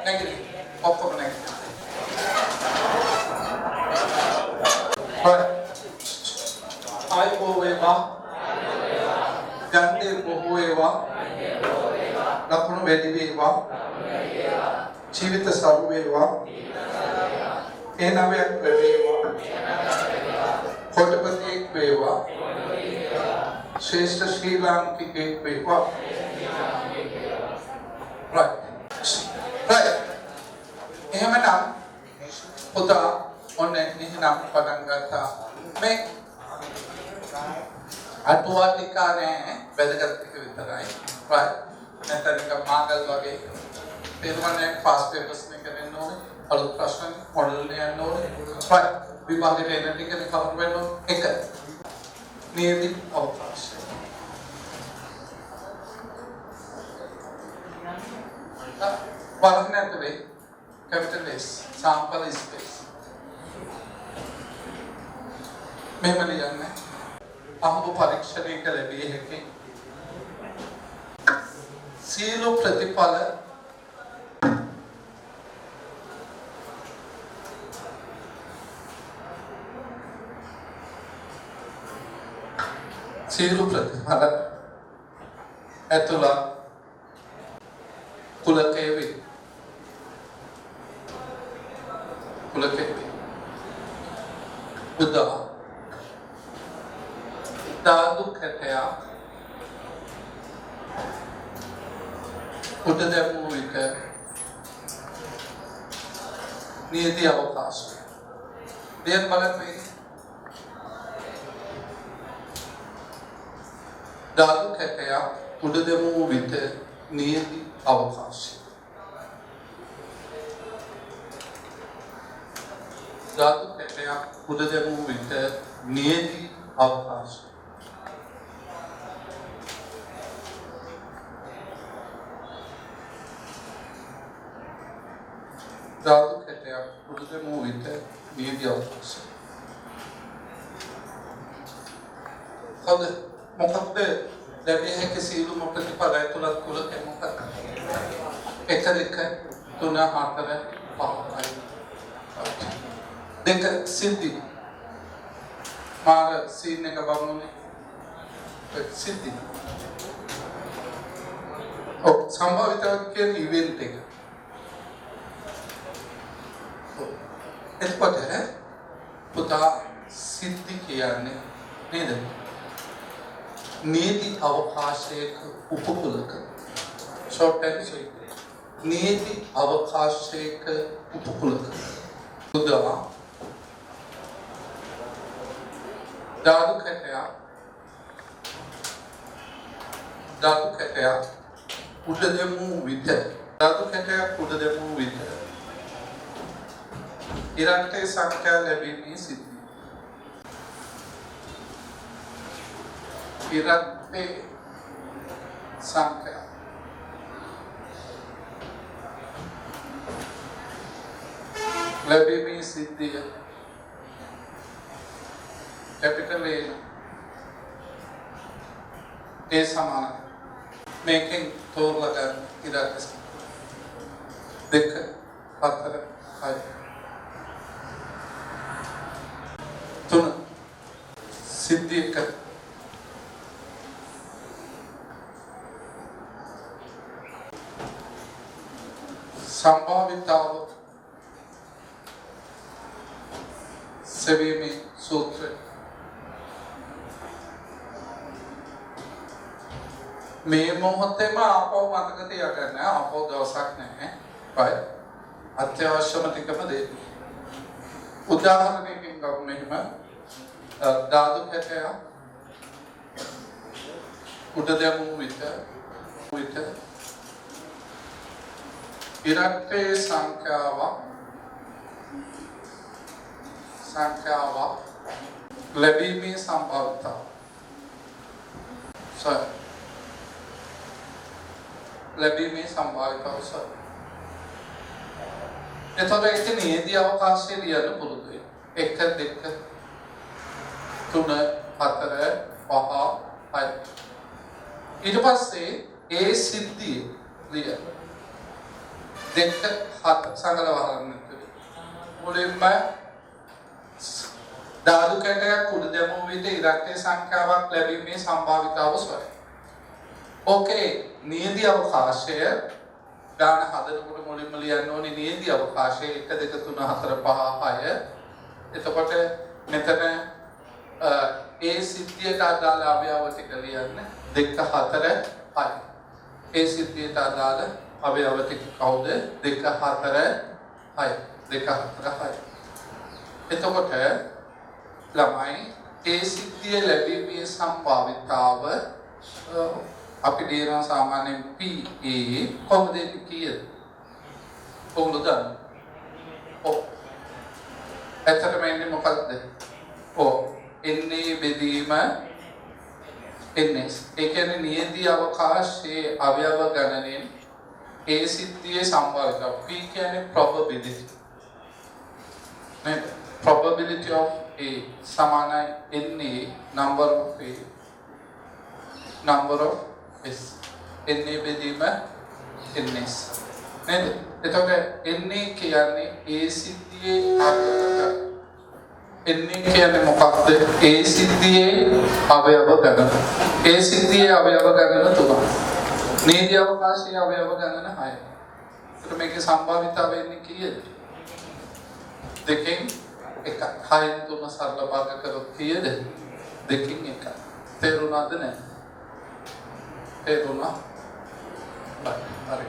Negative. Opposite negative. Right. I over Gandhi Bohueva Lakunu Vediveva Chivita Saruveva Enavek Vedeva Kotapati Veva Shrestha Sri Lanki Veva. Right. Right. එහෙම නම් පුතා ඔන්න එහෙනම් පටන් ගත්තා මේ අටුවාටිකා නෑ වැදගත් ටික විතරයි right නැත්නම් මාගල් වගේ පෙරමනේ ෆාස්ට් පේපර්ස් එක වෙන්න ඕනේ අලුත් ප්‍රශ්න මොඩල් ලියන්න ඕනේ right විභාගයට එන ටික කවර් වෙන්න ඕනේ එක නියති අවකාශය බලන්න ඇතුලේ capital S sample space මෙහෙම ලියන්නේ අහඹ පරීක්ෂණයක ලැබිය හැකි සියලු ප්‍රතිඵල ඇතුළත් කුලකයේ වේ උදා ධාතු කැටයක් උඩ දැමූ විට නියති අවකාශය දෙයක් බලන්න මේ ධාතු කැටයක් උඩ දැමූ විට නියති අවකාශය ධාතු කැටයක් උඩ දැමූ විට නියති අවකාශය ධාතු කැටයක් උඩ දැමූ විට නියති අවකාශය කවුද මොකක්ද ලැබිය හැකි සියලුම ප්‍රතිඵල ඇතුළත් කුලකය මොකක්ද 1 2 3 4 5 දෙක සිද්ධි මාර සීන් එක බලන්නේ සිද්ධි ඔව් සම්භාවිතව කියන ඉවෙන්ට් එක එතකොට පුතා සිද්ධි කියන්නේ නේද නීති අවකාශයක උපකුලක short and sweet නීති අවකාශයක උපකුලක උදා ධාතු කැටයක් උඩ දැමූ විට ඉරක්ටේ සංඛ්‍යා ලැබීමේ සිද්ධිය ඉරක්ටේ සංඛ්‍යා ලැබීමේ සිද්ධිය capital A සමාන මේකෙන් තෝරලා ගන්න ඉරක්ටේ දෙක හතර හය තුන සිද්ධිය එක संभाविताव सेवेमी सूत्र මේ මොහොතේම ආපහු මතක තියාගන්න ආපහු දවසක් නැහැ right අත්‍යවශ්‍යම ටිකම දෙන්න උදාහරණයකින් ගමු මෙහෙම ධාතු කැටයක් උඩ දැමූ විට ඉරක්ටේ සංඛ්‍යාවක් ලැබීමේ සම්භාවිතාව ලැබීමේ සම්භාවිතාව එතකොට ඒක නියති අවකාශය ලියන්න පුළුවන් 1 2 3 4 5 6 ඊට පස්සේ ඒ සිද්ධිය ලියන්න දෙක හත සංගලවහන්න මුලින්ම ධාතු කැටයක් උඩ දැමුව විට ඉරක්කේ සංඛ්‍යාවක් ලැබීමේ සම්භාවිතාව සොයයි. ඕකේ නියදී අවකාශය ගාන හදනකොට මුලින්ම ලියන්න ඕනේ නියදී අවකාශය 1 2 3 4 5 6. එතකොට මෙතන ඒ සිද්ධියට අදාළ අවයව ටික ලියන්න 2 4 6. ඒ සිද්ධියට අදාළ අවයව ටික කවුද? 2 4 6. 2 4 6. එතකොට ළමයි ඒ සිද්ධිය ලැබීමේ සම්භාවිතාව අපි දේනවා සාමාන්‍යයෙන් PA කොහොමද කීයද? කොහොමද දන්නේ? ඔව්. ඇත්තටම එන්නේ මොකක්ද? ඔව්. එන්නේ බෙදීම ns. ඒ කියන්නේ නියදී අවකාශයේ අවයව ගණනෙන් ඒ සිද්ධියේ සම්භාවිතාව. P කියන්නේ probability. නේද? Probability of A සමානයි na number of A number of S. na බෙදීම ns. නේද? එතකොට na කියන්නේ ඒ සිද්ධියේ අවයව. na කියන්නේ මොකක්ද? ඒ සිද්ධියේ අවයව ගණන. ඒ සිද්ධියේ අවයව ගණන 3. නීති අවකාශයේ අවයව ගණන 6. එතකොට මේකේ සම්භාවිතාව වෙන්නේ කීයද? දෙකෙන් එක. 6න් 3 සරල භාග කරොත් කීයද? දෙකෙන් එක. තේරුණාද නැහැ? තේරුණා? හරි.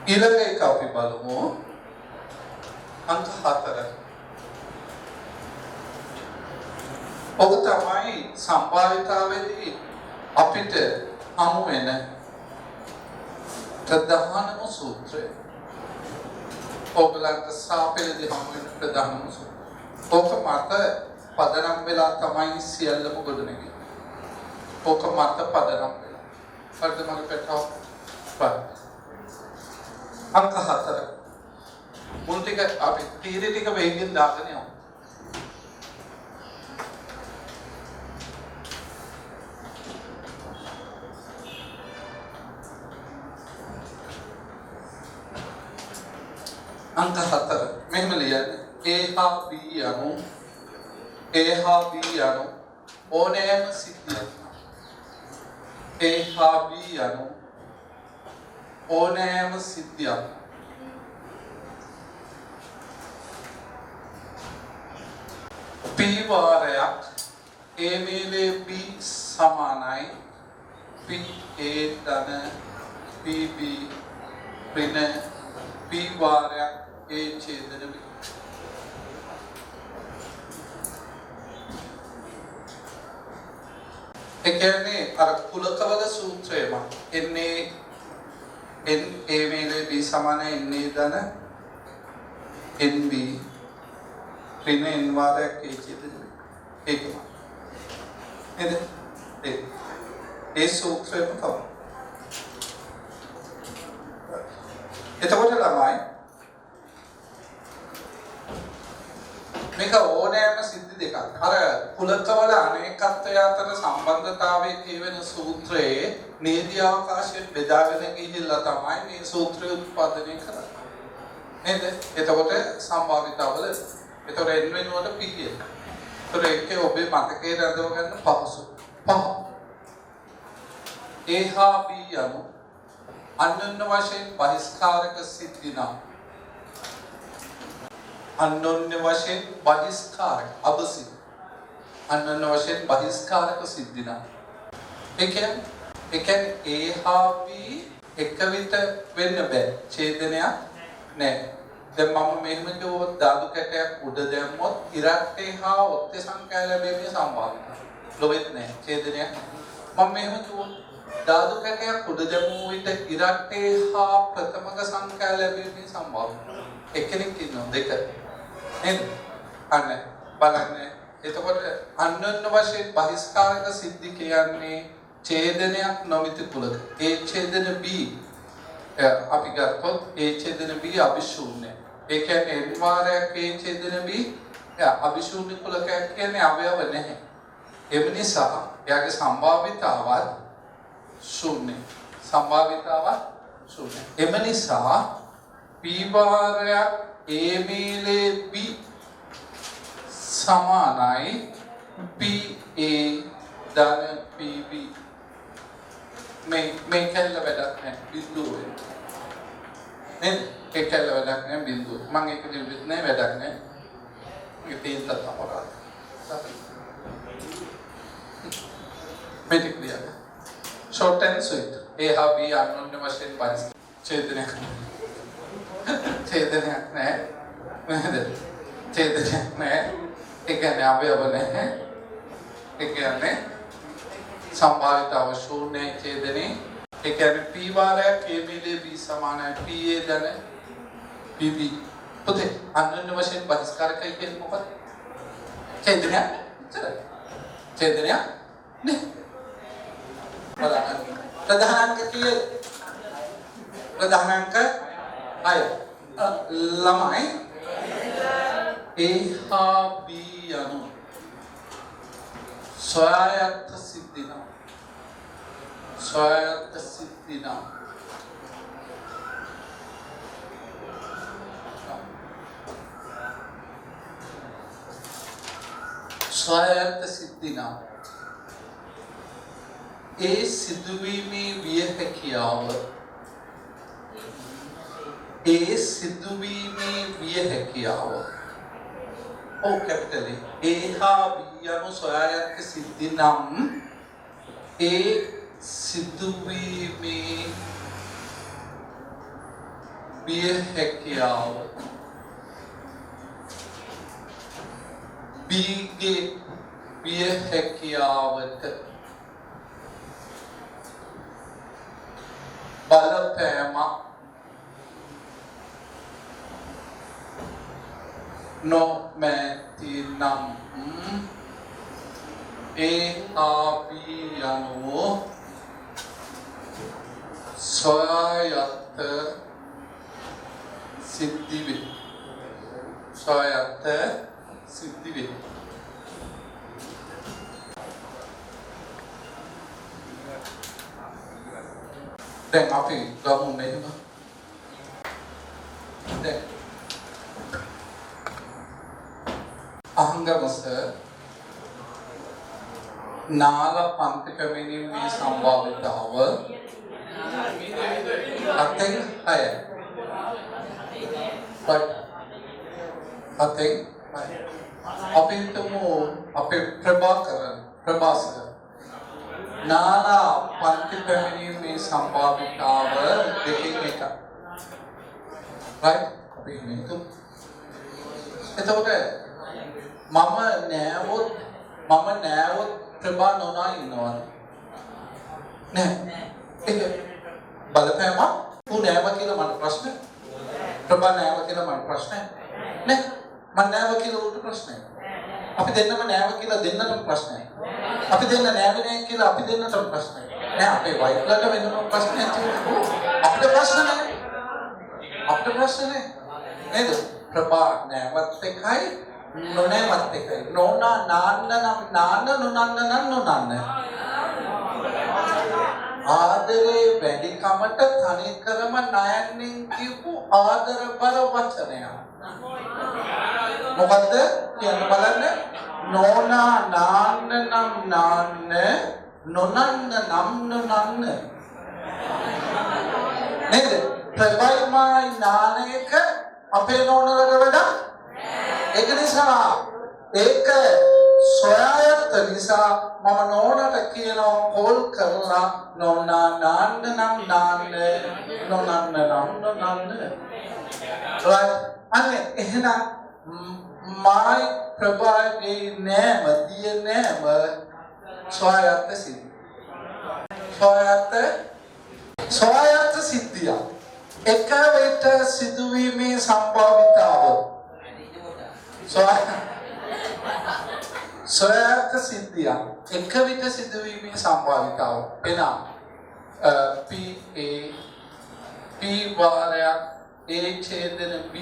ඊළඟ එක අපි බලමු. අංක 4. ඔබ තමයි සම්භාවිතාවේදී අපිට හමු වෙන ප්‍රධානම සූත්‍රය. ඔබලන්ට සාපේලදී හමු වෙන ප්‍රධානම සූත්‍රය. ඕක මත පදනම් වෙලා තමයි සියල්ලම ගොඩනැගෙන්නේ. ඕක මත පදනම් වෙලා. හරිද මගේ පැටව? බයි. අංක 4. මුල් ටික අපි තීරි ටික වෙයින් දාගෙන යමු. අංක 4 මෙහෙම ලියන්න. A හා B යනු ඕනෑම සිද්ධියක්. A හා B යනු ඕනෑම සිද්ධියක්. P වාරයක් A මේලේ B සමානයි PA ධන PB ඍණ P වාරයක් A ඡේදන B. ඒ කියන්නේ අර කුලකවල සූත්‍රයම එන්නේ n a මේලේ b සමානයි n ධන nb ඍණ n වාරයක් a ඡේදන b. ඒකම නේද? ඒ සූත්‍රයම තමයි. එතකොට ළමයි මේක ඕනෑම සිද්ධි දෙකක්. අර කුලකවල අනේකත්වය අතර සම්බන්ධතාවයේ කියවෙන සූත්‍රයේ නීති අවකාශයෙන් බෙදාගෙන ගිහිල්ලා තමයි මේ සූත්‍රය උත්පාදනය කරන්නේ. නේද? එතකොට සම්භාවිතාවල එතකොට n වෙනුවට p කියන. එතකොට ඒකේ ඔබේ මතකයේ රඳව ගන්න පහසු. පහ. A හා B යනු අන්‍යෝන්‍ය වශයෙන් බහිස්කාරක සිද්ධි නම් අන්‍යෝන්‍ය වශයෙන් බහිස්කාරක අබසින් අන්‍යෝන්‍ය වශයෙන් බහිස්කාරක සිද්ධි නම් ඒ කියන්නේ A හා B එක විට වෙන්න බෑ ඡේදනයක් නෑ. දැන් මම මෙහෙම කිව්වොත් ධාතු කැටයක් උඩ දැම්මොත් ඉරක්කේ හා ඔත්තේ සංඛ්‍යා ලැබීමේ සම්භාවනාව ලොවෙත් නෑ ඡේදනයක්. මම මෙහෙම කිව්වොත් ධාතු කැටයක් උඩ දැමුව විට ඉරක්කේ හා ප්‍රථමක සංඛ්‍යා ලැබීමේ සම්භාවනාව එක්කෙනෙක් ඉන්නවා දෙක නේද? අන්න බලන්න. එතකොට අන්‍යෝන්‍ය වශයෙන් බහිස්කාරක සිද්ධි කියන්නේ ඡේදනයක් නොමිති කුලක. ඒ ඡේදන B අපි ගත්තොත් ඒ ඡේදන B අභිශූන්‍ය. ඒ කියන්නේ n වාරයක් ඒ ඡේදන B අභිශූන්‍ය කුලකයක් කියන්නේ අවයව නැහැ. ඒ නිසා එයාගේ සම්භාවිතාවත් ශූන්‍යයි. සම්භාවිතාවත් ශූන්‍යයි. එම නිසා P වාරයක් A මීලේ B සමානයි PA ධන PB මේ කැල්ල වැඩක් නැහැ බිඳුව නේද ඒ කැල්ල වැඩක් නැහැ බිඳුව මම ඒක දෙවිත් නැහැ වැඩක් නැහැ ඒක තේන්ත තමයි මෙතෙක් දියා short and sweet A හා B අනුන්‍ය වශයෙන් පරිස් ඡේදනයක් නැහැ නේද ඡේදනයක් නැහැ ඒ කියන්නේ අවයව නැහැ ඒ කියන්නේ संभावित शून्य छेदने एक P वारයක් A මිලේ B සමානයි PA ධන PB පුතේ අනුන්‍ය වශයෙන් බහිස්කාරකයි කියන්නේ මොකක්ද ඡේදනයක් ඡේදනයක් නේ ප්‍රධානාංක කීයද ප්‍රධානාංක 6 ළමයි A හා B යනු स्वायत्त सिद्धिना स्वायत्त सिद्धिना स्वायत्त सिद्धिना ए सिद्धवीमी विय හැකියාව ඒ සිදුවීමේ විය හැකියාව O capital A හා B යනු සොයාගත් සිද්ධි නම් ඒ සිදුවීමේ විය හැකියාව B ගේ විය හැකියාවට බලපෑම නොමැතිනම් A හා B යනු ස්වයත්ත සිද්ධි වේ. ස්වයත්ත සිද්ධි වේ. දැන් අපි ගමු මෙහෙම. දැන් අහංගමස නාල පන්තිකමිනීමේ සම්භාවිතාව අතෙන් 6 අතෙන් අපි හිතමු අපේ ප්‍රභාසර නාල පන්තිකමිනීමේ සම්භාවිතාව දෙකෙන් එකක් right අපි හිතමු එතකොට මම නෑවොත් ප්‍රභා නොනා ඉන්නවද නෑ ඒක බලපෑම ඌ නෑව කියලා මට ප්‍රශ්න ප්‍රභා නෑව කියලා මට ප්‍රශ්න නෑ මම නෑව කියලා ඌට ප්‍රශ්නයි අපි දෙන්නම නෑව කියලා දෙන්නටම ප්‍රශ්නයි අපි දෙන්න නෑව නෑ කියලා අපි දෙන්නටම ප්‍රශ්නයි නෑ අපේ වයිෆ්ලට වෙනම ප්‍රශ්නයක් තියෙනවා අපිට ප්‍රශ්න නෑ නේද ප්‍රභා නෑවත් එකයි නොනෑවත් එකයි නොනා නාන්න නම් නාන්න නොනන්න නම් නොනන්න ආදරේ වැඩි කමට තනිකරම නයන්නෙන් කියපු ආදරබර වචනය මොකද්ද කියන්න බලන්න නොනා නාන්න නම් නාන්න නොනන්න නම් නොනන්න නේද ප්‍රබයිමයි නානයක අපේ නෝනලට වඩා ඒක නිසා ඒක සොයායත්ත නිසා මම නෝනට කියනවා කෝල් කරලා නෝනා නාන්න නම් නාන්න නොනන්න නම් නොනන්න right අනේ එහෙනම් මයි ප්‍රභාගේ නෑම දිය නෑම සොයායත්ත සිද්ධිය සොයායත්ත සිද්ධිය එක විට සිදුවීමේ සම්භාවිතාව සොයායත්ත සිද්ධිය එක විට සිදුවීමේ සම්භාවිතාව එනම් P වාරයක් A ඡේදන B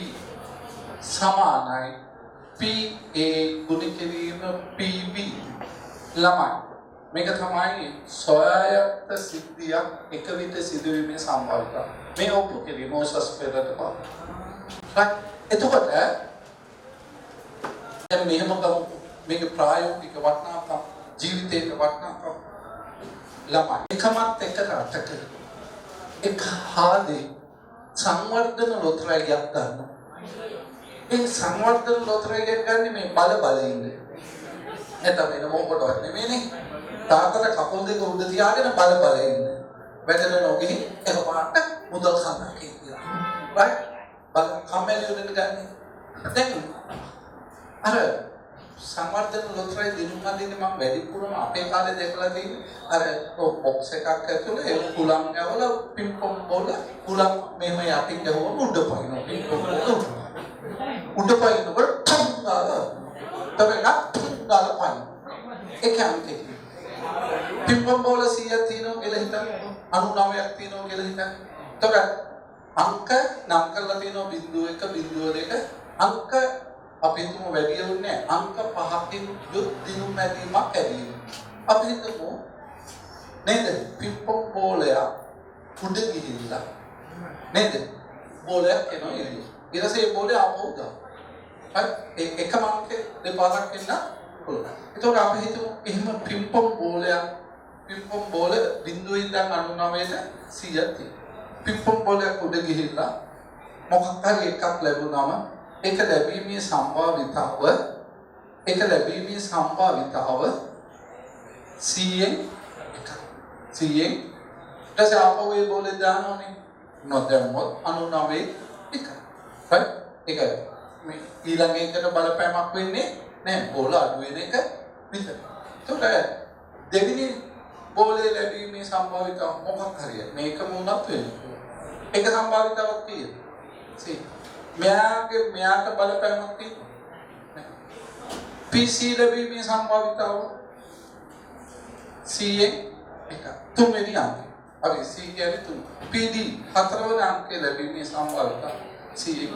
සමානයි PA ගුණ කිරීම PB ළමයි මේක තමයි සොයායත්ත සිද්ධියක් එක විට සිදුවීමේ සම්භාවිතාව මේ ඔප්පු කිරීම උසස් පෙරට පාන. right? එතකොට දැන් මෙහෙම ගමු මේක ප්‍රායෝගික වටිනාකම් ජීවිතේට වටිනාකම් ළමයි එකමත් එක රටක එක හාදේ සංවර්ධන ලොතරැයියක් ගන්නවා. ඒ සංවර්ධන ලොතරැයියක් ගන්න මේ බලයින්නේ. නැත්නම් වෙන මොකටවත් නෙමෙයිනේ. තාත්තට කකුල් දෙක උඩ තියාගෙන බලයින්නේ. වැටෙන නොගිනි එකපාරට මුදල් ගන්නවා කියලා. right? බල කම්මැලි වෙන්න ගන්නේ. දැන් අර සංවර්ධන ලොතරැයි දිනුම් අදින්නේ මම වැඩිපුරම අපේ කාලේ දැකලා තියෙන්නේ අර බොක්ස් එකක් ඇතුලේ කුලම් යවලා පිම්පොම් බෝල කුලම් මෙහෙම යටින් ගහුවම උඩ පනිනවා පිම්පොම් බෝල උඩ පනිනකොට ටම් ගාලා තමයි ගාලා පනින ඒක අන්තිම පිම්පොම් බෝල 100ක් තියෙනවා කියලා හිතන්න 99ක් තියෙනවා කියලා හිතන්න එතකොට අංක නම් කරලා තියෙනවා 0.1 0.2 අංක අපි හිතමු වැඩි වෙන්නේ අංක 5කින් යුත් දිනුම් මැදීමක් ඇදීම. අපි හිතමු නේද? පිම්පොම් බෝලය උඩ ගිහිල්ලා නේද? බෝලයක් එනවා එළිය. ඊට පස්සේ ඒ බෝලය ආපහු ගන්න. හරි? එකම අංකේ දෙපාරක් එන්න පුළුවන්. ඒතකොට අපි හිතමු එහෙම පිම්පොම් බෝල 0 ඉඳන් 99ට 100ක් තියෙනවා. පිම්පොම් බෝලයක් උඩ ගිහිල්ලා මොකක් හරි එකක් ලැබුණාම ඒක ලැබීමේ සම්භාවිතාව 100න් 100න් ඊටසේ ආපහු ඒ බෝලේ දානෝනේ නොදැම්මොත් 99 එක. right? ඒක මේ ඊළඟ එකට බලපෑමක් වෙන්නේ නැහැ. බෝල අඩු වෙන එක විතරයි. ඒකට දෙවෙනි බෝලේ ලැබීමේ සම්භාවිතාව මොකක් හරියට මේකම උනත් වෙන්නේ. ඒක සම්භාවිතාවක් තියෙනවා. මෙයාට බලපෑමක් තියෙනවා. PC ලැබීමේ සම්භාවිතාව 100න් 1. තුන්වෙනි අංකය. හරි C කියන්නේ 3. PD හතරවෙනි අංකය ලැබීමේ සම්භාවිතාව 100න් 1.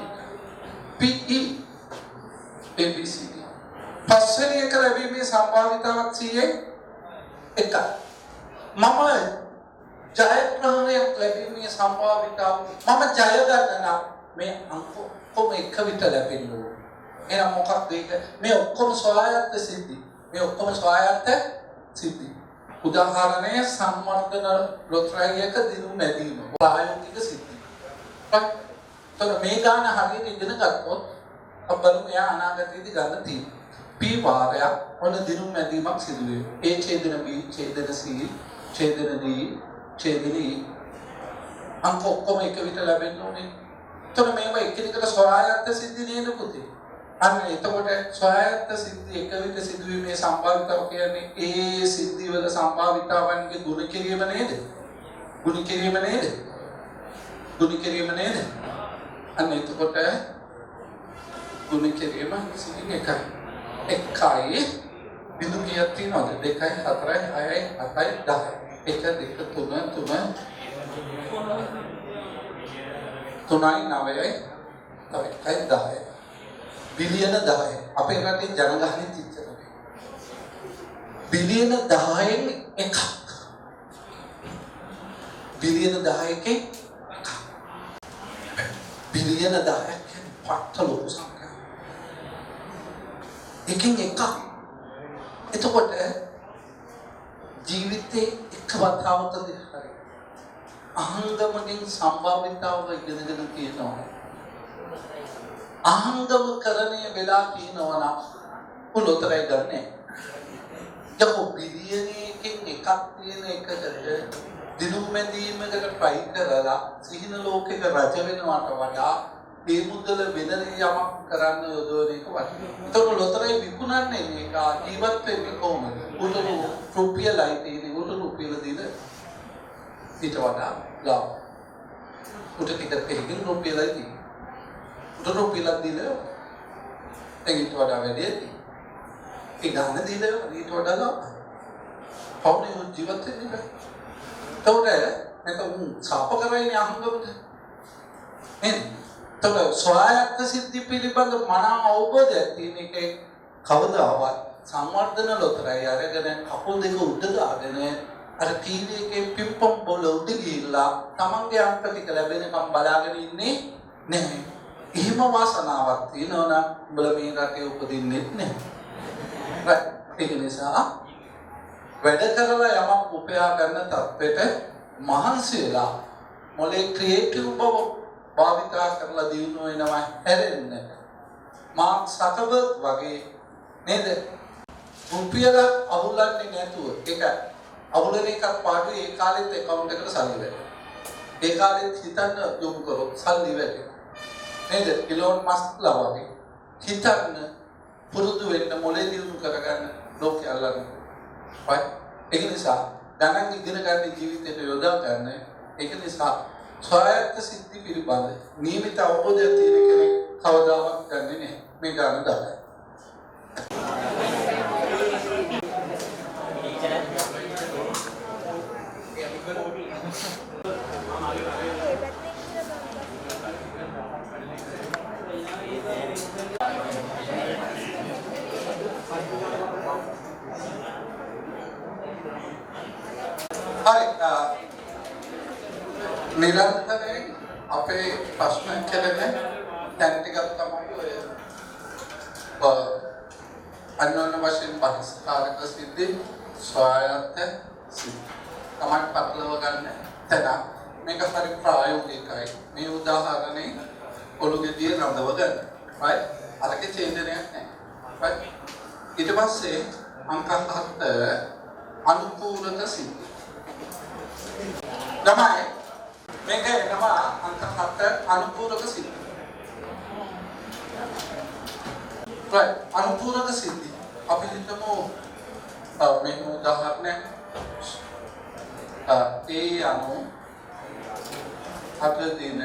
PE ABCD පස්වෙනි එක ලැබීමේ සම්භාවිතාවක් 100න් 1. මම ජයග්‍රහණයක් ලැබීමේ සම්භාවිතාව මම ජය ගන්නවා මේ අංක ඔක්කොම එක විට ලැබෙන්න ඕන. එහෙනම් මොකක්ද ඒක? මේ ඔක්කොම ස්වායත්ත සිද්ධි. මේ ඔක්කොම ස්වායත්ත සිද්ධි. උදාහරණය සංවර්ධන ලොතරැයියක දිනුම් මැදීම. ප්‍රායෝගික සිද්ධි. තව මේ ගාන හරියට ඉගෙන ගත්තොත් අපලු එයා අනාගතයේදී ගන්න තියෙනවා. P වාරයක් ඔන්න දිනුම් මැදීමක් සිදු වෙනවා. A ඡේදන B ඡේදන C ඡේදන D ඡේදන E අංක ඔක්කොම එක විට ලැබෙන්න ඕනේ. එතකොට මේවා එකිනෙකට ස්වයාත්ත සිද්ධි නේද පුතේ? අන්න එතකොට ස්වයාත්ත සිද්ධි එක විට සිදුවීමේ සම්භාවිතාව කියන්නේ ඒ සිද්ධි වල සම්භාවිතාවන්ගේ ගුණ කිරීම නේද? ගුණ කිරීම නේද? ගුණ කිරීම නේද? අන්න එතකොට ගුණ කිරීම සිද්ධි එකයි. එකයි බිඳු කීයක් තියෙනවද? 2යි 4යි 6යි 7යි 10යි 1 2 3 3යි 9යි තව එකයි 10යි බිලියන 10යි අපේ රටේ ජනගහනය තිච්චරයි බිලියන 10න් එකක් බිලියන 10කින් එකක් බිලියන 10ක් පට්ට ලොකු සංඛ්‍යාවක් එකකින් එකක් එතකොට ජීවිතේ එක වතාවකදී හරි අහංගමකින් සම්භාවිතාව ඉගෙනගෙන තියෙනවා. අහංගමකරණය වෙලා තියෙනවා නම් උලොතරයි ගන්නෑ. යකෝ බිලියනකින් එකක් තියෙන එකකට දිනුම් මැදීමකට try කරලා සිහින ලෝකයක රජ වෙනවට වඩා ඒ මුදල වෙන යමක් කරන්න යොදවන එක වටිනවා. ඒතකොට ලොතරයි විකුණන්නේ මේක ජීවත් වෙන්නේ කොහොමද? උඩ රුපියලයි තියෙන්නේ උඩ රුපියල දීලා ඊට වඩා ලාභ. උඩ ටිකට් එකකින් රුපියලයි තියෙන්නේ. උඩ රුපියලක් දීලා ඊට වඩා වැඩි ඇති. ඒ ගන්න දීලා ඊට වඩා ලාභ. පවුනේ ජීවත් වෙන්නේ නැහැ. එතකොට සාප කරන්නේ අහංගමද? නේද? එතකොට ස්වායත්ත සිද්ධි පිළිබඳ මනා අවබෝධයක් තියෙන එකේ කවදාවත් සංවර්ධන ලොතරැයි අරගෙන කකුල් දෙක උඩ දාගෙන අර කීවේකේ පිම්පොම් බෝල උඩ ගිහිල්ලා තමන්ගේ අංක ටික ලැබෙනකම් බලාගෙන ඉන්නේ නැහැ. එහෙම වාසනාවක් තියෙනවා නම් උඹලා මේ රටේ උපදින්නේ නැහැ. ඒක නිසා වැඩ කරලා යමක් උපයා ගන්න තත්ත්වෙට මහන්සි වෙලා මොලේ ක්‍රියේටිව් බව භාවිතා කරලා දිනු වෙනවා හැරෙන්නේ. මාක් සකබර්ග් වගේ නේද? රුපියල අහුලන්නේ නැතුව ඒක අහුලන එකක් පාඩු ඒ කාලෙත් account එකට සල්ලි වැඩි. ඒ කාලෙත් හිතන්න යොමු කරොත් සල්ලි වැඩි. නේද? ඉලෝන් මස්ක්ලා වගේ හිතන්න පුරුදු වෙන්න මොලේ දිනු කරගන්න ලෝකේ අල්ලන්නේ. ඒක නිසා ගණන් ඉගෙන ගන්න ජීවිතයට යොදා ගන්න. ඒක නිසා ස්වයං සිද්ධි පිළිබඳ නියමිත අවබෝධයක් තියෙන කෙනෙක් කවදාවත් ගන්නෙ නැහැ. මේ ගන්න දාලා. Hai, නිරන්තරයෙන් අපේ ප්‍රශ්න කෙරෙන්නේ දැන් ටිකක් තමයි ඔය අන්‍යෝන්‍ය වශයෙන් පරිස්කාරක සිද්ධි ස්වායත්ත සිද්ධි තමයි පටලව ගන්න තැන මේක හරි ප්‍රායෝගිකයි මේ උදාහරණේ ඔලුගෙදී රඳව ගන්න right අරකේ චේන්ජනයක් නැහැ right ඊට පස්සේ අංක 7 අනුපූරක සිද්ධි තමයි මේක එනවා අංක 7 අනුපූරක සිද්ධි. right අනුපූරක සිද්ධි අපි හිතමු මේ උදාහරණය ඒ අනු අද දින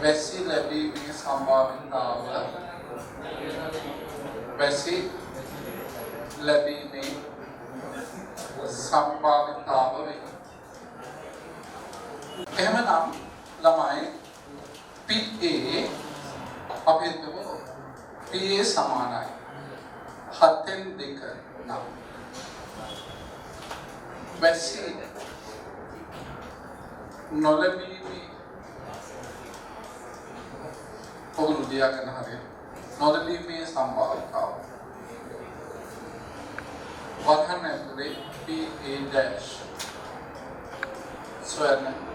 වැසි ලැබීමේ සම්භාවිතාව වැසි ලැබීමේ සම්භාවිතාව වේ. එහෙමනම් ළමයි PA අපි හිතමු PA සමානයි 7න් 2 නම් වැසි නොලැබීමේ පොදුරු දියාගෙන හරියට නොලැබීමේ සම්භාවිතාව වර්ධන ඇතුලේ PA dash සොයන්න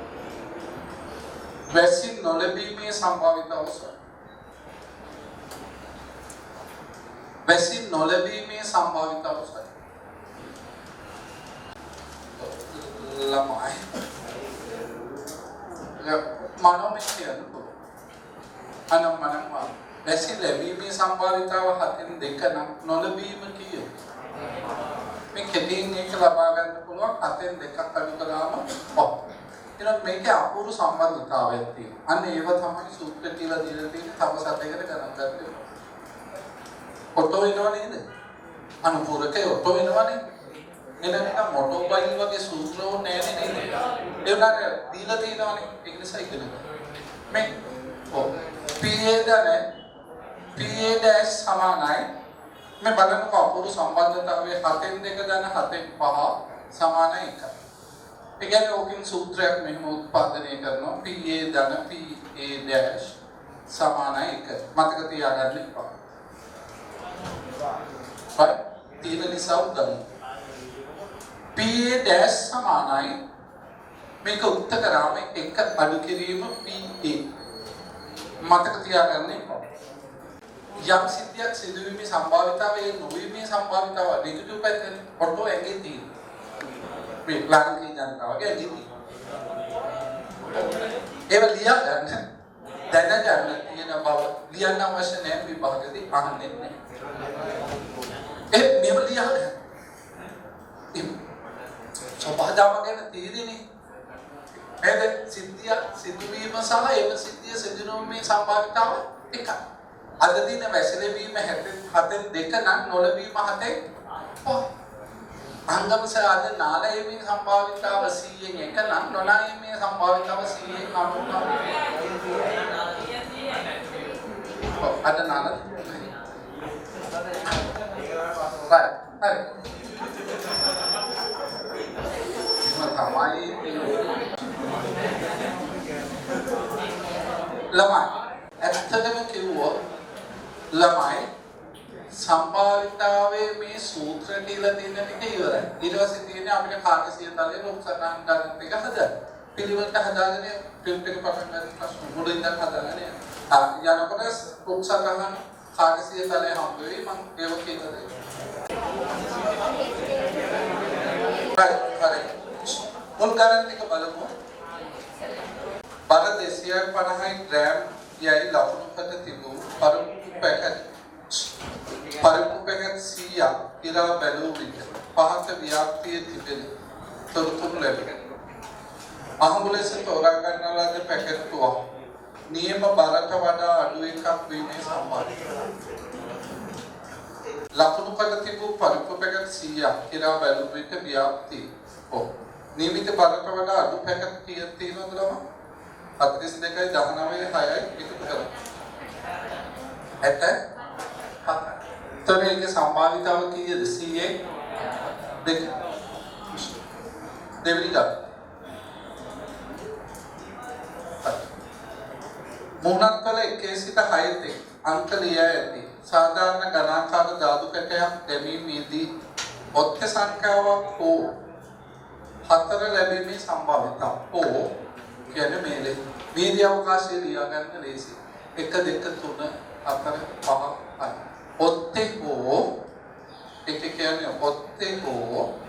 වැසි නොලැබීමේ සම්භාවිතාව සොයන්න වැසි නොලැබීමේ සම්භාවිතාව සොයන්න ළමයි මනෝමය කියන්න පුළුවන් අනම්මනම් වැසි ලැබීමේ සම්භාවිතාව 7න් 2 නම් නොලැබීම කීයද මේ කෙටියෙන් එක ලබා ගන්න පුළුවන් 7න් 2ක් අඩු කළාම ඊළඟ මේකේ අපූර්ව සම්බන්ධතාවයක් තියෙනවා. අන්න ඒව තමයි සූත්‍ර කියලා දීලා තියෙන තව සතයකට ගණන් ගන්න. ඔටෝ වෙනව නේද? අනුපූරකේ ඔටෝ වෙනවනේ. එනනම් මොටෝබයිල් වගේ සූත්‍ර ඕනේ නෑ නේද? ඒකට දීලා තියෙනවනේ. ඒක නිසා ඉගෙන ගන්න. මේ PA දනේ PA dash සමානයි මේ බලන්නකො අපූර්ව සම්බන්ධතාවයේ 7න් 2 දන 7න් 5 සමානයි 1. ඒ කියන්නේ ඕකින් සූත්‍රයක් මෙහෙම උත්පාදනය කරනවා PA ධන PA dash සමානයි 1. මතක තියාගන්න එපා. හරි. තියෙන නිසා උදන්න. PA dash සමානයි මේක උත්තර කරාම 1 අඩු කිරීම PA. මතක තියාගන්න එපා. යම් සිද්ධියක් සිදුවීමේ සම්භාවිතාවය නොවීමේ සම්භාවිතාව නෙගටිව් පැත්තෙන් ඔටෝ ඇඟේ තියෙනවා. මේ ලාංකික ජනතාවගේ ඇඟේ ඒක ලියා ගන්න දැනගන්න තියෙන බව ලියන්න අවශ්‍ය නැහැ විභාගෙදී අහන්නේ නැහැ. මේව ලියා ගන්න. සබහාදම ගැන තීරණේ නේද සිද්ධිය සිදුවීම සහ ඒව සිද්ධිය සිදුවීමේ සම්භාවිතාව එකයි. අද දින වැසලවීම 7න් 2 නම් නොලවීම 7න් 5. අංගම සාද නාලයීමේ සම්භාවිතාව 100න් 1 නම් නොනායීමේ සම්භාවිතාව 100න් 99. අද නාල හරි ඇත්තටම කිව්වොත් ළමයි සම්භාවිතාවේ මේ සූත්‍ර කියලා තියෙන ටික ඉවරයි. ඊට පස්සේ තියෙන්නේ අපිට කාර්යසිය තලයේ රූප සටහන් ගන්න එක හදන්න. පිළිවෙලට හදාගෙන ෆිල්ම් එක පටන් ගන්න ප්‍රශ්න මුලින් ඉඳන් හදාගෙන යනකොට රූප සටහන් කාර්යසිය තලයේ හම්බ වෙයි මම ඒක කියලා දෙන්නම්. හරි. මුල් ගණන් ටික බලමු. බර 250 ග්‍රෑම් යයි ලකුණුකට තිබූ පරිප්පු පැකට් 100ක් ඉරා බැලූ විට පහත ව්‍යාප්තියේ තිබෙන තොරතුරු ලැබෙනවා. අහඹු ලෙස තෝරා ගන්නා ලද පැකට්ටුව නියම බරට වඩා අඩු එකක් වීමේ සම්භාවිතය. ලකුණුකට තිබූ පරිප්පු පැකට් 100ක් ඉරා බැලූ විට ව්‍යාප්තිය නියමිත බරට වඩා අඩු පැකට් කීයක් තියෙනවද ළමයි? 42යි 19යි 6යි එකතු කරලා 67. තොරේගේ සම්භාවිතාව කීයද? 100ෙන් 2. දෙවෙනි ගාන. මුහුණත් වල 1 සිට 6 තෙක් අංක ලියා ඇති සාධාරණ ගණාකාර ධාතු කැටයක් දැමීමේදී ඔත්ත සංඛ්‍යාවක් හෝ 4 ලැබීමේ සම්භාවිතාව හෝ කියන්නේ මේලේ වීර්ය අවකාශය ලියා ගන්න ලේසි. 1 2 3 4 5 6 ඔත්තේ හෝ එක කියන්නේ ඔත්තේ හෝ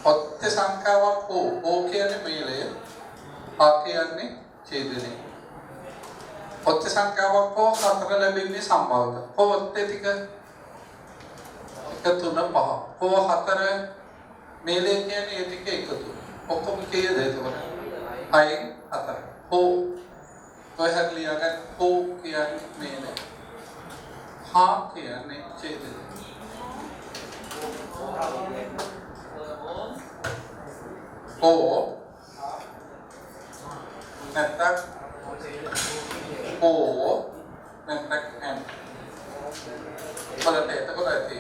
ඔත්තේ සංඛ්‍යාවක් හෝ කියන්නේ මේලේ ආ කියන්නේ ඡේදනය. ඔත්තේ සංඛ්‍යාවක් හෝ 4 ලැබීමේ සම්භාවිතාව. හෝ ඔත්තේ ටික 1 3 5 හෝ 4 මේලේ කියන්නේ ඒ ටික එකතු. ඔක්කොම කීයද එතකොට? 6 4 හෝ ඔය හැදලියා ගන්න හෝ කියන්නේ මේලේ. हाँ කියන්නේ ඡේදය. ඕ නැත්නම් ඕ නැත්නම් n බලන්න එතකොට ඇති.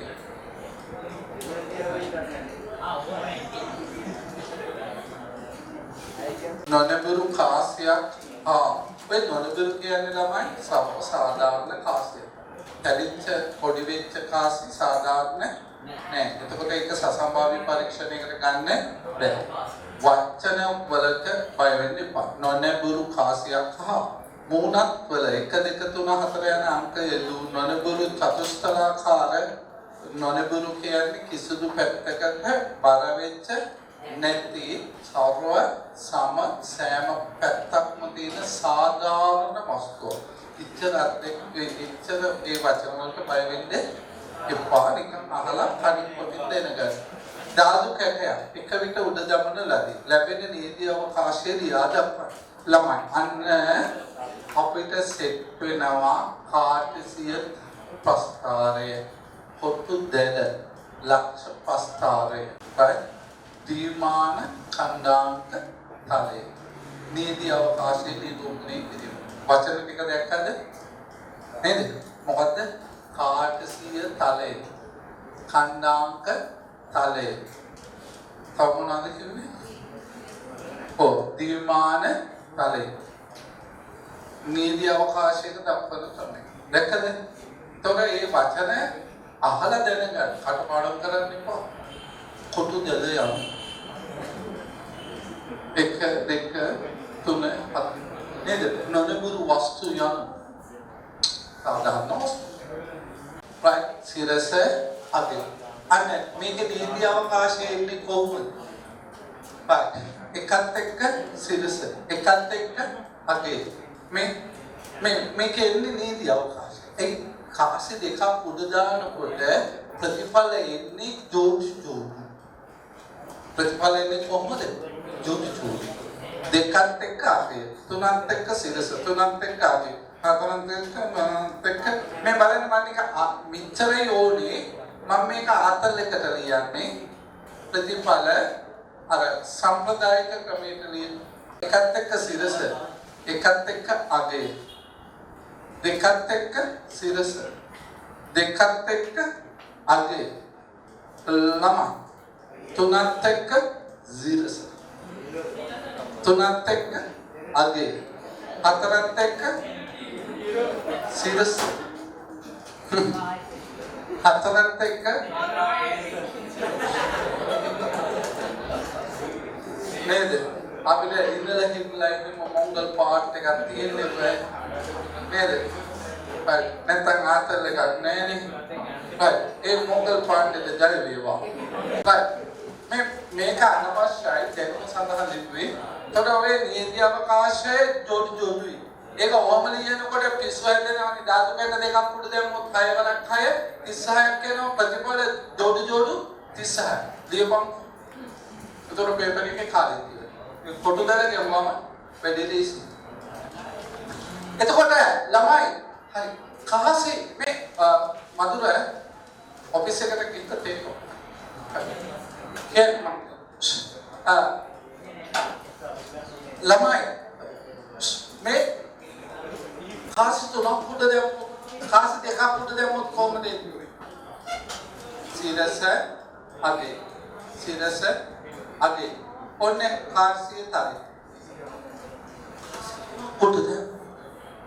නොනබුරු කාසියක් ඔය නොනබුරු කියන්නේ ළමයි සාධාරණ කාසියක්. තැලිච්ච පොඩි වෙච්ච කාසි සාධාරණ නෑ. එතකොට ඒක සසම්භාවී පරීක්ෂණයකට ගන්න බැහැ. වචන වලට බය වෙන්න එපා. නොනබුරු කාසියක් මුහුණත් වල 1 2 3 4 යන අංක යෙදූ නොනබුරු චතුස්තරාකාර නොනබුරු කියන්නේ කිසිදු පැත්තකට බර වෙච්ච නැති සර්ව සම සෑම පැත්තක්ම තියෙන සාධාරණ වස්තුව. ඉච්ඡර ඒ වචන වලට බය වෙන්න එපා. නිකන් අහලා කණින් පොඩින් දැනගන්න. ධාතු කැටයක් එක විට උඩ දමන ලදී. ලැබෙන නීති අවකාශයේ ලියා දක්වන්න. ළමයි අන්න අපිට සෙට් වෙනවා කාර්යසිය ප්‍රස්ථාරය. පොත්තු දෙල ලක්ෂ ප්‍රස්ථාරය. right? දීමාන ඛණ්ඩාංක තලය. නීති අවකාශයේ නිරූපණය කිරීම. වචන ටික දැක්කද? නේද? මොකද්ද? කාර්යසිය තලය. ඛණ්ඩාංක තලය. තව මොනවද කියන්නේ? දීමාන තලය. නීති අවකාශයක දක්වන තලය. දැක්කද? එතකොට මේ වචන අහලා දැනගන්න. කටපාඩම් කරන්න එපා. කොටු දෙල යමු. 1 2 3 4 නේද? නොනබුරු වස්තු යන සාධාරණ වස්තු. right? සිරස අගය. අන්න මේක නීති අවකාශයේ ඉන්නේ කොහොමද? right. එකත් එක්ක සිරස. එකත් එක්ක අගය. මේක ඉන්නේ නීති අවකාශය. ඒ කාසි දෙකක් උඩ දානකොට ප්‍රතිඵල එන්නේ ජෝඩු. ප්‍රතිඵල එන්නේ කොහොමද? ජෝඩු. දෙකත් එක්ක අගය. තුනත් එක්ක සිරස. තුනත් එක්ක අගය. හතරත් එක්ක මේ බලන්න මම නික මෙච්චරයි ඕනේ. මම මේක ආතල් එකට ලියන්නේ. ප්‍රතිඵල අර සම්ප්‍රදායික ක්‍රමයට ලියන. එකත් එක්ක සිරස. එකත් එක්ක අගය. දෙකත් එක්ක සිරස. දෙකත් එක්ක අගය. ළමයි. තුනත් එක්ක සිරස. තුනත් එක්ක අගය. හතරත් එක්ක සීරස හතරත් එක්ක නේද අපිට ඉඳලා හිටලා ඉන්න මොංගල් පාට් එකක් තියෙන්නේ නේද නැත්නම් ආතල් එකක් නැහැනේ ඒ මොංගල් පාට් එක ජය වේවා මේක අනවශ්‍යයි දැනුම සඳහා ලිව්වේ තොර ඔය නීති අවකාශයේ ජෝඩුයි ඒක ඕම ලියනකොට පිස්සු හැදෙනවානේ ධාතු කැට දෙකක් උඩ දැම්මොත් 6 වරක් 6 36ක් වෙනවා ප්‍රතිඵල ජෝඩු 36 ලියපන් ඒතර පේපර් එකේ කාලේ තියෙනවා ෆොටෝ දාලා ගමම වැඩි ලීසි එතකොට ළමයි හරි කාසේ මේ මధుර ඔෆිස් එකට ගිහින් තේරෙනවා ළමයි මේ කාසි තුනක් උඩ දැම්මොත් කාසි දෙකක් උඩ දැම්මොත් කොහොමද එන්නේ සීරස අගේ සීරස අගේ ඔන්නේ කාසිය තරයි උඩද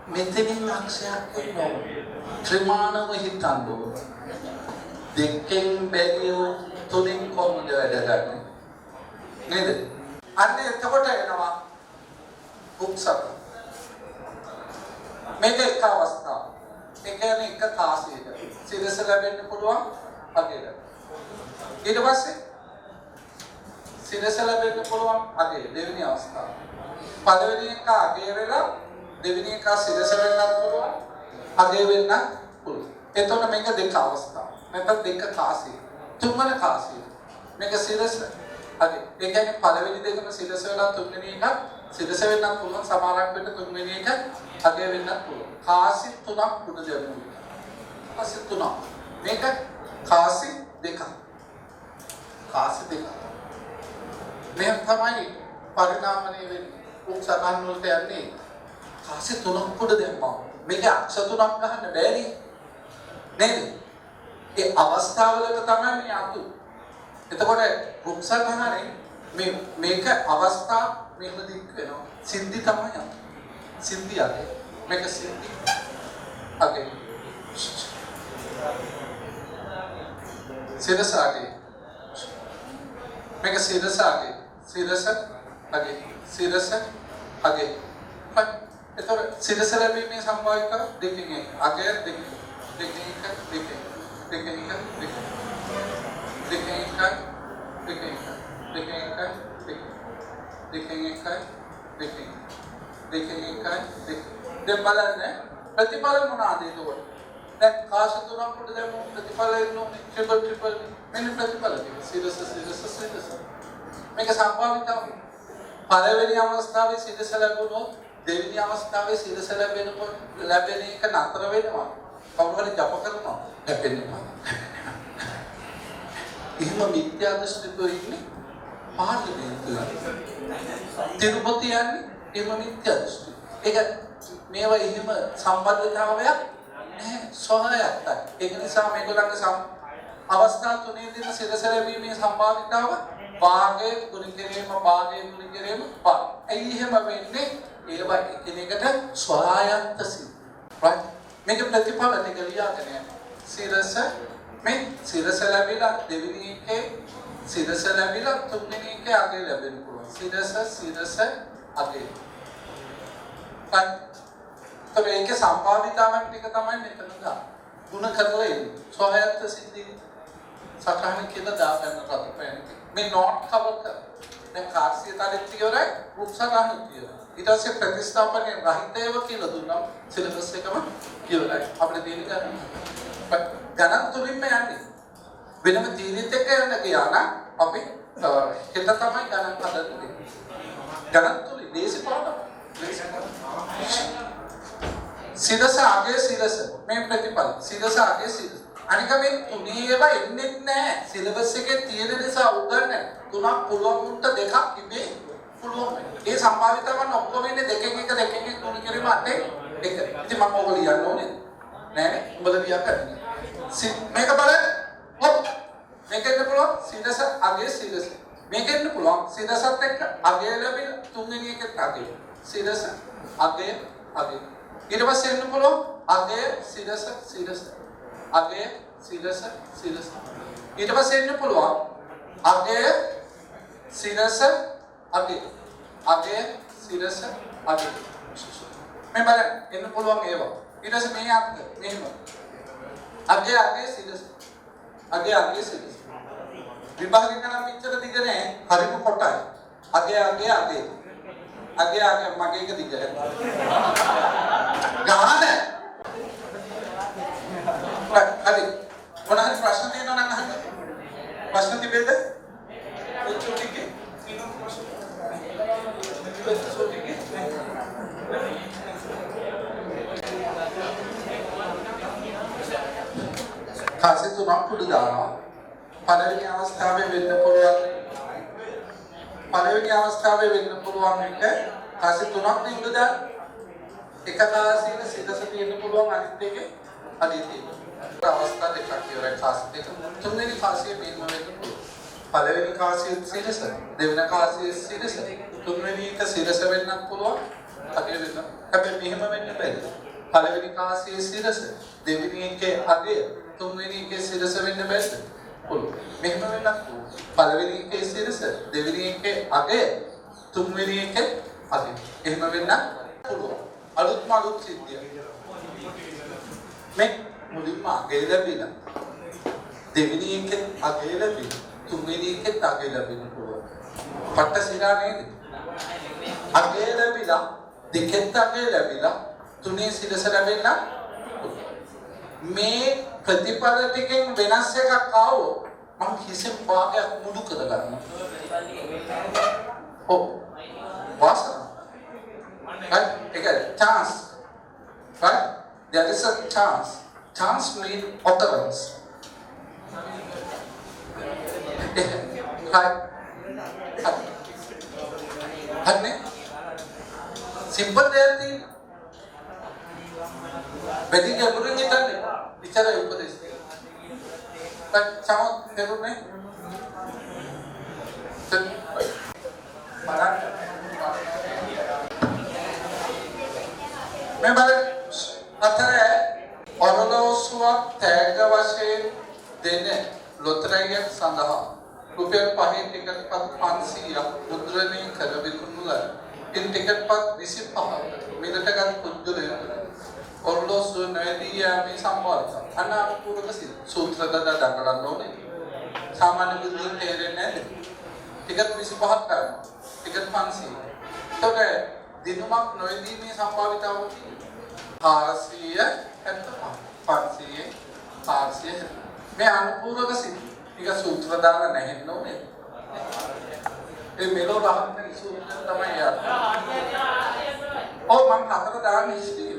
මෙතනින් අක්ෂයක් එනවා ත්‍රිමාණව හිතන්න ඕන දෙකෙන් බැරියෝ තුනෙන් කොහොමද වැඩ ගන්නේ නේද අන්න එතකොට එනවා උක්සක මේක එක අවස්ථාවක් ඒ කියන්නේ එක කාසියක සිරස ලැබෙන්න පුළුවන් අගේට ඊට පස්සේ සිරස ලැබෙන්න පුළුවන් අගේ දෙවෙනි අවස්ථාව පළවෙනි එක අගේ වෙලා දෙවෙනි එක සිරස වෙන්නත් පුළුවන් අගේ වෙන්නත් පුළුවන් එතකොට මේක දෙක අවස්ථාවක් නැත්නම් දෙක කාසිය තුන්වන කාසිය මේක සිරස අගේ ඒ කියන්නේ පළවෙනි දෙකම සිරස වෙලා තුන්වෙනි එක සිරස වෙන්නත් පුළුවන් සමානක් වෙන්න තුන්වෙනි එක අගේ වෙන්නත් පුළුවන් කාසි තුනක් උඩ දෙනවා කාසි තුනක් මේක කාසි දෙකක් කාසි දෙකක් මේ තමයි පරිණාමණය වෙන්නේ උක්සකන් වලට යන්නේ කාසි තුනක් උඩ දැම්මා මේක අක්ෂ තුනක් ගන්න බෑනේ නේද ඒ අවස්ථාවලට තමයි මේ අතු එතකොට උක්සකහනේ මේක අවස්ථා මෙහෙම දික් වෙනවා සිද්ධි තමයි අතු සිද්ධි අගේ මේක සිද්ධි අගේ සිරස අගේ මේක සිරස අගේ සිරස අගේ සිරස අගේ එතකොට සිරස ලැබීමේ සම්භාවික දෙකකින් එක අගේ දෙකකින් දැන් බලන්න ප්‍රතිඵල මොනවාද එතකොට දැන් කාශ තුනක් උඩ දැම්මොත් ප්‍රතිඵල එන්නේ ට්‍රිපල් මෙන්න ප්‍රතිඵල ටික සිරස මේක සම්භාවිතව පළවෙනි අවස්ථාවේ සිරස ලැබුණොත් දෙවෙනි අවස්ථාවේ සිරස ලැබෙන එක නතර වෙනවා කවුරු හරි ජප කරනවා ලැබෙන්නේ එහෙම මිත්‍යා දෘෂ්ටිකෝ ඉන්නේ පාර්ලිමේන්තුවේ තිරුපති යන්නේ එහෙම මිත්‍යා දෘෂ්ටි ඒක මේවා එහෙම සම්බන්ධතාවයක් නැහැ සොහයක් ඒක නිසා මේගොල්ලන්ගේ අවස්ථා තුනේදී සිරස ලැබීමේ සම්භාවිතාව භාගයේ ගුණ කිරීම ඇයි එහෙම වෙන්නේ ඒවා එකිනෙකට ස්වයන්ත right මේක ප්‍රතිඵල ටික ලියාගෙන යනවා සිරස මේ සිරස ලැබිලා දෙවෙනි එකේ සිරස ලැබිලා තුන්වෙනි එකේ අගේ ලැබෙන්න පුළුවන් සිරස අගේ तो एक संभावितावन टिक තමයි මෙතන ගන්න. ಗುಣ කරලා එන්නේ. සොහයත් සිද්ධි සටහන කියලා දාගන්න රටපෑන. මේ නෝට් කවර් කර. දැන් කාර්සියතාවෙත් ඉවරයි, උත්සාහනුත් ඉවරයි. ඊට පස්සේ ප්‍රතිස්ථාපනයේ රහිතයව කියලා දුන්නා සිලබස් එකම ඉවරයි. අපිට දෙන්න ගන්න. ගණන් තුලින්ම යන්නේ. වෙනම තීරිත එක යන්න ගියා නම් අපි හෙට තමයි ගණන් හදන්නේ. ගණන් තුලින් දේශ පාඩම. සිරස අගේ සිරස මේ ප්‍රතිපල සිරස අගේ සිරස අනික මේ තුනේ ඒවා එන්නේ නැහැ සිලබස් එකේ තියෙන නිසා උගන්න තුනක් පුළුවන් උන්ට දෙකක් ඉබේ පුළුවන් ඒ සම්භාවිතාවන් ඔක්කොම ඉන්නේ දෙකෙන් එක තුන කිරීම අතේ එක ඉතින් මම ඕක ලියන්න ඕනේ නෑ උඹලා ලියන්න මේක බලන්න හොත් මේකෙන් පුළුවන් සිරස අගේ සිරස මේකෙන් පුළුවන් සිරසත් එක්ක අගේ ලැබෙන තුන්වෙනි එකත් අගේ සිරස අගේ ඊට පස්සේ එන්න පුළුවන් අගය සිරස සිරස අගය සිරස සිරස ඊට පස්සේ එන්න පුළුවන් අගය සිරස අගය අගය සිරස අගය මේ බලන්න එන්න පුළුවන් ඒවා ඊට පස්සේ මේ අග මෙහෙම අගය අගය සිරස අගය අගය සිරස විභාගය කරන පිටර දිග නෑ හරිම කොටයි අගය අගය අගය අගය අගය මගේ එක දිග ගාන හරි මොනවාරි ප්‍රශ්න තියෙනවා නම් අහන්න ප්‍රශ්න තිබෙද ඔච්චෝටිගේ තියෙන ප්‍රශ්න ඔච්චෝටිගේ කාසෙ තුනක් පුඩු දානවා පළවෙනි අවස්ථාවේ වෙන්න පුළුවන් එක කාසෙ තුනක් නිඳ දාන්න එක කාසියක සිදස තියෙන්න පුළුවන් අනිත් එකේ අඩිය තියෙනවා අවස්ථා දෙකක් ඉවරයි කාසෙ දෙක තුන්වෙනි කාසිය මෙන්න වෙන්න පුළුවන් පළවෙනි කාසිය සිදස දෙවෙනි කාසිය සිදස තුන්වෙනි එක සිදස වෙන්නත් පුළුවන් අගය වෙන්න හැබැයි මෙහෙම වෙන්න බැහැ පළවෙනි කාසිය සිදස දෙවෙනි එකේ අගය තුන්වෙනි එකේ සිදස වෙන්න බැහැ පුළුවන් මෙහෙම වෙන්නත් පුළුවන් පළවෙනි එකේ සිදස දෙවෙනි එකේ අගය තුන්වෙනි එකේ අගය එහෙම වෙන්නත් පුළුවන් අලුත් සිද්ධිය මේ මුලින්ම අගය ලැබිලා දෙවෙනි එකේ අගය ලැබිලා තුන්වෙනි එකේ අගය ලැබෙන්න පුළුවන් පට්ට සිරා නේද අගය ලැබිලා දෙකෙත් අගය ලැබිලා තුනේ සිරස ලැබෙන්න මේ ප්‍රතිපල ටිකෙන් වෙනස් එකක් ආවොත් මම කිසිම භාගයක් මුඩු කරගන්නවා ඔව් වාසන right again chance right there is a chance means occurrence right hadne simple දෙයක් වැඩි ගැඹුරින් හිතන්නේ විචාරය උපදේශ but සමහර දෙරුනේ मैं बारे अथरे ऑर्गोलोसुआ तैग वशेन देने लोतराइया संदहा रुपये पाही टिकट पद 500 मुद्रणी करबिकुनुला इन टिकट पद 25 मिनटगत कुद्दुले ऑर्गोलोसु नैदिया में संवाद अनापूर्व सूत्रगत दंगलनोने सामान्य बुद्धि तेरे ने टिकट 25 का टिकट 500 तो क्या दिनुमक नोएदी में संभाविता होती है आरसीए मैं अनुपूरक सिद्ध सूत्र दाना नहीं नोने ये मेलो राहत में सूत्र तमाम यार और मन खाता दाना नहीं इसलिए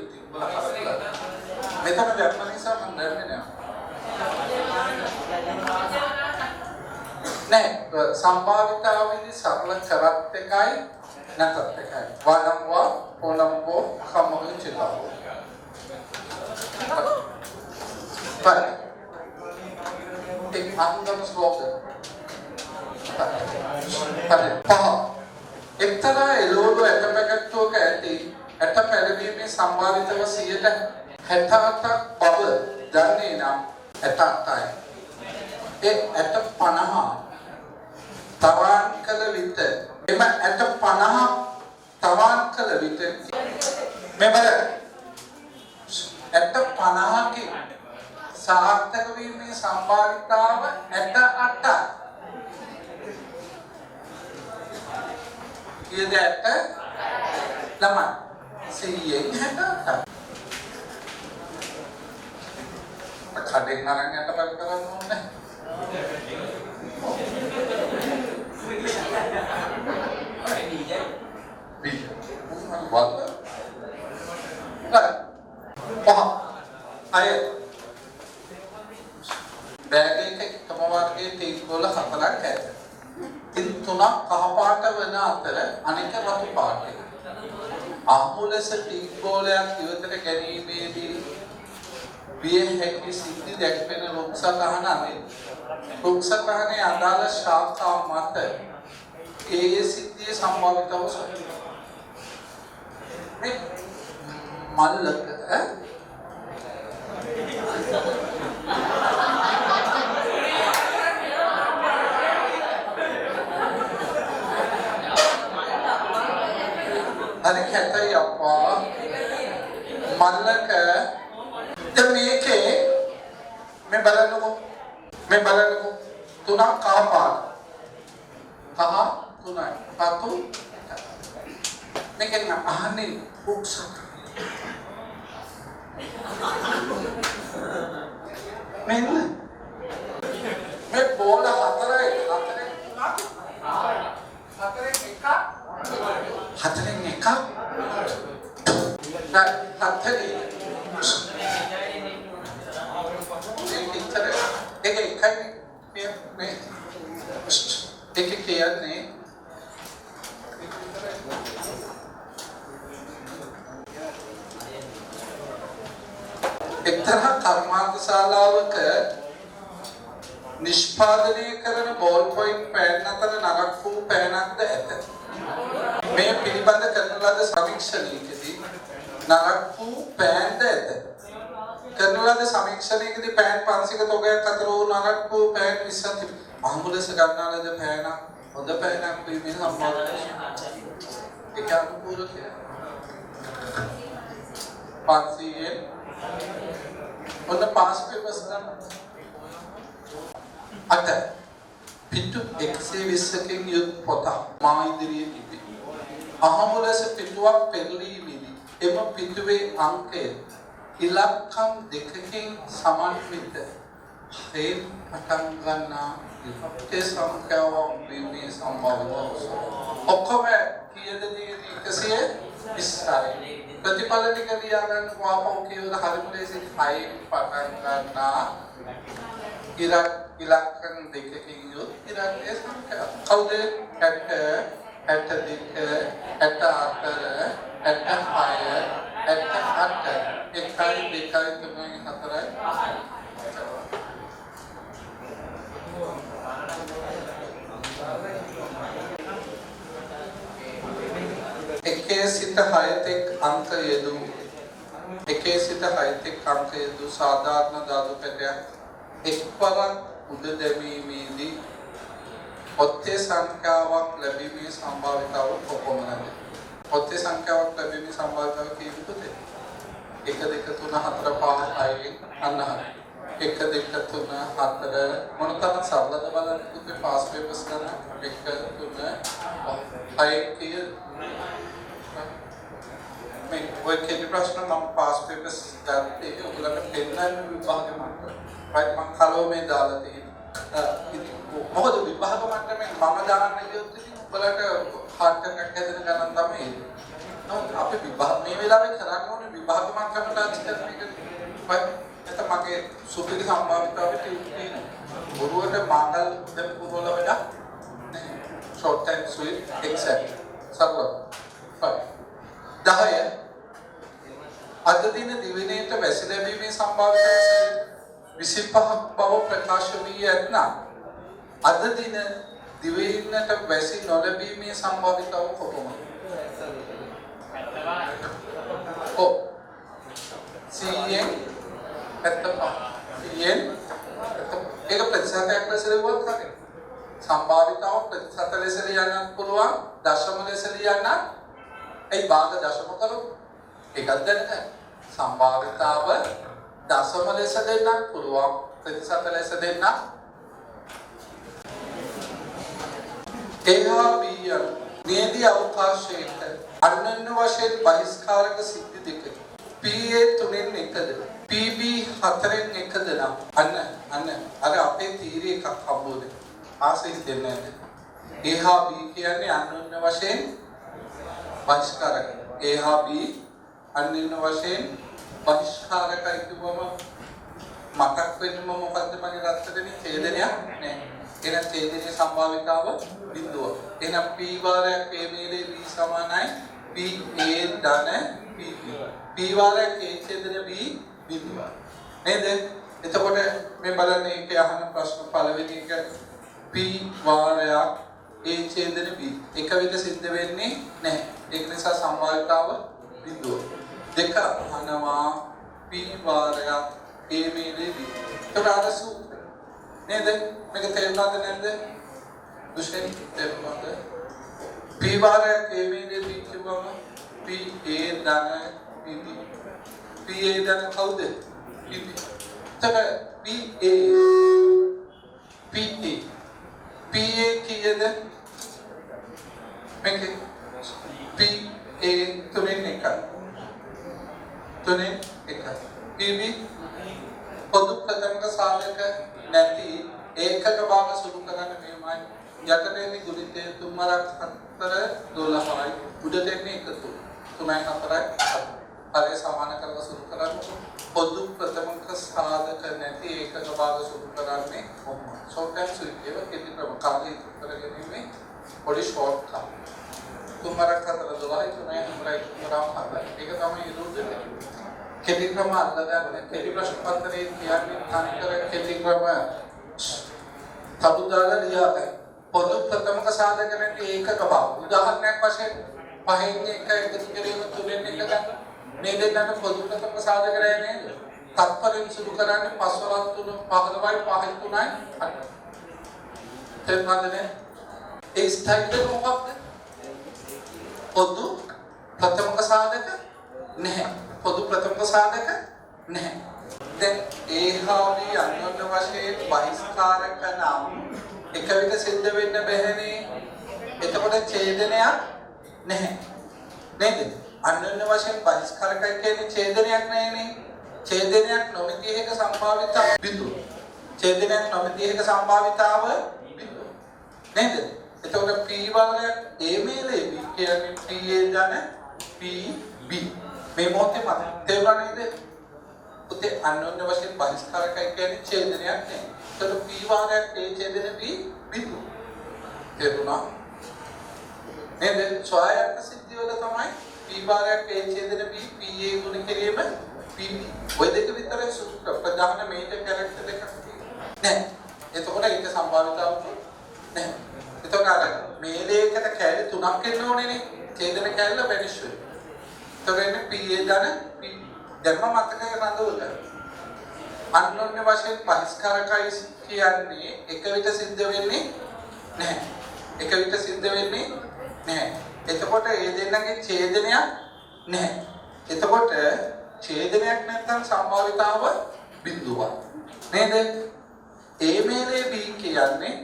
मैं तो व्यापारी सा मंदिर में नहीं संभाविता विधि सरल करते काई नतते काई वादम वा ओनम को खमोह चिल्लाओ पर एक अंगम श्लोक पर एक तरह एलोलो एटपैकेट तो कहती एटपैकेट में संभावित वसीयत हेटा तक बबल जानने ना एटा टाइम एक एटप पनाहा तवान कल वित्त එම ඇට 50 තවාන් කළ විට මේ බල ඇට 50කි සාර්ථක වීමේ සම්භාවිතාව ඇට 8 කීයද ඇට ළමයි 100න් 68 කඩෙන් අරන් යටපත් කරන්න ඕනේ आये बैग के कमवार के तीन गोला खतरा है इन तुना कहाँ पार्ट बना आता है अनेक रतु पार्ट है आमूले से तीन गोले युवतरे कहीं में भी बीए है कि सिद्धि देखने ने रुक्सा कहना ने अदालत शाखा मत ये सिद्धि संभावित हो सकती है මල්ලක අනේ කැතයි අප්පා මල්ලක දැන් මේකේ මේ බලන්නකෝ තුනක් කහපාට කහ තුනයි පතු මේකෙන් අහන්නේ උක්සක් මෙන්න මේ බෝල හතරෙන් එකක් එක්තරා කර්මාන්තශාලාවක නිෂ්පාදනය කරන බෝල් පොයින්ට් පෑන් අතර නරක වූ පෑනක්ද ඇත. මේ පිළිබඳ කරන ලද සමීක්ෂණයකදී නරක වූ පෑන්ද ඇත. කරන ලද සමීක්ෂණයකදී පෑන් 500ක තොගයක් අතර වූ නරක වූ පෑන් 20ක් තිබෙනවා. අහමුලස ගන්නා ලද පෑනක් හොඳ පෑනක් වීමේ සම්භාව්‍යතාවය. ඒක අනුකූලකය. 500 ඔන්න පාස් පේපර්ස් ගන්න. අත පිටු 120කින් යුත් පොත මා ඉදිරියේ තිබේ. අහමුලස පිටුවක් පෙරලීමේදී එම පිටුවේ අංකය ඉලක්කම් දෙකකින් සමන්විත හේ පටන් ගන්නා විපක්ෂ සංඛ්‍යාවක් වීමේ සම්භාව්‍යතාවය. ඔක්කොම කීයද තියෙන්නේ 120යි. प्रतिफल टिक दिया गन वापो के उधर हार्मोनियम हाई पटन करना इलाकन देखे कि यो इलाक ऐसा क्या कौदे एट दिख एट आटर एट फायर एट आटर एक काई दिखाई तुम्हें खतरा है එකේ සිට හයතෙක් අංක යෙදු සාධාරණ ධාතු පැටයක් එක්වරක් උඩ දැමීමේදී ඔත්තේ සංඛ්‍යාවක් ලැබීමේ සම්භාවිතාව කොපමණද? ඔත්තේ සංඛ්‍යාවක් ලැබීමේ සම්භාවිතාව කීයද? 1 2 3 4 5 6 අන්න හරි. 1 2 3 4 මොනතරම් සරලද බලන්න පුතේ පාස් පේපර්ස් ගන්න 1 3 5 කීය मैं वो केली प्रश्न मम पास पेपर्स जाते हैं उगला पेन्नन विभाग मात्र राइट मम खालो में डालते हैं बहुत विभाग मात्र में मामा जाना नहीं होती थी उगला के हाथ का कहते हैं जानता में नो आपे विभाग में वेला में खरा कौन विभाग मात्र में टाच करने के राइट ऐसा माके सुपीरी संभाविता भी थी गुरुओं ने मांगल जब गुरुओं बेटा शॉर्ट टाइम स्वीट एक्सेप्ट सब लोग राइट 10 අද දින දිවිනේට වැසි ලැබීමේ සම්භාවිතාව 25ක් බව ප්‍රකාශ වී ඇතනම් අද දින දිවිනේට වැසි නොලැබීමේ සම්භාවිතාව කොපමණද? ඔව් 100න් 75 ඒක ප්‍රතිශතයක් ලෙස ලැබුවත් හරියට සම්භාවිතාව ප්‍රතිශත ලෙස ලියන්නත් පුළුවන් දශම ලෙස ලියන්නත් ඒ භාග දශම කරමු එකක් දැනගන්න සම්භාවිතාව දශම ලෙස දෙන්නත් පුළුවන් ප්‍රතිශත ලෙස දෙන්නත් එහා බිය නේදී අවකාශයට අනන්‍ය වශයෙන් බහිස්කාරක සිද්ධි දෙකක PA 3න් එකද PB 4න් එකද නම් අන්න අර අපේ තීරය එකක් හම්බුනේ ආසෙහි දෙන්නේ නැහැ එහා B කියන්නේ අනන්‍ය වශයෙන් බහිස්කාරක එහා B අන්‍ය වශයෙන් බහිස්කාරකයි කිව්වම මතක් වෙන්නම මොකද්ද මගේ රත්තරනේ ඡේදනයක් නෑ එහෙනම් ඡේදනයේ සම්භාවිතාව බිඳුව එහෙනම් p වාරයක් a මේලේ b සමානයි p a ධන p p වාරයක් a ඡේදන b බිඳුව නේද එතකොට මේ බලන්නේ ඒකේ අහන ප්‍රශ්න පළවෙනි එක p වාරයක් a ඡේදන b එක විදිහ සිද්ධ වෙන්නේ නැහැ ඒක නිසා සම්භාවිතාව බිඳුව දෙක අනවා p වාරයක් a මේලේ b. ඒකට අර සූත්‍රය නේද? මේක තේරුණාද නැද්ද? දුෂ්කරි තේරුණාද? p වාරයක් a මේලේ b කියවම p a ධන p b. p a ධන කවුද? p b. එතකොට p a p a කීයද? මේක p a තුනෙන් එකයි. තුනෙන් එකයි. p b පොදු ප්‍රථමක සාධක නැති ඒකක භාග සුළු කරන්න මෙහෙමයි. යටතේදී ගුණිතය 3 12යි උඩට එන්නේ 1 3යි 4යි හරි සමාන කරලා සුළු කරන්න. පොදු ප්‍රථමක සාධක නැති ඒකක භාග සුළු කරන්නේ කොහොමද? ෂෝට් සුළු කියලා කෙටි ක්‍රම කාලය ඉතුරු කරගැනීමේ පොඩි ෂෝට් කට්. 3 4 12යි 3යි 4යි ඒක තමයි ඉරුදෙන්නේ. කෙටි ක්‍රම අල්ලගන්න කෙටි ප්‍රශ්න පත්‍රයේ කියන්නේ තනිකර කෙටි ක්‍රම තබුදාලා ලියාගන්න. පොදු ප්‍රථමක සාධක නැති ඒකක භාග. උදාහරණයක් වශයෙන් පහෙන් එක එකතු කිරීම තුනෙන් එක ගන්න. මේ දෙන්නට පොදු ප්‍රථමක සාධක නැහැ නේද? තත්පරෙන් සුළු කරන්නේ 5 වරක් 3 15යි 5යි 3යි 8. තේරුණාද? ඒ ස්ථායික මොකක්ද? පොදු ප්‍රථමක සාධක නැහැ. පොදු ප්‍රථමක සාධක නැහැ. දැන් ඒ හාවි අන්‍යෝන්‍ය වශයෙන් බහිස්කාරක නම් එක විට සිද්ධ වෙන්න බැහැනේ. එතකොට ඡේදනයක් නැහැ. නේද? අන්‍යෝන්‍ය වශයෙන් බහිස්කාරකයි කියන්නේ ඡේදනයක් නැහැනේ. ඡේදනයක් නොමැති එක සම්භාවිත බිඳුව. ඡේදනයක් නොමැති එක සම්භාවිතාව බිඳුව. නේද? එතකොට p වාරයක් a මේලේ b කියන්නේ p a ධන p b. මේ මොහොතේ මත තේරුණා නේද? උතේ අන්‍යෝන්‍ය වශයෙන් බහිස්කාරකයි කියන්නේ ඡේදනයක් නැහැ. එතකොට p වාරයක් a ඡේදන b බිඳුව. තේරුණා? නේද? ස්වයං සිද්ධිය වල තමයි p වාරයක් a ඡේදන b p a ගුණ කිරීම p b. ඔය දෙක විතරයි සූත්‍ර ප්‍රධාන මේජර් කැරක්ටර් දෙකක් තියෙන්නේ. නෑ. එතකොට ඒක සම්භාවිතාවක් නැහැ. එතකොට අර මේලයකට කැලේ 3ක් එන්න ඕනේනේ. ඡේදන කැලේ වෙනිස් වෙනවා. එතකොට p a ධන p ධර්ම මතකයේ රඳවල අන්‍යෝන්‍ය වශයෙන් පරිස්කාරකයි කියන්නේ එක විට සිද්ධ වෙන්නේ නැහැ. එක විට සිද්ධ වෙන්නේ නැහැ. එතකොට ඒ දෙන්නගේ ඡේදනයක් නැහැ. එතකොට ඡේදනයක් නැත්නම් සම්භාවිතාව බිඳුවක්. නේද? a මේලේ b කියන්නේ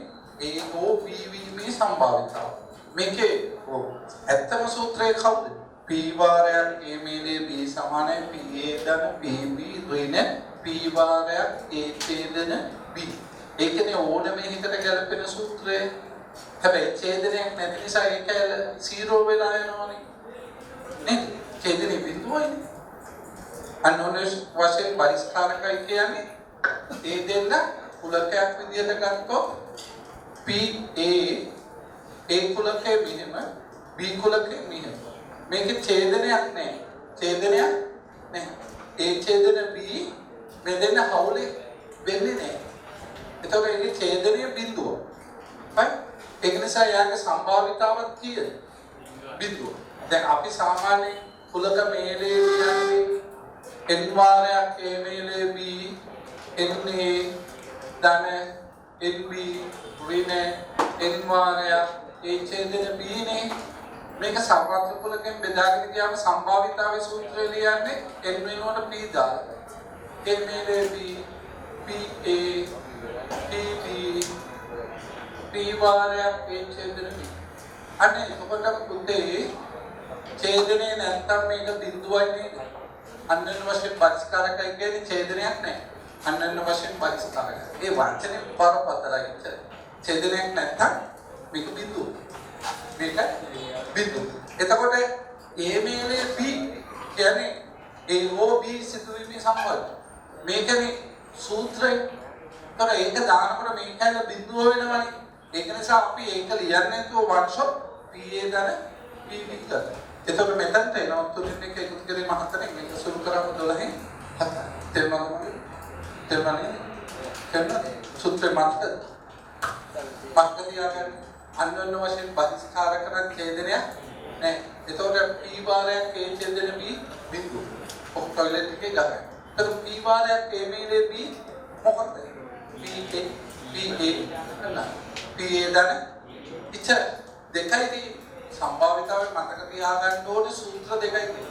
a o b වීමේ සම්භාවිතාව. මේකේ ඇත්තම සූත්‍රය කවුද? p වාරයක් a මේලේ b සමානයි p a ධන p b ඍණ p වාරයක් a ඡේදන b. ඒකනේ ඕනම හිතට ගැලපෙන සූත්‍රය. හැබැයි ඡේදනයක් නැති නිසා ඒක 0 වෙලා යනවනේ. නේද? ඡේදනේ බිඳුවයිනේ. අන්‍යෝන්‍ය වශයෙන් බහිස්කාරකයි කියන්නේ ඒ දෙන්න කුලකයක් විදිහට ගත්තොත් p a කුලකයේ මෙහෙම b කුලකයේ මෙහෙම. මේකේ ඡේදනයක් නැහැ. ඡේදනයක් නැහැ. ඒ ඡේදන b මේ දෙන්න හවුලේ වෙන්නේ නැහැ. එතකොට ඒකේ ඡේදනීය බිඳුව. හරි? ඒක නිසා යාගේ සම්භාවිතාවක් කීයද? බිඳුව. දැන් අපි සාමාන්‍ය කුලක මේලේ කියන්නේ n වාරයක් a මේලේ b n a ධන nb ඍණ n වාරයක් a ඡේදන b නේ. මේක සම්පූර්ණ කුලකෙන් බෙදාගෙන ගියාම සම්භාවිතාවේ සූත්‍රය ලියන්නේ n වෙනුවට p දාලා. n මේලේ b p a p b p වාරයක් a ඡේදන b. අනේ එතකොට පුතේ ඡේදනේ නැත්තම් මේක බිඳුවයි නේද? අන්‍යෝන්‍ය වශයෙන් පරිස්කාරකයි කියන්නේ ඡේදනයක් නැහැ. අන්‍යෝන්‍ය වශයෙන් පරිස්කාරකයි. ඒ වචනේ පරපතරයි. ඡේදනයක් නැත්තම් මේක බිඳුව. මේක බිඳුව. එතකොට a මේලේ b කියන්නේ a o b සිදුවීමේ සම්බන්ධ. මේකනේ සූත්‍රය. තර ඒක දානකොට මේකල බිඳුව වෙනවනේ. ඒක නිසා අපි ඒක ලියන්නේ නැතුව one shot p a ධන p b කරා. එතකොට මෙතනට එනවා තුනෙන් එක එකතු කිරීම හතරෙන් මේක සුළු කරාම 12න් 7. තේරුණාද? සූත්‍රය මතකද? මතකදියාගෙන අන්‍යෝන්‍ය වශයෙන් බහිස්කාර කරන ඡේදනයක් නැහැ. එතකොට p වාරයක් a ඡේදන b බිඳුව. टॉयलेट के गए तो पी बार या के मेरे भी මොකක්ද PA දාන ඉච්චර දෙකයි තියෙන්නේ සම්භාවිතාවේ මතක තියාගන්න ඕනේ සූත්‍ර දෙකයි තියෙන්නේ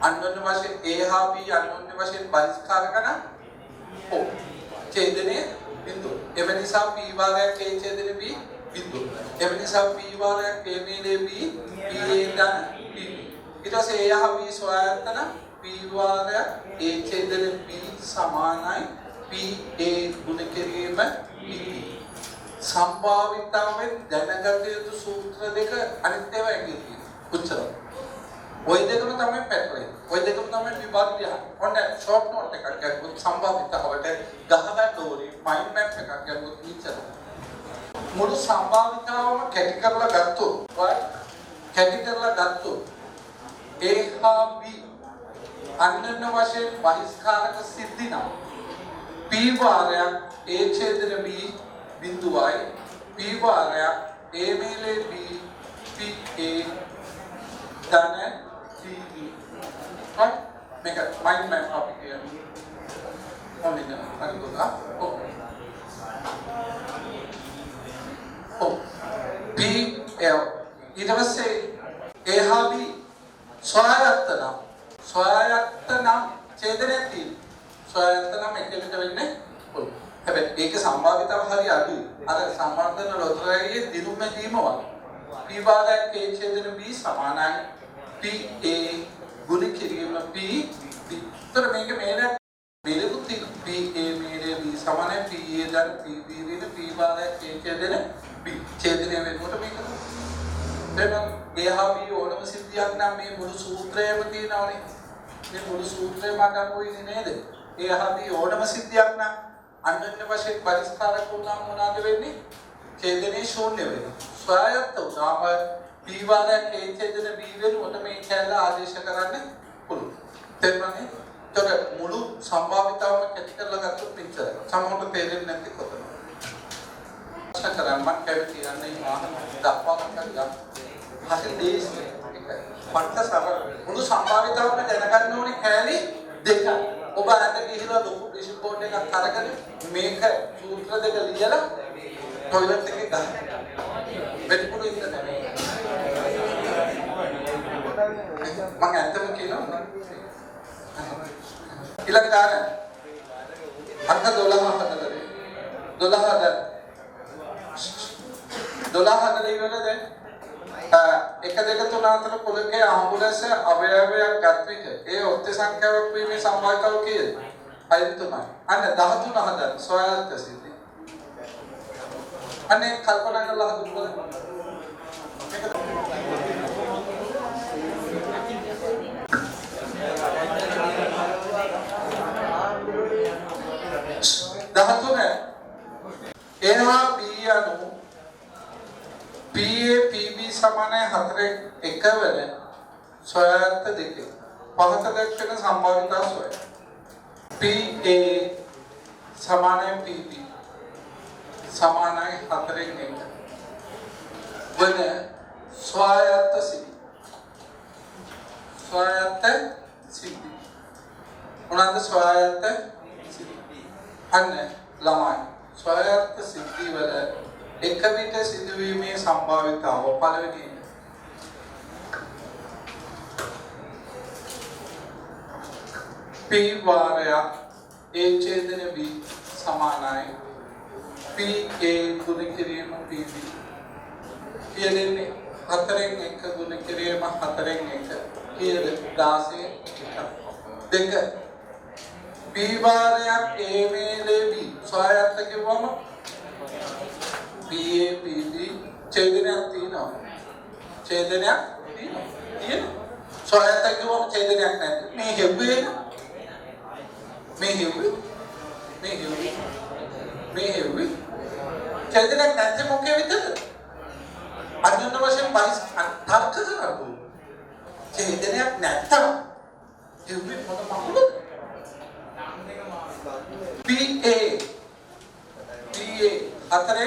අන්‍යෝන්‍ය වශයෙන් A හා B අන්‍යෝන්‍ය වශයෙන් පරිස්කාර කරන O ඡේදනයේ බිඳුව එව නිසා P වාරයක් A ඡේදනයේ B බිඳුව එව නිසා P වාරයක් A මේලේ B PA දාන P ඊට පස්සේ A හා B සොයාගන්න P වාරයක් A ඡේදනයේ B සමානයි PA ගුණ කිරීම संभावितावें දැනගත යුතු සූත්‍ර දෙක අනිත් ඒවා ඇඟිලි උච්චර ඔය දෙකම තමයි පැටලෙන්නේ ඔය දෙකම තමයි විභාග ලියන්නේ ඔන්න ෂෝට් නෝට් එකක් ගත්තොත් සම්භාවිතාවට ගහගන්න ඕනේ මයින්ඩ් මැප් එකක් ගත්තොත් ඉච්චර මුළු සම්භාවිතාවම කැටි කරලා ගත්තොත් කැටි කරලා ගත්තොත් A හා B අන්‍යෝන්‍ය වශයෙන් බහිස්කාරක සිද්ධි නම් P වාරයක් A ඡේදන B बिंदुवाई P वाला A मेले B PA done PB right make a mind map up here only now I go up oh PL ඊට පස්සේ A හා B ස්වයත්ත නම් ඡේදනයක් තියෙනවා ස්වයත්ත නම් එකට වෙන්නේ පුළුවන් හැබැයි ඒකේ සම්භාවිතාව හරිය අඩුයි. අර සම්වර්ධන රොතරයේ දිනුම දීමවා. P වාරයක් A ඡේදන B සමානයි PA ගුණ කිරීම P B. ତර මේක මේලෙකුත් PA මේලේ B සමානයි PA දාන PB වෙන P වාරයක් A ඡේදන B ඡේදනය වෙනකොට මේක. දැන් A හා B ඕනම සිද්ධියක් නම් මේ මුළු සූත්‍රයම තියෙනවනේ. මේ මුළු සූත්‍රයම ගන්නුවේ නේද? A හා B ඕනම සිද්ධියක් නම් අන්‍යෝන්‍ය වශයෙන් පරිස්කාරක වුණාම මොනවද වෙන්නේ? ඡේදනයේ ශූන්‍ය වෙනවා. ස්වයත්ත උදාම P වාරයක් A ඡේදන B වෙනකොට මේ කැල්ල ආදේශ කරන්න පුළුවන්. තේරුණානේ? ඒතර මුළු සම්භාවිතාවම කැටි කරලා ගත්තොත් මෙච්චරයි. සමහරවිට තේරෙන්නේ නැති කොතන. සතරම් මම කැවිති යන්නේ වාහන දක්වා ගන්න. හරිය දේශේ එකයි. පට්ට සරල මුළු සම්භාවිතාවම දැනගන්න ඕනේ කැලේ දෙකයි. ඔබ අරගෙන ගිහිලා ලොකු රිසිප් බෝඩ් එකක් අරගෙන මේක සූත්‍ර දෙක ලියලා ටොයිලට් එකේ ගන්න. වෙටපුඩු ඉන්න නැහැ. මම ඇත්තම කියනවා. ඊළඟ ගාන අර්ථ 12 හදලා 12 හදලා ඉවරද? 1 2 3 4 පොලකේ අහඹුලස අවයවයක් ගත් විට ඒ ඔත්ති සංඛ්‍යාවක් වීමේ සම්භාවිතාව කීයද? 6 තමයි. අන්න 13 හදන්න සොයාගත්ත සිද්ධි. අනේ කල්පනා කරලා හදුවා. මේක 13 එනවා B අනු PA PB සමානයි 4 1 වල සොයාගත්ත දෙක. පහත දැක්වෙන සම්භාවිතාව සොයන්න. PA සමානයි PB සමානයි 4 1 වන ස්වායත්ත සිද්ධි. මොනවාද ස්වායත්ත සිද්ධි? අන්න ළමයි ස්වායත්ත සිද්ධි වල එක විට සිදුවීමේ සම්භාවිතාව පළවෙනි P වාරයක් A ඡේදන B සමානයි PA ගුණ කිරීම PB කියන්නේ 4න් 1 ගුණ කිරීම 4න් 1 කියන 16 දෙක P වාරයක් A මේලේ B සොයාගත්ත කිව්වම PA PB ඡේදනයක් තියෙනවා. සොයාගත්ත කිව්වම ඡේදනයක් නැහැ. මේ හෙව්වේ ඡේදනයක් නැත්නම් මොකේ විතරද? අන්‍යෝන්‍ය වශයෙන් පරිස් තර්ක කරනවා. ඡේදනයක් නැත්තම් හෙව්වේ මොන මහලද? PA 4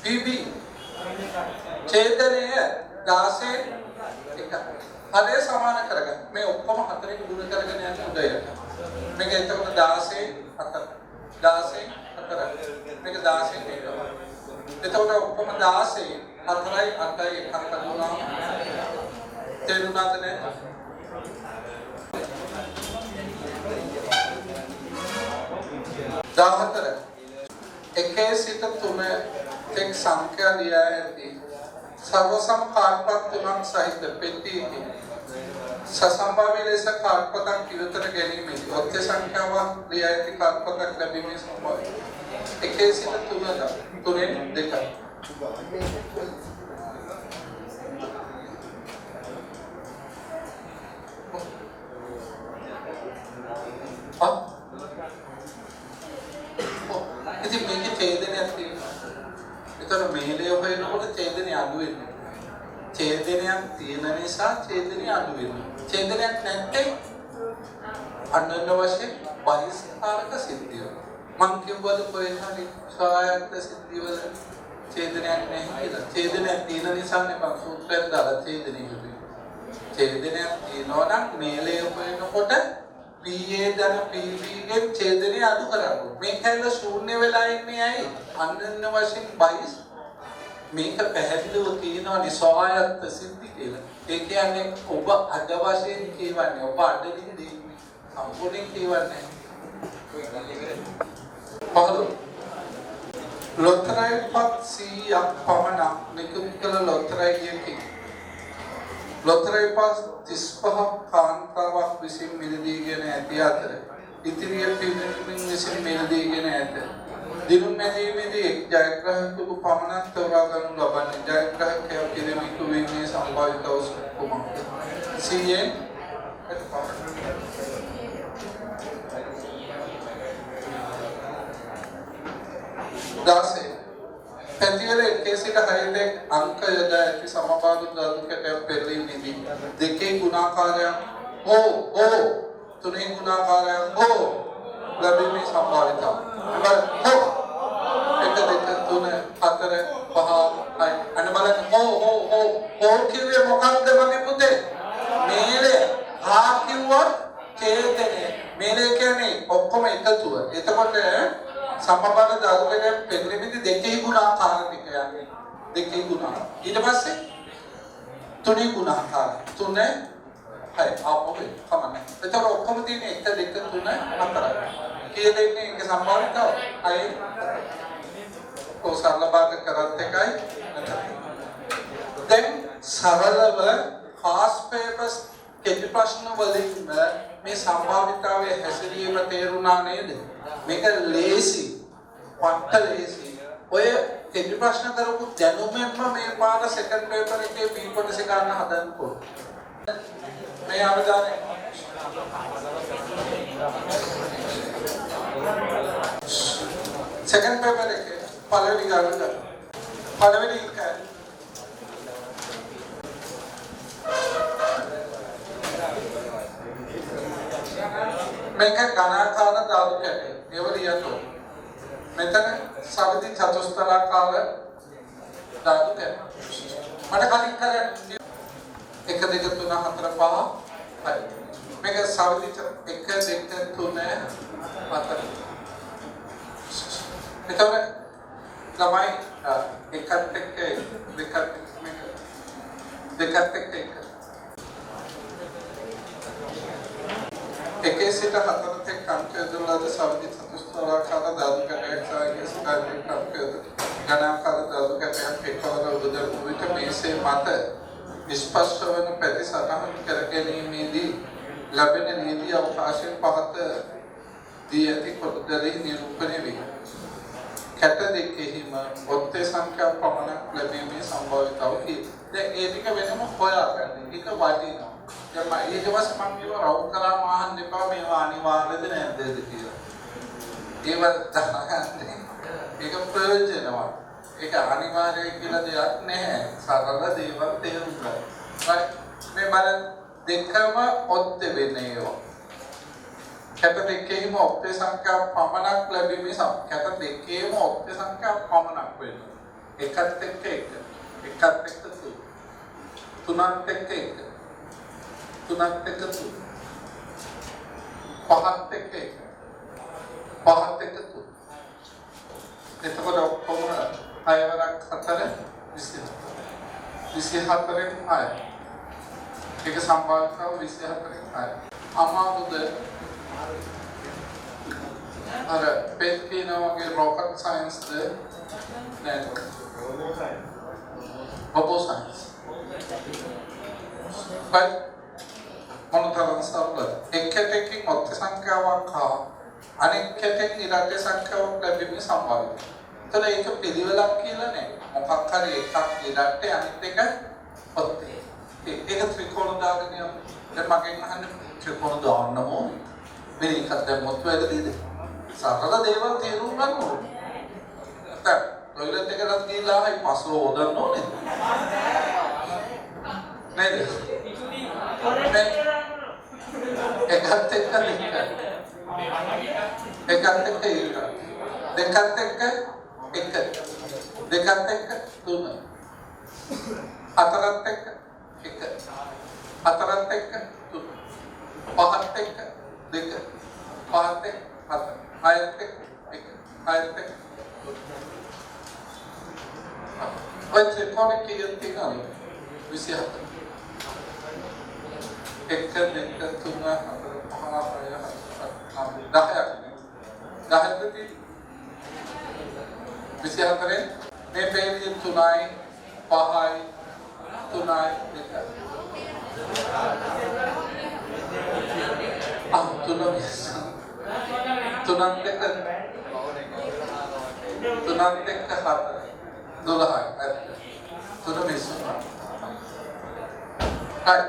PB ඡේදනය 16 1 හදේ සමාන කරගන්න. මේ ඔක්කොම හතරෙන් ගුණ කරගෙන යන්න උදේට. මේක එතකොට 16 4 16 4 මේක 16 නේද? එතකොට ඔක්කොම 16 4යි 8යි එකක් කරනවා. තේරුණාද නේද? दाहतर එකේ සිට 3 තෙක් සංඛ්‍යා ලියා ඇති සර්වසම කාර්යපත් තුනක් සහිත පෙට්ටියකින් සසම්භාවී ලෙස කාර්යපතක් ඉවතට ගැනීමේදී ඔත්‍ය සංඛ්‍යාවක් ලියා ඇති කාර්යපතක් ලැබීමේ සම්භාව්‍යය එකේ සිට 3න් 2 ඉතින් මේකේ ඡේදනයක් තියෙනවා. ඒතර මේලේ හොයනකොට ඡේදනය අඩු වෙනවා. ඡේදනයක් තියෙන නිසා ඡේදනය අඩු වෙනවා. ඡේදනයක් නැත්නම් අනන්‍ය වශයෙන් පරිස්කාරක සිද්ධිය. මං කියවද කොහේ හරි සායත සිද්ධිය වල ඡේදනයක් නැහැ කියලා. ඡේදනයක් තියෙන නිසානේ මම සූත්‍රයෙන් දාලා ඡේදනය කිව්වේ. ඡේදනයක් තියෙනවා නම් මේලේ හොයනකොට PA දන PB ගෙන් ඡේදනය අඩු කරගන්න. මේක ඇවිල්ලා ශූන්‍ය වෙලා ඉන්නේ ඇයි? අනන්‍ය වශයෙන් බයිස් මේක පැහැදිලිව කියනවානේ සෝයත් සිද්ධි කියලා. ඒ කියන්නේ ඔබ අද වශයෙන් කියවන්නේ ඔබ අඩලින් දෙන්නේ. සම්පූර්ණයෙන් කියවන්නේ. පහළ ලොතරැයි පත් 100ක් පමණ නිකුත් කළ ලොතරැයියකින් ලොතරැයි පත් 35ක් කාන්තාවක් විසින් මිලදීගෙන ඇති අතර ඉතිරිය පිරිමින් විසින් මිලදීගෙන ඇත. දිනුම් මැදීමේදී එක් ජයග්‍රාහකයෙකු පමණක් තෝරා ගනු ලබන්නේ. ජයග්‍රාහකයා පිරිමිකු වීමේ සම්භාවිතව කුමක්ද? 100න් 16 පැතිවල එකේ සිට 6 දක්වා අංක යොදා ඇති සමබාහු ධාතු කැටයක් පෙරළීමේදී දෙකේ ගුණාකාරයක් තුනේ ගුණාකාරයක් ලැබීමේ සම්භාවිතය. එක දෙක තුන හතර පහ හය අන්න බලන්න කිව්වේ මොකක්ද මගේ පුතේ? මේලේ කිව්වොත් ඡේදනය. මේලේ කියන්නේ ඔක්කොම එකතුව. එතකොට සමබර ධාතු වලින් පෙරළෙමිදී දෙකේ ගුණාකාර ටික යන්නේ. දෙකේ ගුණාකාර. ඊට පස්සේ තුනේ ගුණාකාර. තුනේ හරි ආපහු කමන්නේ. එතකොට ඔක්කොම තියෙන 1 2 3 4. කීය දෙන්නේ ඒක සම්භාවිතව? අය කොසල්ල බාග කරත් එකයි නැත්නම්. දැන් සරලව පාස් පේපර්ස් කෙටි ප්‍රශ්න වලින් මේ සම්භාවිතාවයේ හැසිරීම තේරුණා නේද? මේක ලේසි. පට්ට ලේසි. ඔය කෙටි ප්‍රශ්න කරපු දැනුමෙන්ම මේ පාඩ සෙකන්ඩ් පේපර් එකේ B කොටස ගන්න හදන්න ඕන. මේ අවධානය සෙකන්ඩ් පේපර් එකේ පළවෙනි ගානට පළවෙනි එක මේක ඝනාකාර ධාතු කැටය. ඒව ලියන්න. මෙතන සවිදි චතුස්තරාකාර ධාතු කැටය. මට කලින් කරන්නේ 1 2 3 4 5 හරි. මේක සවිදි 1 2 3 4. එතකොට තමයි එකත් එක්ක දෙකත් මේක දෙකත් එක්ක එකේ සිට 4 තෙක් අංක යොදලාද සවිදි චතුස්තරාකාර ධාතු කැටයක් සායක ස්කාරයක් අංක ඝනාකාර ධාතු කැටයක් එකවර උදව් විට මේසේ මත ස්පර්ශ වන ප්‍රතිසතහන් කර ගැනීමේදී ලැබෙන නීති අවකාශයෙන් පහත දී ඇති කොටදෙහි නිරූපණය වේ. කැට දෙකෙහිම ඔත්තේ සංඛ්‍යා පමණක් ලැබීමේ සම්භාවිතාවකි. දැන් ඒ ටික වෙනම හොයාගන්න. ඒක වටිනවා. දැන් මම ඊට පස්සේ මම මේව රවුට් කරලා මහන්න එපා මේවා අනිවාර්යද නැද්ද කියලා. ඒව දැනගන්න. ඒක ප්‍රයෝජනවත්. ඒක අනිවාර්යයි කියලා දෙයක් නැහැ. සරල දේවල් තේරුම් ගන්න. මේ බලන්න දෙකම ඔත්තේ වෙන්නේ ඒවා. කැට දෙකේම ඔත්තේ සංඛ්‍යා පමණක් ලැබීමේ කැට දෙකේම ඔත්තේ සංඛ්‍යා පමණක් වෙනවා. එකත් එක්ක එක. එකත් එක්ක තුනත් එක්ක එක. තුනත් එක තුන. පහත් එක එක. පහත් එක තුන. එතකොට ඔක්කොම 6 වරක් 4 24න් 6. ඒක සම්බන්ධතාව 24න් 6. අමාරුද අර පෙත් කියනවා වගේ රොකට් සයන්ස් ද නේද? Robot science. මොනතරම් සරලද? එක්කෙනෙක්ගේ මොකද සංඛ්‍යාවක් හා අනෙක් කෙනෙක් ඉරටේ සංඛ්‍යාවක් ලැබීමේ සම්භාව්‍යතාවය. එතන ඒක පිළිවෙලක් කියලා නෑ. මොකක් හරි එකක් ඉරටේ අනිත් එක ඔත්තේ. ඒක ත්‍රිකෝණ දාගෙන යන දැන් මගෙන් අහන්න ත්‍රිකෝණ දාන්න ඕනේ. මේක දැම්මොත් වැරදිද? සරල දේවල් තේරුම් ගන්න ඕනේ. දැන් ටොයිලට් එකකට ගිහලා ආයි පස්ව හොදන්න ඕනේ. නේද? එකත් එක්ක දෙකත් එක්ක එක දෙකත් එක්ක තුන හතරත් එක්ක එක හතරත් එක්ක තුන පහත් එක්ක දෙක පහත් එක්ක හතර හයත් එක්ක එක හයත් එක්ක තුන ඔය ත්‍රිකෝණ කීයක් තියෙනවද 27 එක දෙක තුන හතර පහ හය හත 10ක් 24 මේ පේජින් 3යි 5යි 3යි 2 තුනක් දෙක 4 12යි තුන මිසු හරි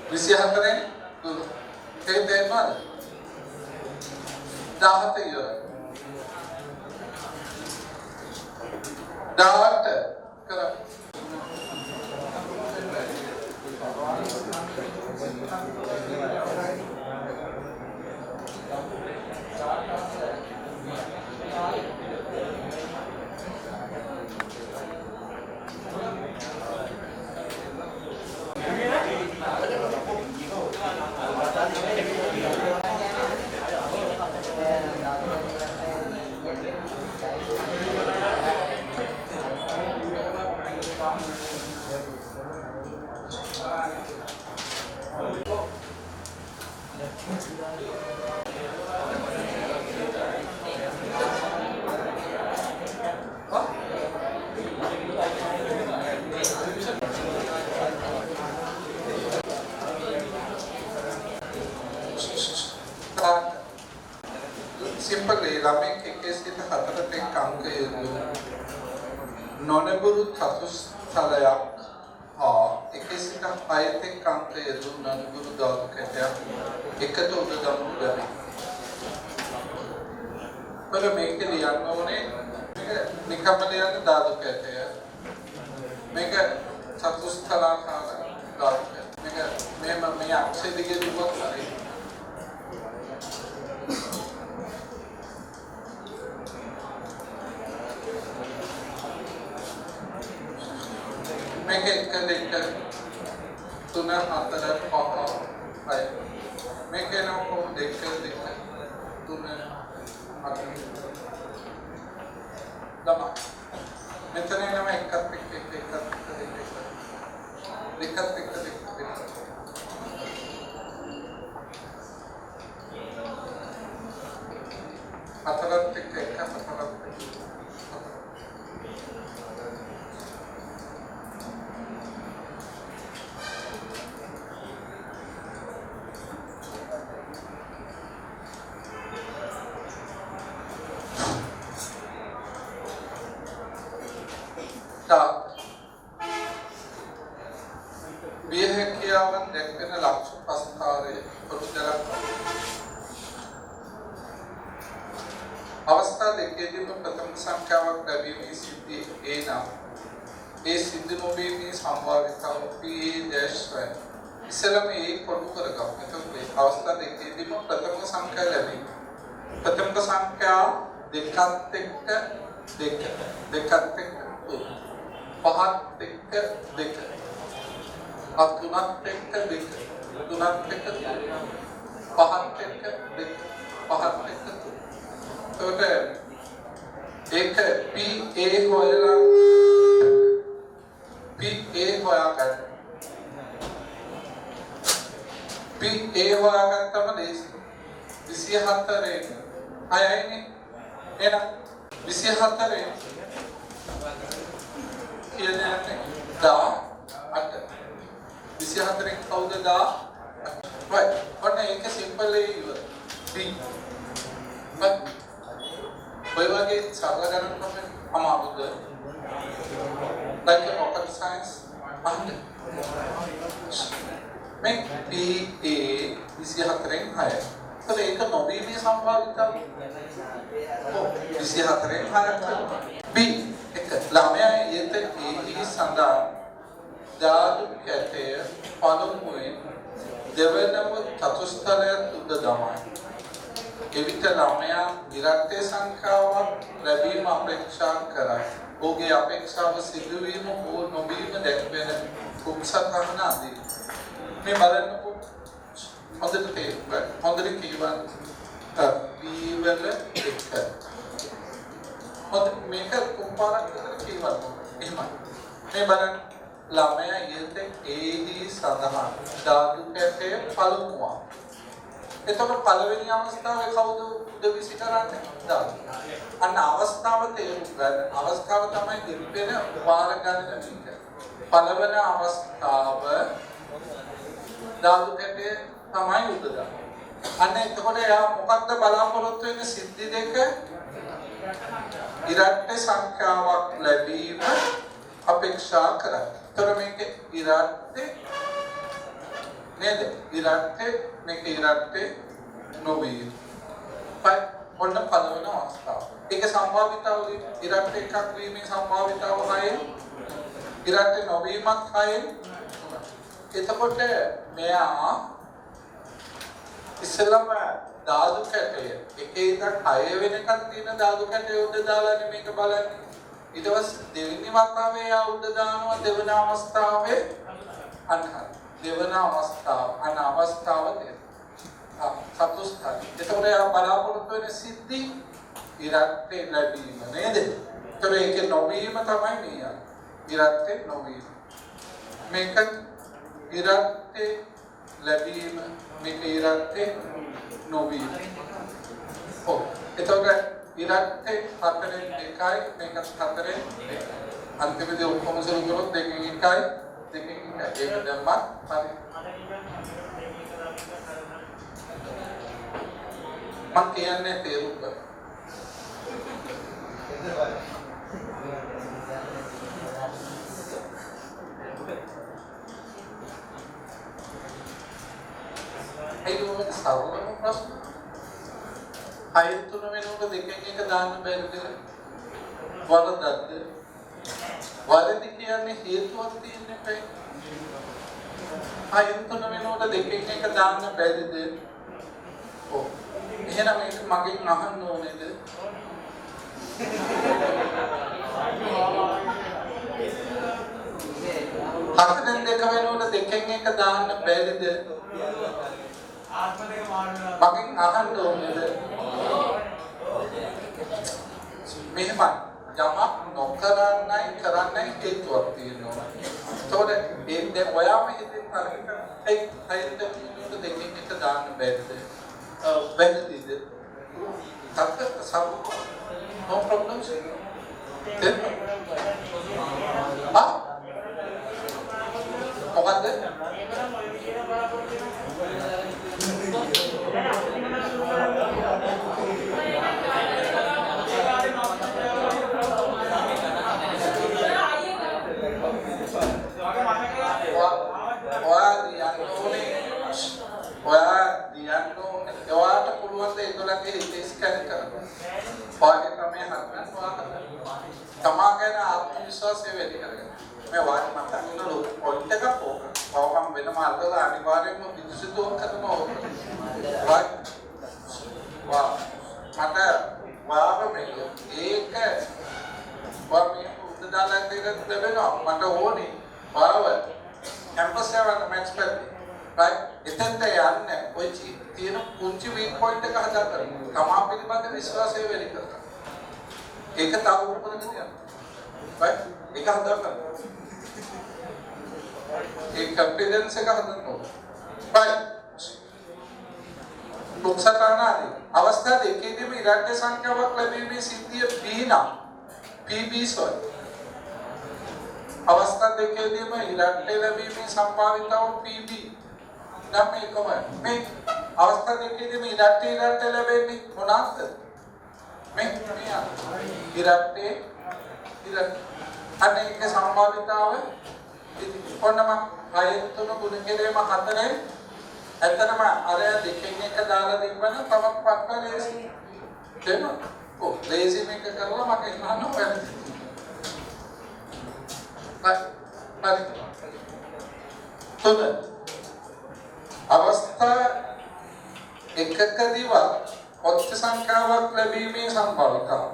24න් දුර ඒ දෙන්නද 17 ඉවරයි 18 කරා Simply, lameng එකේ සිට හතරට එක් අංක යෙදුණු නොනබුරු චතුස්ථලයක් හා එකේ සිට හයට එක් අංක යෙදුණු නොනබුරු ධාතු කැටයක් එකට උඩ දමනු ලැබේ. වල මේක ලියන්න ඕනේ මේක නිකම්ම ලියන්න ධාතු කැටය. මේක චතුස්ථලාකාර ධාතු කැටය. මේක මේ අක්ෂය දිගේ දුවත් හරි. මේක එක දෙක තුන හතර පහ හය මේක නෝ දෙක දෙක තුන හතර දම මෙතන නම එකත් එක්ක එකත් එක්ක දෙකත් එක්ක දෙක හතරත් එක්ක එක හතරත් විහෙකියාවන් දැක්වෙන ලක්ෂ පස්තාරයේ පොදුදලක් අවස්ථා දෙකේදීම ප්‍රථම සංඛ්‍යාවක් ලැබීමේ සිද්ධිය A නම් ඒ සිද්ධ නොවීමේ සම්භාවිතාව P dash y ඉස්සෙල්ලාම A පොදු කරගමු. එතකොට අවස්ථා දෙකේදීම ප්‍රථම සංඛ්‍යා ලැබීම. ප්‍රථම සංඛ්‍යා දෙකත් එක්ක දෙක දෙකත් එක්ක තුන පහත් එක්ක දෙක තුනත් එක්ක දෙක තුනත් එක්ක පහත් එක්ක දෙක පහත් එක්ක තුන. ඒක PA හොයලා PA හොයාගන්න. PA හොයාගත්තම ලේසි. 24 අයයිනේ එහෙනම් 24 කියන්නේ 10 24 කවුද 10 right ඔන්න ඒක සිම්පල් ඉවර B ඔය වගේ සරල ගණන් ක්‍රමයක් අමාරුද like rocket science අහන්න මේ PA 24 6 ඒක නොවීමේ සම්භාවිතාව 24 6 B එක ළමයා යෙත ඒ සඳහා ධාතු කැටය පළමුවෙන් දෙවනම චතුස්තරයක් උඩ දමයි. එවිට ළමයා ඉරට්ටේ සංඛ්‍යාවක් ලැබීම අපේක්ෂා කරයි. ඔහුගේ අපේක්ෂාව සිදුවීම හෝ නොවීම දැක්වෙන කුක්සතහන ආදී. මේ බලන්නකෝ හොඳට තේරුම් හොඳට කියවන්න වීවල එක හොඳ මේක කුම්පාරක් විතර කියවන්න එහෙමයි මේ බලන්න ළමයා යෙතේ ඒහි සඳහන් ධාතු කැටය පළමුවා එතකොට පළවෙනි අවස්ථාවේ කවුද උඩ විසි කරන්නේ ධාතු අන්න අවස්ථාව තේරුම් ගන්න අවස්ථාව තමයි දෙවෙන වාර ගණන මේක පළවෙනි අවස්ථාව ධාතු කැටය තමයි උඩ දාන්නේ. අන්න එතකොට එයා මොකක්ද බලාපොරොත්තු වෙන්නේ සිද්ධි දෙක ඉරට්ටේ සංඛ්‍යාවක් ලැබීම අපේක්ෂා කරයි. ඒතර මේක ඉරට්ටේ නේද? ඉරට්ටේ මේක ඉරට්ටේ නොවේ. ඔන්න පළවෙනි අවස්ථාව. ඒක සම්භාවිතාව ඉරට්ටේ එකක් වීමේ සම්භාවිතාව 6. ඉරට්ටේ නොවීමත් 6. එතකොට මෙයා ඉස්සෙල්ලාම ධාතු කැටය එකේ ඉඳන් 6 වෙනකන් තියෙන ධාතු කැටය උඩ දාලානේ මේක බලන්නේ ඊට පස්සේ දෙවෙනි වතාවේ යා උඩ දානවා දෙවන අවස්ථාවේ අන්න දෙවන අවස්ථාව අන්න අවස්ථාව දෙක සතුස්තරයි එතකොට යා බලාපොරොත්තු වෙන සිද්ධි ඉරට්ටේ ලැබීම නේද ඒතර ඒකේ නොවීම තමයි මේ ඉරට්ටේ නොවීම මේක ඉරට්ටේ ලැබීම මේක ඉරට්ටේ නොවීම ඔව් එතකොට ඉරට්ටේ 4න් 2යි මේක 4න් 2යි අන්තිමදී ඔක්කොම සරු කරොත් 2න් 1යි 2න් 1යි ඒක දැම්මත් හරි මම කියන්නේ තේරුම් ගන්න ඒක මොකද සරලම ප්‍රශ්න. අය තුන වෙනකොට දෙකෙන් එක දාන්න බැරිද? වරදක්ද? වරද කියන්නේ හේතුවක් තියෙන්න එපා. අය තුන වෙනකොට දෙකෙන් එක දාන්න බැරිද? ඔව්. එහෙනම් මේක මගෙන් අහන්න ඕනේද? හතරෙන් දෙක වෙනකොට දෙකෙන් එක දාන්න බැරිද? මගෙන් අහන්න ඕනේද? මෙහෙම යමක් නොකරන්නයි කරන්නයි හේතුවක් තියෙනවා. ඒතකොට දැන් ඔයාම හිතෙන් තරක හයිද දෙකෙන් එක දාන්න බැරිද? බැරිද? තත්ත සබ් no problems. මොකද්ද? ඔයාට පුළුවන් ද ඒගොල්ලන්ගේ හිත ස්කැන් කරන්න. ඔයාගේ ක්‍රමය හදන්න තමා ගැන ආත්ම විශ්වාසය වැඩි කරගන්න. මේ වාට මතක් කරලා පොයින්ට් එකක් ඕකම වෙන මාර්ගවල අනිවාර්යයෙන්ම පිළිසිතුවක් කරනවා ඕක. මට වාව මේක ඒක වාම උද්දාලක් දෙක දෙවෙනවා මට ඕනේ වාව कैंपस යවන්න මැච් පැත්තේ right එතෙන්ට යන්නේ ඔය තියෙන පුංචි weak point එක හදා ගන්න. තමා පිළිබඳ විශ්වාසය වෙලි කරගන්න. ඒක තව උඩට යනවා. right ඒක හදා ගන්න. ඒ confidence එක හදන්න ඕනේ. right ලොක්සටානාදී අවස්ථා දෙකේදීම ඉරාට්‍ය සංඛ්‍යාවක් ලැබීමේ සිද්ධිය B නම් PB සොයි. අවස්ථා දෙකේදීම ඉරාට්‍ය ලැබීමේ සම්භාවිතාව PB නම් මේකමයි. මේ අවස්ථා දෙකේදීම ඉරාට්‍ය ලැබෙන්නේ මොනවාද? මේ ඉරාට්‍ය අනේක සම්භාවිතාව කොන්නම 6 3 ගුණ කෙරේම 4 ඇත්තටම අර දෙකෙන් එක දාලා දෙන්න තවත් පක්ක ලේසි. තේරෙනවද? ඔව් ලේසි මේක කරලා මට ඉන්නන්න බැහැ. හරි. තුන අවස්ථා එකකදීවත් ඔත්ති සංඛ්‍යාවක් ලැබීමේ සම්භාවිතාව.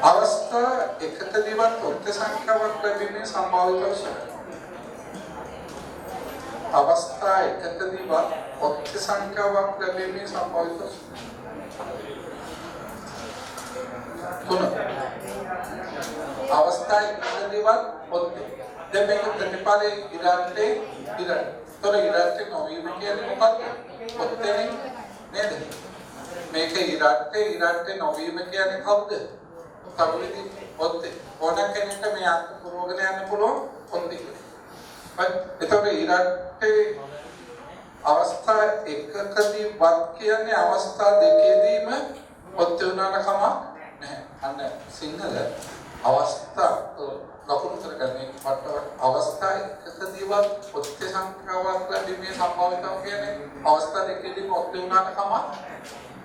අවස්ථා එකකදීවත් ඔත්ති සංඛ්‍යාවක් ලැබීමේ සම්භාවිතාව. අවස්ථා එකකදීවත් ඔත්ති සංඛ්‍යාවක් ලැබීමේ සම්භාවිතාව. තුන අවස්ථා එකකදීවත් ඔත්ති දැන් මේක ප්‍රතිපලයේ ඉරාට්‍ය තොර ඉරාට්‍ය නොවීම කියන්නේ මොකක්ද? ඔත්තේනේ නේද? මේක ඉරාට්‍ය නොවීම කියන්නේ කවුද? කවුරුද? ඔත්තේ. ඕන කෙනෙක්ට මේ අර්ථ පුරවගෙන යන්න පුළුවන් ඔත්තේ. එතකොට ඉරාට්‍ය අවස්ථා එකකදීවත් කියන්නේ අවස්ථා දෙකේදීම ඔත්තේ උනාට කමක් නැහැ. අන්න සිංහල අවස්ථා ලකුණු කරගන්නේ මට අවස්ථා එකකදීවත් ඔත්ති සංඛ්‍යාවක් ලැබීමේ සම්භාවිතාව කියන්නේ අවස්ථා දෙකේදීම ඔත්ති වුණාට කමක්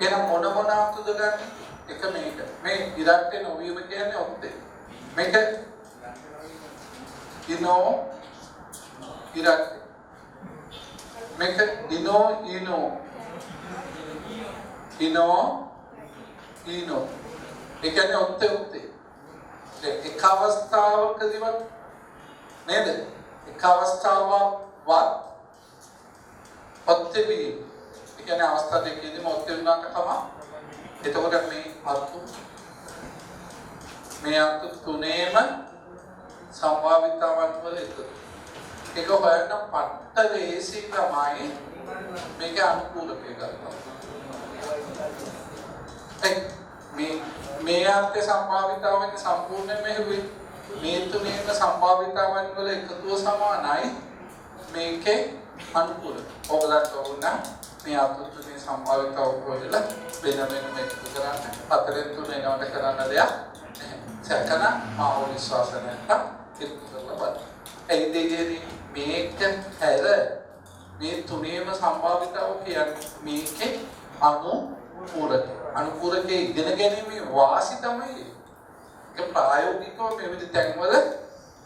එහෙනම් මොන අර්ථද ගන්න එක මේ ඉරාට්‍ය නොවීම කියන්නේ ඔත්ති මේක ඉරාට්‍ය මේක ඉනෝ ඒ කියන්නේ ඔත්ති एक අවස්ථාවකදීවත් නේද? එක අවස්ථාවවත් ඔත්ති වී ඒ කියන්නේ අවස්ථා දෙකේදීම ඔත්ති වුණාට කම. එතකොට මේ අර්ථ තුනේම සම්භාවිතාවන් වල එකතු. ඒක හොයන්න පට්ට ලේසි තමයි මේක අනුකූලකේ ගන්නවා. මේ අර්ථයේ සම්භාවිතාවෙන් සම්පූර්ණයෙන් මෙහෙවි මේ තුනේම සම්භාවිතාවන් වල එකතුව සමානයි මේකේ අනුකූල. ඔයගලන්ට ඕන මේ අර්ථ තුනේ සම්භාවිතාව වල වෙන මේක කරන්න හතරෙන් තුන එනවට කරන්න දෙයක් නැහැ. සැකන මාව විශ්වාස නැත්නම් ඒක කරලා බලන්න. ඒ දෙකේ මේක හැර මේ තුනේම සම්භාවිතාව කියන්නේ මේකේ අනුකූලකේ ඉගෙන ගැනීමේ වාසි තමයි ඒක ප්‍රායෝගිකව මේ විදිහට තැන්වල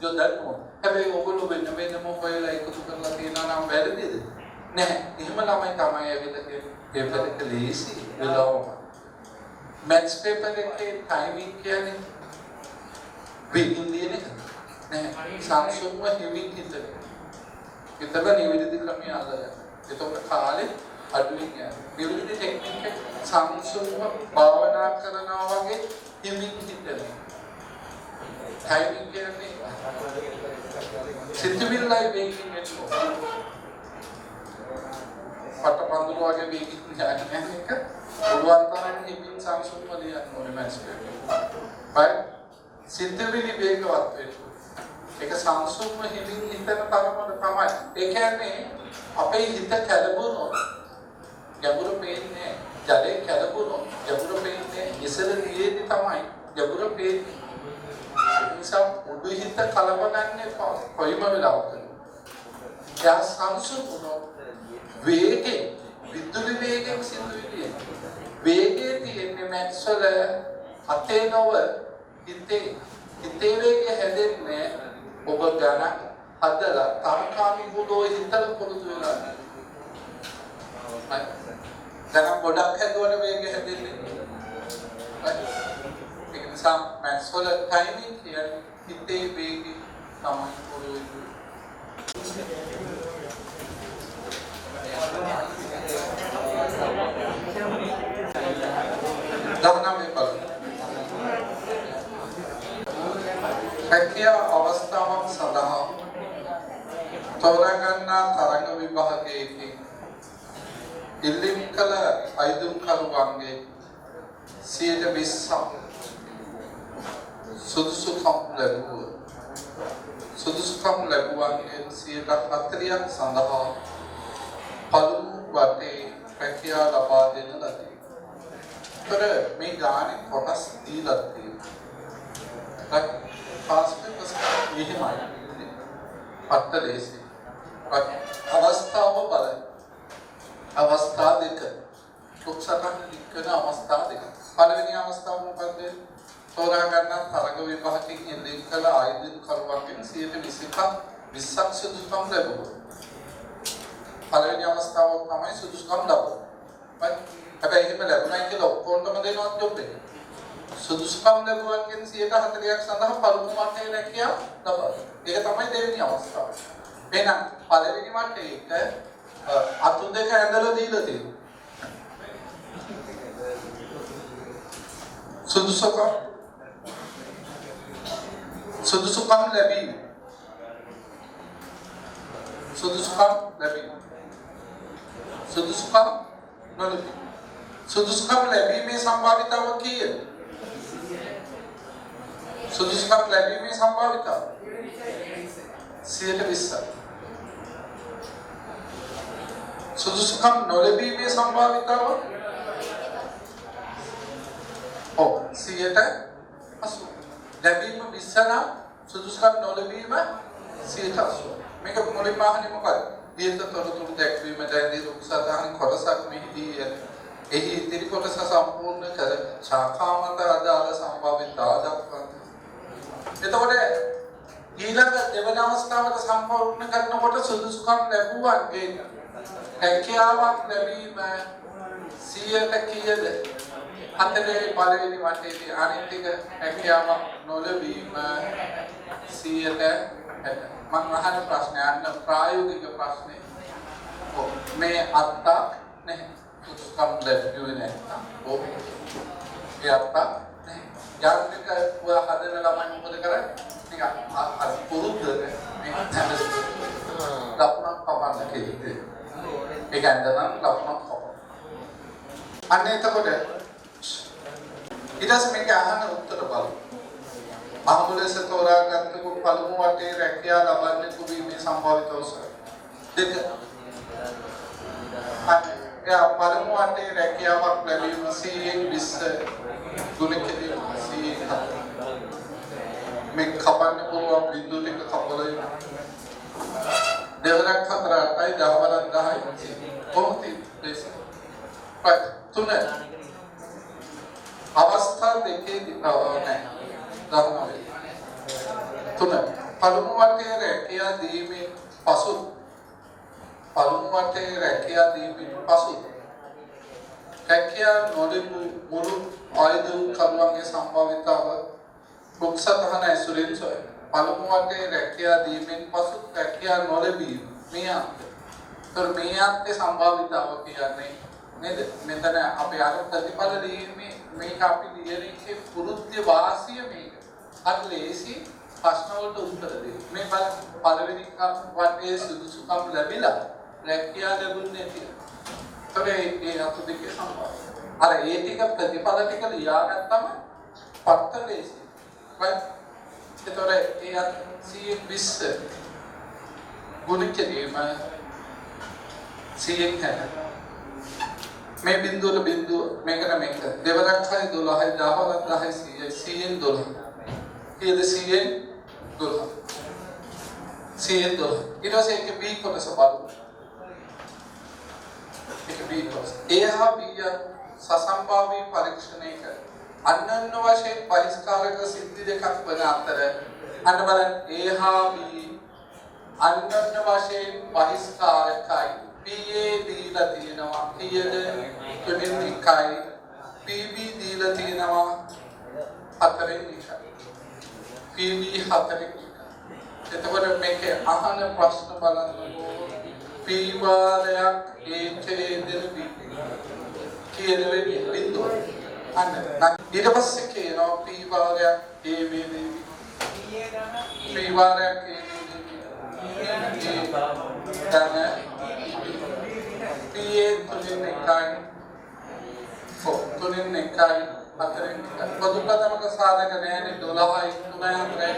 යොදන්න ඕන. හැබැයි ඔයගොල්ලෝ වෙනම හොයලා එකතු කරලා තියනවා නම් වැරදිද? නැහැ. එහෙම ළමයි තමයි ඇවිල්ලා පේපර් එක ලේසි වෙලාවම. මැත්ස් පේපර් එකේ ටයිමින් කියන්නේ වෙකින් දින එක. නැහැ. සංසුන්ව හිමින් හිතන. ඒතර නිවිදි ක්‍රමය අල්ලලා. ඒතකොට කාලේ අඩුවෙන් යනවා. විවිධ ටෙක්නික් එක සංසුන්ව භාවනා කරනවා වගේ හිමින් හිතනවා. ටයිමින් කියන්නේ සිතිවිල්ලයි වේගින් වෙනවා. පටපන්දුල වගේ වේගින් යන්නේ එක පුළුවන් තරම් හිමින් සංසුන්ව ලියන්න ඕනේ මැච් එකේ. සිතිවිලි වේගවත් වෙනවා. ඒක සංසුන්ව හිමින් හිතන තරමට තමයි. ඒ කියන්නේ අපේ හිත කලබුණොත් ගැඹුරු පේන්නේ ජලයේ කැළඹුණොත් ගැඹුරු පේන්නේ ඉසල දියේදී තමයි ගැඹුරු පේන්නේ. ඒ නිසා උඩු හිත කලබගන්නේ කොයිම වෙලාවක. යා සංසුන් වුණොත් වේගේ විදුලි වේගයෙන් සිදුවෙන්නේ. වේගයේ තියෙන්නේ මැක්ස් වල අතේ නොව හිතේ වේගය හැදෙන්නේ ඔබ ගණන් හදලා තරකාමී බුදෝ හිතල පුරුදු වෙලා. දැන් ගොඩක් හැදුවන වේගය හැදෙන්නේ. ඒක නිසා මැත්ස් වල ටයිමින් කියන්නේ හිතේ වේගය තමයි පුරුදු. රැකියා අවස්ථාවක් සඳහා තෝරා ගන්නා තරඟ විභාගයේදී ඉල්ලීම් කළ අයදුම්කරුවන්ගේ 120ක් සුදුසුකම් ලැබුවන්ගේ 140ක් සඳහා පළමු වටේ රැකියා ලබා දෙන ලදී. ඒතර මේ ගානේ කොටස් දීලා තියෙනවා. පාස්පෝර්ට් එහෙමයි. පත්තලේසි. අවස්ථාව බලන්න. අවස්ථා දෙක. රුක්සටහන ලිඛන අවස්ථා දෙක. පළවෙනි අවස්ථාව මොකද්ද? තෝරා ගන්න තරඟ විභාගයෙන් ඉල්ලීම් කළ ආයතන කරුවන්ගෙන් 120ක් සුදුසුකම් ලැබුවා. පළවෙනි අවස්ථාව තමයි සුදුසුකම් ලැබුවා. හැබැයි එහෙම ලැබුණයි කියලා ඔක්කොටම දෙනවත් ජොබ් එක. සුදුසුකම් ලැබුවන්ගෙන් 140ක් සඳහා පළමු වටේ රැකියාව ලබා. ඒක තමයි දෙවෙනි අවස්ථාව. එහෙනම් පළවෙනි වටේ අතු දෙක ඇඳලා දීලා තියෙනවා. සුදුසුකම් ලැබීම. සුදුසුකම් නොලැබීම. සුදුසුකම් ලැබීමේ සම්භාවිතාව කීයද? සුදුසුකම් ලැබීමේ සම්භාවිතාව 120ක්. සුදුසුකම් නොලැබීමේ සම්භාවිතාව 180. ලැබීම 20 සුදුසුකම් නොලැබීම 180. මේක මුලින්ම අහන්නේ මොකද? දීර්ඝ තොරතුරු දැක්වීමට ඇදී රුක්සටහන කොටසක් මෙහිදී එහි ඉදිරි කොටස සම්පූර්ණ කර ශාඛාමත අදාළ සම්භාවිතාව දක්වන්න. එතකොට ඊළඟ දෙවන අවස්ථාවට සම්පූර්ණ කරනකොට සුදුසුකම් ලැබුවන්ගේ රැකියාවක් ලැබීම 100ට කීයද? හතරේ පළවෙනි වටේදී අනිත් එක රැකියාවක් නොලැබීම 100ට මම අහන ප්‍රශ්නේ අන්න ප්‍රායෝගික ප්‍රශ්නේ. මේ අත්තක් නැහැ. සුදුසුකම් ලැබුවේ නැහැ. ඒ අත්තක් නැහැ. යාන්ත්‍රික හදන ළමයි මොකද කරන්නේ? නිකන් අර පුරුද්ද මේ ලකුණක් කපන්න කිව්වේ. ඒක ඇඳනම් ලකුණක් කපන්න. අන්න එතකොට ඊට පස්සේ මේක අහන්න උත්තර බලමු. අහමුලෙස තෝරාගත්තු පළමු වටේ රැකියාව ලබන්නේ කුවීමේ සම්භාවිත අවසර. දෙක. පළමු වටේ රැකියාවක් ලැබීම 120 ගුණක 100. මේ කපන්න පුළුවන් බිඳු ටික කපලා දෙවරක් හතර අටයි 10 වරක් 10යි කොහොමද this right තුන අවස්ථා දෙකේදී නැහැ තුන පළමු වටේ රැකියා දීමේ පසු රැකියා නොලැබු මුළු ආයතන කරුවන්ගේ සම්භාවිතාව රුක්සටහන ඇසුරින් සොයන. පළමු වටේ රැකියා දීමෙන් පසු රැකියා නොලැබීම මේ අන්තය. ඒතර මේ අන්තේ සම්භාවිතාව කියන්නේ නේද? මෙතන අපි අර ප්‍රතිඵල දීමේ මේක අපි ලියන එකේ පුරුද්ද වාසිය මේක. අර ලේසි ප්‍රශ්න වලට උත්තර දෙන්න. මේ පළවෙනි වටේ සුදුසුකම් ලැබිලා රැකියා ලැබුණේ නැති. ඒ අතු දෙකේ සම්බන්ධය. අර ඒ ටික ප්‍රතිඵල ටික ලියාගත්තම පත්ත ලේසි. right? ඒතොර ඒ 120 ගුණ කිරීම 100 මේ බිඳුවල බිඳුව මේකට මේක දෙවරක් 6 12යි 10ක් 10යි 100න් 12. ඊට 100න් 12. 100න් 12. ඊට පස්සේ ඒක B කොටස බලමු. ඒක B කොටස. A හා B සසම්භාවී පරීක්ෂණයක අන්‍යන්‍ය වශයෙන් පරිස්කාරක සිද්ධි දෙකක් වන අතර අන්න බලන්න A හා B අන්‍යන්‍ය වශයෙන් පරිස්කාරකයි PA දීලා තියෙනවා කීයද 21යි PB දීලා තියෙනවා 4යි PB 4යි. එතකොට මේකේ අහන ප්‍රශ්න බලන්නකෝ P වාරයක් A ඡේදන B කීයද වෙන්නේ බිඳුව. අන්න ඊට පස්සේ කියනවා P වාරයක් A වේවි පීවාරයක් දැන පීයේ තුලින් එකයි තුලින් එකයි හතරෙන් පොදු පදමක සාධක නෑනේ 12යි 3යි 4යි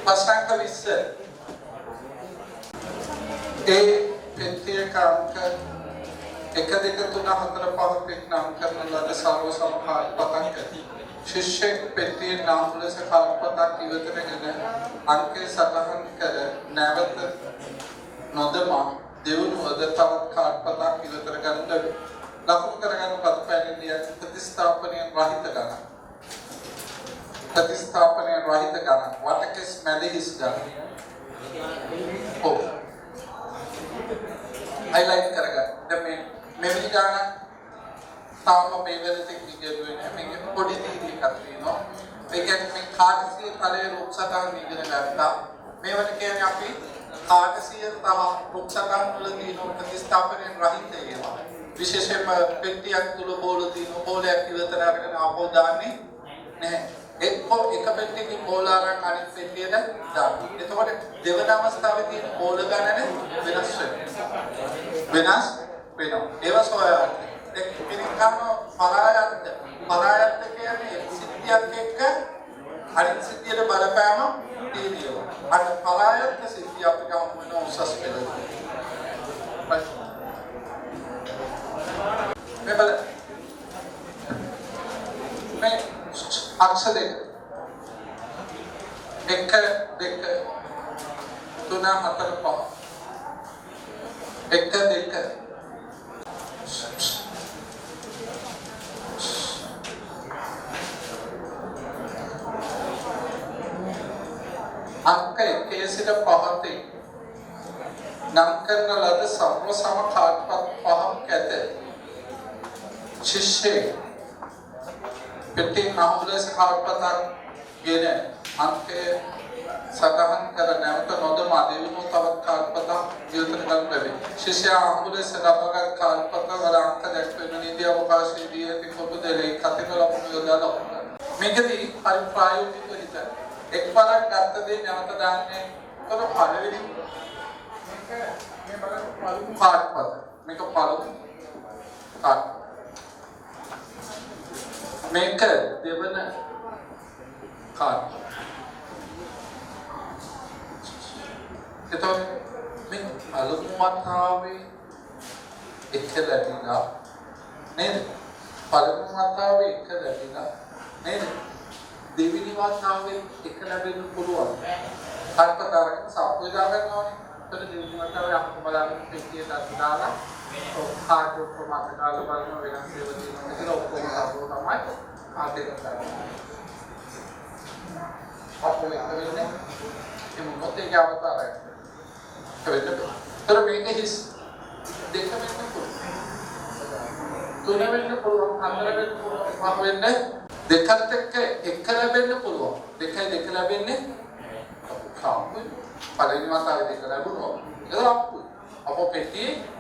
පස්ටංක 20 ඒ පෙට්ටියක අංක 1 2 3 4 5 පිට නම් කරන ලද සර්ව සමහාර පතක් ශිෂ්‍යෙක් පෙට්ටියේ නාම ලෙස කාර්යපතක් ඉවතගෙන අංකේ සටහන් කර නැවත නොදමා දෙවනුවද තවත් කාර්යපතක් ඉවතර ගන්න ලකුණු කරගන්න පද පැනලිය ප්‍රතිස්ථාපනය රහිත ගණන් වටකෙස් මැදිහිස් ගණන් highlight කරගන්න. දැන් මේ මෙවැනි ගණන් තාම මේ වෙලෙදී ඉගෙනුවේ නැහැ. මේක පොඩි තීරයක් තියෙනවා. ඒ කියන්නේ මේ කාටසිය තලයේ රූප සටහන් ඉගෙන ගත්තා. මේවට කියන්නේ අපි කාටසිය තහ රූප සටහන් වල තියෙන ප්‍රතිස්ථාපනයෙන් රහිත ඒවා. විශේෂයෙන්ම පෙට්ටියක් තුල බෝල තියෙන බෝලයක් ඉවතර අරගෙන ආපහු දාන්නේ නැහැ. එක පෙට්ටියකින් බෝල අරන් අනිත් පෙට්ටියට දාන්න. එතකොට දෙවන අවස්ථාවේ තියෙන බෝල ගණන වෙනස් වෙනවා. ඒවා සොයන්න. එක් පිළිකම පරායත්ත කියන්නේ සිද්ධියක් එක්ක අනිත් සිද්ධියට බලපෑම තියෙනවා. අන්න පරායත්ත සිද්ධිය අපිට හමු වෙන උසස් පෙළ. මේ අක්ෂර දෙක 1 2 3 4 5 1 2 अंक 1 සිට 5 නම් කරන ලද සර්ව සම කාර්යපත් පහක් ඇත. ශිෂ්‍යෙක් පෙට්ටියේ නාම ලෙස කාර්යපතක් ගෙන අංකය සටහන් කර නැවත නොදමා දෙවනුව තවත් කාර්යපතක් ඉවතර ගන්න ලැබේ. ශිෂ්‍යයා නාම ලෙස ලබාගත් කාර්යපත වල අංක දැක්වෙන නීති අවකාශයේදී ඇති කොට දෙලේ කතික ලකුණු යොදා ලබනවා. මේකදී පරිප්‍රායෝගිකව හිතන්න. එක්වරක් ගත්ත දේ නැවත දාන්නේ කොහොම පළවෙනි මේක පළවෙනි කාර්යපත. මේක පළවෙනි කාර්යපත. මේක දෙවන කාර්යපත. එතකොට මේ පළමු වතාවේ එක ලැබිලා නේද? පළමු වතාවේ එක ලැබිලා නේද? දෙවෙනි වතාවේ එක ලැබෙන්න පුළුවන්. කාර්යපතාරක සාප්පුව දා ගන්නවානේ. එතකොට දෙවෙනි වතාවේ අපිට බලන්න පෙට්ටියට දාලා කාර්ය ඔක්කොම අතකාල බලන වෙනස් ඒවා තියෙනවා කියලා ඔක්කොම සාප්පුව තමයි ආදේ කරන්නේ. අපෝ එක වෙන්නේ ඒ මොකද ඒක අවතාරය. तर මේක හිස් දෙක වෙන්න පුළුවන්. තුන වෙන්න පුළුවන්. හතර වෙන්න පුළුවන්. පහ වෙන්න දෙකත් එක්ක එක ලැබෙන්න පුළුවන්. දෙකයි දෙක ලැබෙන්නේ අපුයි. පළවෙනි වතාවේ දෙක ලැබුණොත් ඒක අපුයි. අපෝ පෙට්ටියේ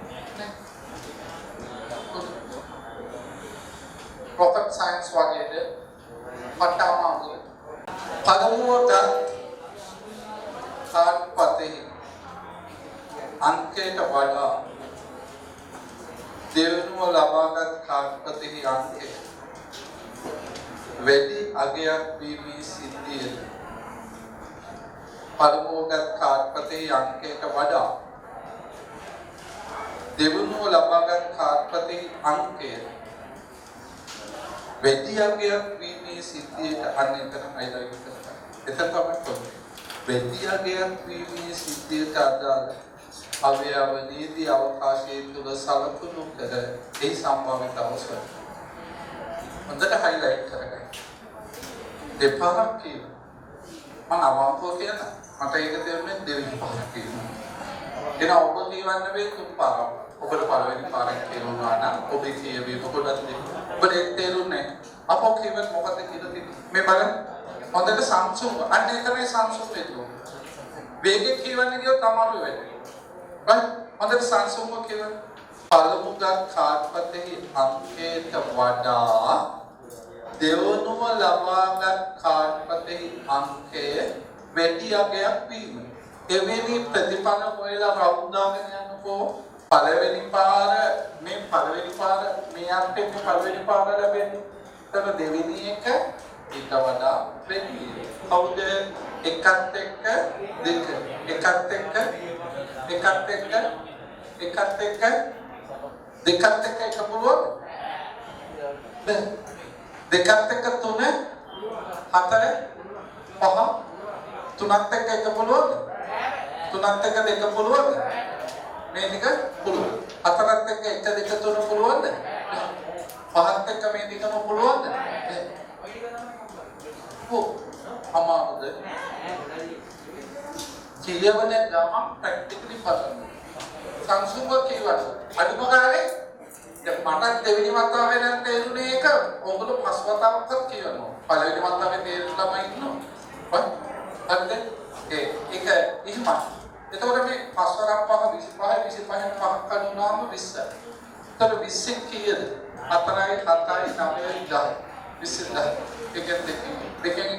රොකට් සයන්ස් වගේද පටාමාගේ පළමුවට කාර්යපතේ अंकेට වඩා දෙවනුව ලබාගත් කාර්යපතෙහි අංකය වැඩි අගයක් වීමේ සිද්ධිය පළමුවගත් කාර්යපතෙහි අංකයට වඩා දෙවනුව ලබාගත් කාර්යපතෙහි අංකය වැඩි අගයක් වීමේ සිද්ධියට අන්නතර highlight කරනවා. එතන තමයි වැඩි අගයක් වීමේ සිද්ධියට අදාළ අවයව නීති අවකාශයේ තුල සලකුණු කර ඒ සම්භාවිතාව සොයන. හොඳට highlight කරගන්න. දෙපාරක් කියනවා. මම අවාපෝ කියන මට ඒක තේරුනේ දෙවෙනි පාරක් කියනවා. එන ඔබ කියවන්න වෙයි තුන් පාරක්. ඔබට පළවෙනි පාරක් කියනවා නම් ඔබ කියවේ ඔබට ඔබට තේරුනේ අපෝ කියවත් මොකද කියලා තියෙන්නේ. මේ බලන්න හොඳට සංසුන් අන්න ඒකනේ සංසුන් වෙන්නේ. වේගෙ කියවන්න ගියොත් අමාරු වෙන්නේ. හොඳට සංසුන්ව කියවන්න. පළමුගත් කාර්යපතෙහි අංකයට වඩා දෙවනුම ලබාගත් කාර්යපතේ අංකය වැඩි අගයක් වීම. එවැනි ප්‍රතිඵල හොයලා රවුන්දාගෙන යනකෝ පළවෙනි පාර මේ අර්ථයෙන් පළවෙනි පාර ලැබෙන්නේ. එතන දෙවෙනි එක ඊට වඩා වැඩි. කවුද එකත් එක්ක දෙක එකත් එක්ක එක පුළුවන් දෙකත් එක්ක තුන හතර පහ තුනත් එක්ක එක පුළුවන් තුනත් එක්ක දෙක පුළුවන් මේ ටික පුළුවන් හතරත් එක්ක එක දෙක තුන පුළුවන්ද පහත් එක්ක මේ ටිකම පුළුවන්ද අමාරුද කියවන ගමන් ප්‍රැක්ටිකලි බලන්න සංසුම්ව කියවන්න අඩුම ගානේ මට දෙවෙනි වතාවේ නම් තේරුනේ එක ඔයගොල්ලෝ පස් වතාවක්වත් කියවනවා පළවෙනි වතාවේ තේරුම් ළමයි ඉන්නවා හරිද ඒක එහෙම එතකොට මේ පස්වරක් පහ 25 25 පහක් කඩුනාම 20 එතකොට 20 කීයද 4යි 7යි 9යි 10 20 එකෙන් දෙකෙන්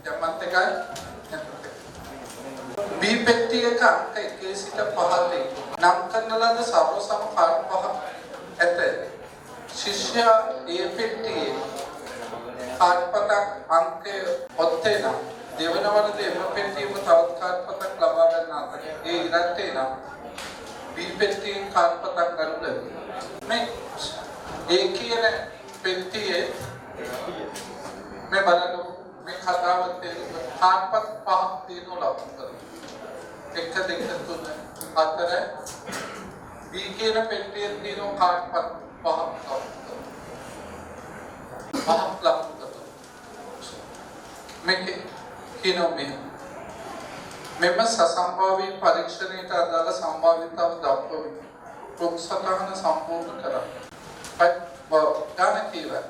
ජම්මත් එකයි B පෙට්ටිය එක අංක 1 සිට 5 නම් කරන ලද සර්ව සම කාර්ය පහ ඇත ශිෂ්‍යයා A පෙට්ටියේ කාර්යපතක් අංකය ඔත්තේ නම් දෙවන වරද එම පෙට්ටියම තවත් කාර්යපතක් ලබා ගන්න අතර ඒ ඉරත්තේ නම් B පෙට්ටියෙන් කාර්යපතක් ගන්න ලැබේ මේ A කියන පෙට්ටියේ මේ බලන්න මේ කතාවත් කාර්යපත පහක් තියෙනවා ලබන්න 1 2 3 4 B කියන පෙට්ටියේ තියෙන කාර්යපත පහක් ලබන්න මේක කිනෝමේ මෙම සසම්භාවී පරීක්ෂණයට අදාළ සම්භාවිතාව දක්වමි. ප්‍රොක්සතහන සම්පූර්ණ කරා. ගාන කීවා.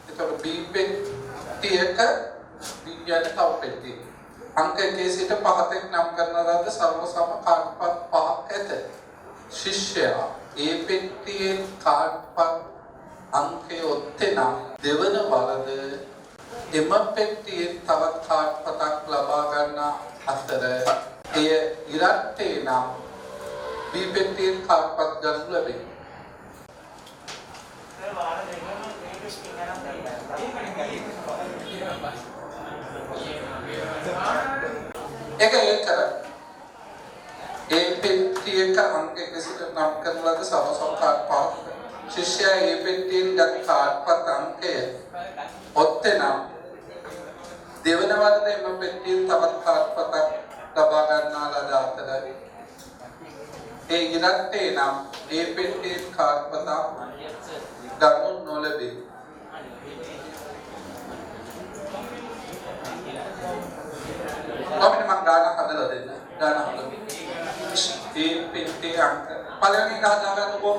එතකොට B පෙට්ටියක B යන තව පෙට්ටිය. අංක 1 සිට 5 නම් කරන ලද සර්ව සම කාර්යපත් පහක් ඇත. ශිෂ්‍යයා A පෙට්ටියේ කාර්යපත් අංකය ඔත්තේ නම් දෙවන වරද එම පෙට්ටියෙන් තවත් කාර්යපතක් ලබා ගන්න අතර එය ඉරත්තේ නම් B පෙට්ටියෙන් කාර්යපත් ගන්න ලැබේ. ඒක කර A පෙට්ටියක අංක 1 සිට නම් කරන ලද සම සම කාර්යපත් ශිෂ්‍යයා A පෙට්ටියෙන් ගත් කාර්යපත් අංකය ඔත්තේ නම් දෙවන වරද එම පෙට්ටියෙන් තවත් කාර්යපතක් ලබා ගන්නා ලද අතර ඒ ඉරත්තේ නම් ඒ පෙට්ටියෙන් කාර්යපතක් ගනු නොලැබේ. අපිට මම ගාන හදලා දෙන්න. ගාන හදලා. ඒ පෙට්ටියේ අංක පළවෙනි එක හදාගන්නකෝ.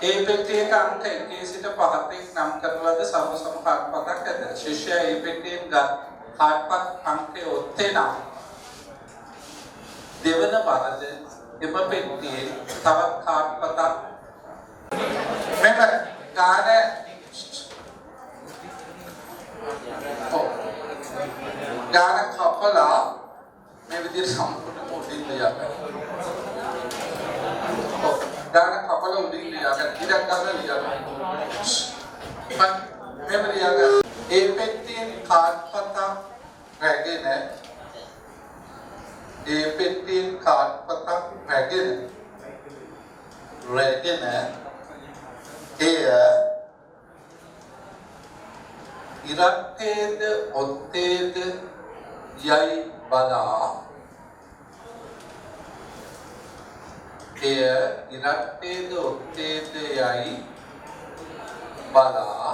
ඒ පෙට්ටියක අංක 1 සිට 5 නම් කරන ලද සම සම කාර්යපතක් ඇත. ශිෂ්‍යයා ඒ පෙට්ටියෙන් ගත් කාර්යපත් අංකය ඔත්තේ නම් දෙවන වරද එම පෙට්ටියේ තවත් කාර්යපතක් මෙන්න ගාන ගාන කපලා මේ විදිහට සම්පූර්ණ පොඩින් ලියා ගන්න. ගාන කපලා උඩින් ලියා ගන්න. ඉඩක් ගන්න ලියා ගන්න. මෙන්න ලියා ගන්න. ඒ පෙට්ටියෙන් කාර්යපත රැගෙන ඒ පෙට්ටියෙන් කාර්යපත රැගෙන එය ඉරත්තේද ඔත්තේද යයි බලා එය ඉරත්තේද ඔත්තේද යයි බලා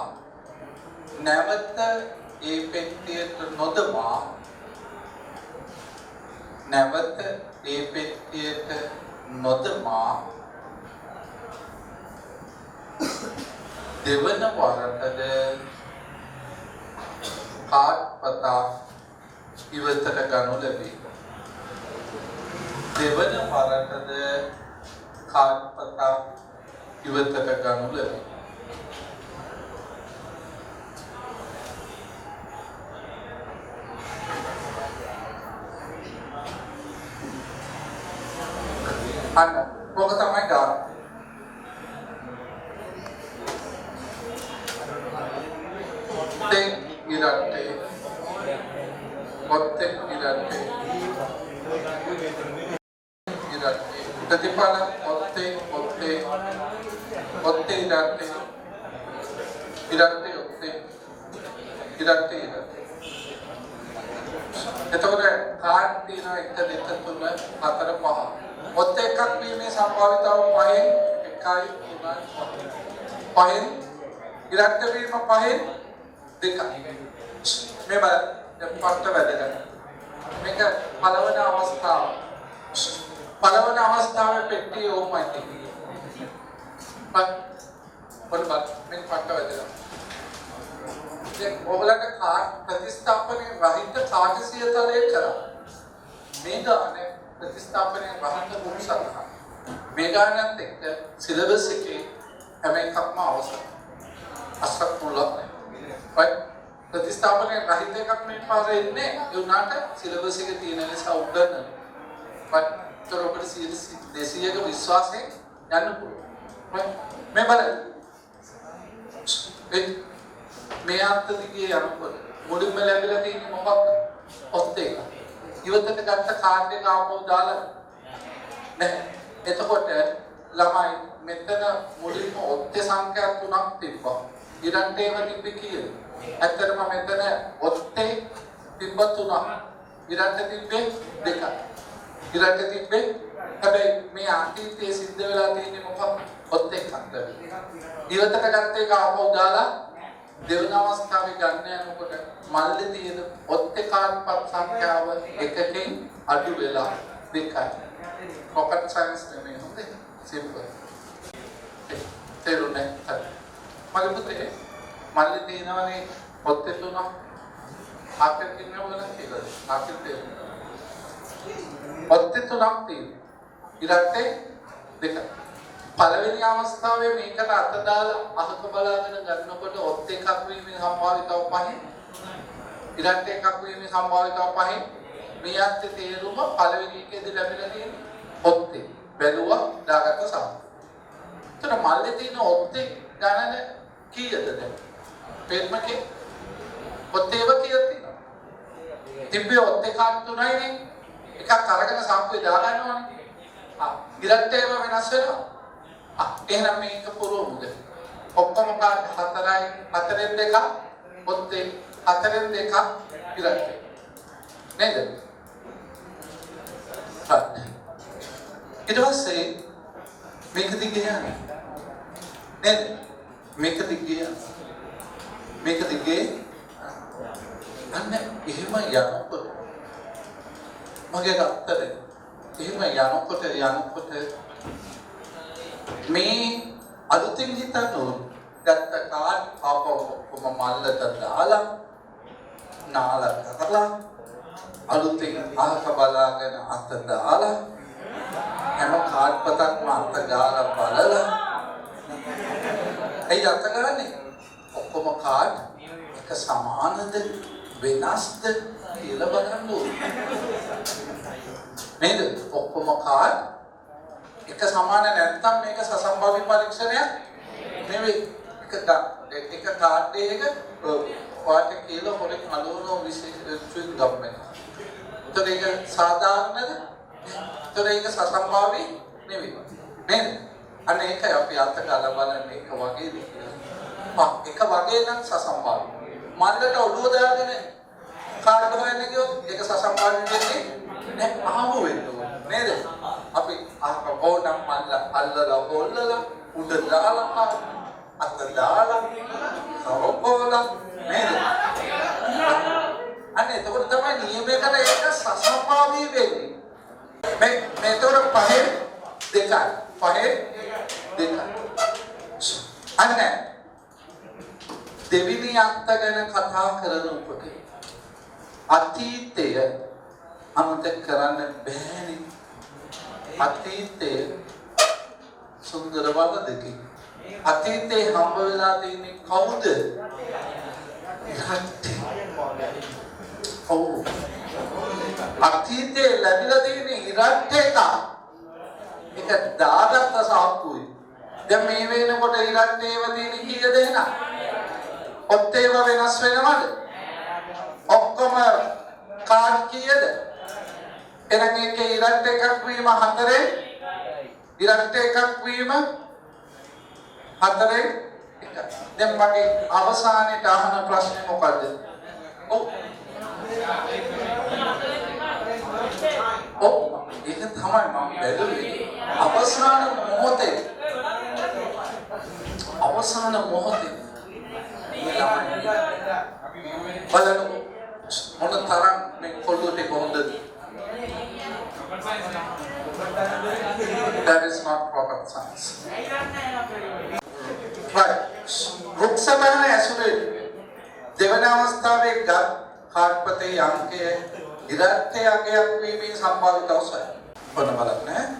නැවත ඒ පෙට්ටියට නොදමා නැවත ඒ පෙට්ටියට නොදමා දෙවන වරටද කාර්යපත ඉවතට ගනු ලැබේ. දෙවන වරටද කාර්යපත ඉවතට ගනු ලැබේ. අන්න මොක තමයි ගාන. තේ ඉරට්ටේ ඔත්තේ ඉරට්ටේ ඉරට්ටේ ප්‍රතිපල ඔත්තේ ඔත්තේ ඔත්තේ ඉරට්ටේ ඉරට්ටේ ඔත්තේ ඉරට්ටේ ඉරට්ටේ. එතකොට කාඩ් තියෙනවා 1 2 3 4 5. ඔත්තේ එකක් වීමේ සම්භාවිතාව 5න් 1යි 3යි 5න් ඉරට්ට වීම 5න් 2යි. මේ බලන්න පස්ට වැදගත්. මේක පළවෙනි අවස්ථාව. පළවෙනි අවස්ථාවේ පෙට්ටිය ඕමයි තියෙන්නේ. පොඩ්ඩක් මේක පස්ට වැදගත්. දැන් ඔයගලට කාඩ් ප්‍රතිස්ථාපනයේ රහිත කාර්යසිය තලයේ කරා. මේ ගානේ ප්‍රතිස්ථාපනයේ රහිත ගුණ සලකනවා. මේ ගානත් එක්ක සිලබස් එකේ හැම එකක්ම අවශ්‍යයි. අස්සක් මුලක් නෑ. ප්‍රතිස්ථාපනයේ රහිත එකක් මේ පාරේ ඉන්නේ ඒ උනාට සිලබස් එකේ තියෙන නිසා උගන්න. ඒතර ඔබට 200ක විශ්වාසයෙන් යන්න පුළුවන්. මේ බලන්න. මේ අර්ථ දිගේ යනකොට මුලින්ම ලැබිලා තියෙන්නේ මොකක්ද? ඔත්තේ එක. ඉවතට ගත්ත කාඩ් එක ආපහු දාලා නැහැ. එතකොට ළමයි මෙතන මුලින්ම ඔත්තේ සංඛ්‍යා 3ක් තිබ්බා. ඊළඟට ඒවා තිබ්බේ කීයද? ඇත්තටම මෙතන ඔත්තේ තිබ්බ 3ක්. ඊළඟට තිබ්බේ 2ක්. ඊළඟට තිබ්බේ හැබැයි මේ අතීතයේ සිද්ධ වෙලා තියෙන්නේ මොකක්ද? ඔත්තේ එකක් තමයි. ඉවතට ගත්ත එක ආපහු දාලා දෙවන අවස්ථාවේ ගන්න යනකොට මල්ලේ තියෙන ඔත්තේ කාර්යපත් සංඛ්‍යාව එකකින් අඩු වෙලා 2යි. රොකට් සයන්ස් නෙමෙයි හොඳේ. සිම්පල්. තේරුණේ? මගේ පුතේ මල්ලේ තියෙනවනේ ඔත්තේ 3ක්. ආකල් කින්නේ මොකද කියලා? ආකල් තේරුණා. ඔත්තේ 3ක් තියෙනවා. ඊළඟට 2යි. පළවෙනි අවස්ථාවේ මේකට අත දාලා අහක බලාගෙන ගන්නකොට ඔත් එකක් වීමේ සම්භාවිතාව 5යි. ඊළඟට එකක් වීමේ සම්භාවිතාව 5යි. මේ අර්ථයේ තේරුම පළවෙනි එකේදී ලැබිලා තියෙන ඔත්තේ බැලුවා දාගත්ත සම. එතන මල්ලේ තියෙන ඔත්තේ ගණන කීයද දැන්? පෙත්මකේ ඔත්තේව කීයද තියෙනවා? තිබ්බේ ඔත්තේ කාඩ් 3යිනේ. එකක් අරගෙන සම්පූර්ණ දා ගන්නවනේ. ඊළඟට ඒව වෙනස් වෙනවා. එහෙනම් මේක පුරුමුද? ඔක්කොම කාඩ් 4යි 4න් 2ක් ඔත්තේ 4න් 2ක් ඉරට්ටේ. නේද? හරි. ඊට පස්සේ මේක දිගේ යන්නේ. නේද? මේක දිගේ අන්න එහෙම යනකොට මගේ අත්තරේ එහෙම යනකොට මේ අලුතින් හිතනෝ ගත්ත කාඩ් ආපහු කොහොම මල්ලට දාලා නාලා කරලා අලුතින් අහක බලාගෙන අත දාලා හැම කාඩ් පතක්ම අත ගාලා බලලා ඒ අත ගානේ ඔක්කොම කාඩ් එක සමානද වෙනස්ද කියලා බලන්න ඕනේ නේද? ඔක්කොම කාඩ් එක සමාන නැත්නම් මේක සසම්භාවි පරීක්ෂණයක් නෙවෙයි. එක කාඩ් එකක ඔයාට කියලා හොරෙන් අලුනෝ විශේෂ ගම්මන. ඒතර ඒක සාධාරණද? ඒතර ඒක සසම්භාවි නෙවෙයි. නේද? අන්න ඒකයි අපි අත ගාලා බලන්නේ එක වගේද කියලා. එක වගේ නම් සසම්භාවි. මල්ලට ඔළුව දාගෙන කාඩ් හොයන්න ගියොත් ඒක සසම්භාවි වෙන්නේ නැහැ. අහමු වෙන්න ඕනේ. නේද? අපි ඕනම් මල්ල අල්ලලා හොල්ලලා උඩ දාලා අත දාලා සරෝපෝලා නේද? අන්න එතකොට තමයි නියමයකට ඒක සසම්භාවී වෙන්නේ. මේ තොර පහේ දෙකයි. අන්න දෙවිනි අත්ත ගැන කතා කරනකොට අතීතය අමතක කරන්න බෑනේ. අතීතයේ සුන්දර බව දෙකයි. අතීතේ හම්බ වෙලා තියෙන්නේ කවුද? ඔව්. අතීතයේ ලැබිලා තියෙන ඉරට් එක දාගත්ත සාක්කුයි. දැන් මේ වෙනකොට ඉරට් ඒව තියෙන කීයද එහෙනම්? ඔත් ඒව වෙනස් වෙනවද? ඔක්කොම කාඩ් කීයද? එහෙනම් ඒකේ ඉරට් එකක් වීම 4 ඉරට් එකක් වීම 4 දැන් මගේ අවසානයේ අහන ප්‍රශ්නේ මොකද්ද? ඔව්. ඔව් ඒක තමයි මම බැලුවේ. අවසාන මොහොතේ බලන්න මොන තරම් මේ කොල්ලෝට කොහොමද? That is not proper science. Right. වෘක්ෂබන ඇසුරේ දෙවන අවස්ථාවේ කාර්පතේ අංකය ඉරට්ටේ අගයක් වීමේ සම්භාවිත අවසරයි. ඔන්න බලන්න.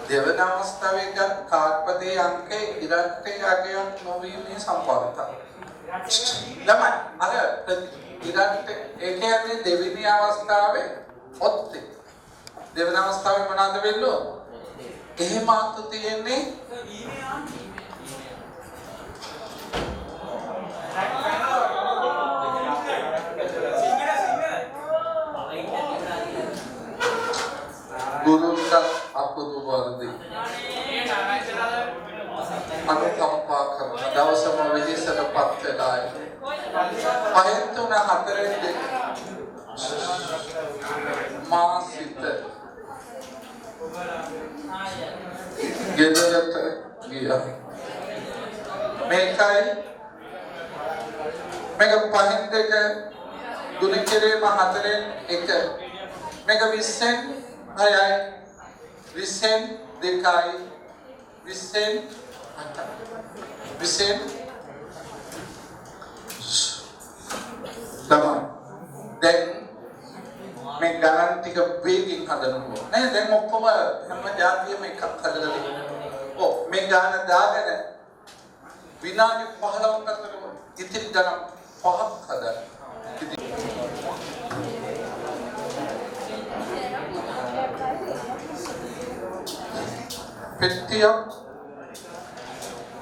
දෙවන අවස්ථාවේ කාර්පතේ අංකය ඉරට්ටේ අගයක් නොවීමේ සම්භාවිතයි. ළමයි අර ඉරට්ටේ ඒ කියන්නේ දෙවෙනි අවස්ථාවේ ඔත්තේ. දෙවන අවස්ථාවේ මොනවද වෙන්නේ? එහෙම අත තියෙන්නේ ගුරුන්ට අපුදු වර්ධි අනුකම්පා කරන දවසම වෙහෙසටපත් වෙලායි පහෙන් තුන හතරෙන් දෙක මාසිත ගෙදරට ගියා මේකයි මේක පහෙන් දෙක ගුණ කිරීම හතරෙන් එක මේක 20න් 6යි 20න් 2යි 20න් 8යි 20න් තමයි දැන් මේ ගණන් ටික වේගින් හදනකොට නේද දැන් ඔක්කොම හැම જાතියෙම එකක් හදලා තියෙනවා. ඔව් මේ ගණන දාගෙන විනාඩි 15ක් අතර ඉතිරි ගණන් 5ක් හදන්න.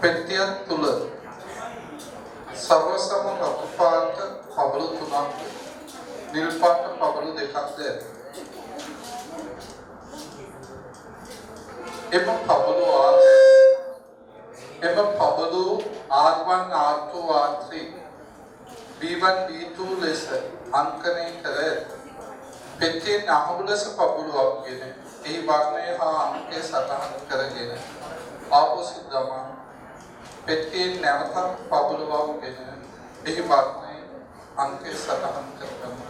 පෙට්ටියක් තුල සර්වසම රතු පාට පබළු 3ක් නිල් පාට පබළු 2ක් දැර. එම පබළු R1 R2 R3 B1 B2 ලෙස අංකනය කර පෙට්ටියෙන් අහඹු ලෙස පබළුවක් ගෙන එහි වර්ණය හා අංකය සටහන් කරගෙන ආපසු දමා පෙට්ටියෙන් නැවතත් පබළුවක් ගෙන එහි වර්ණය අංකය සටහන් කරගන්නට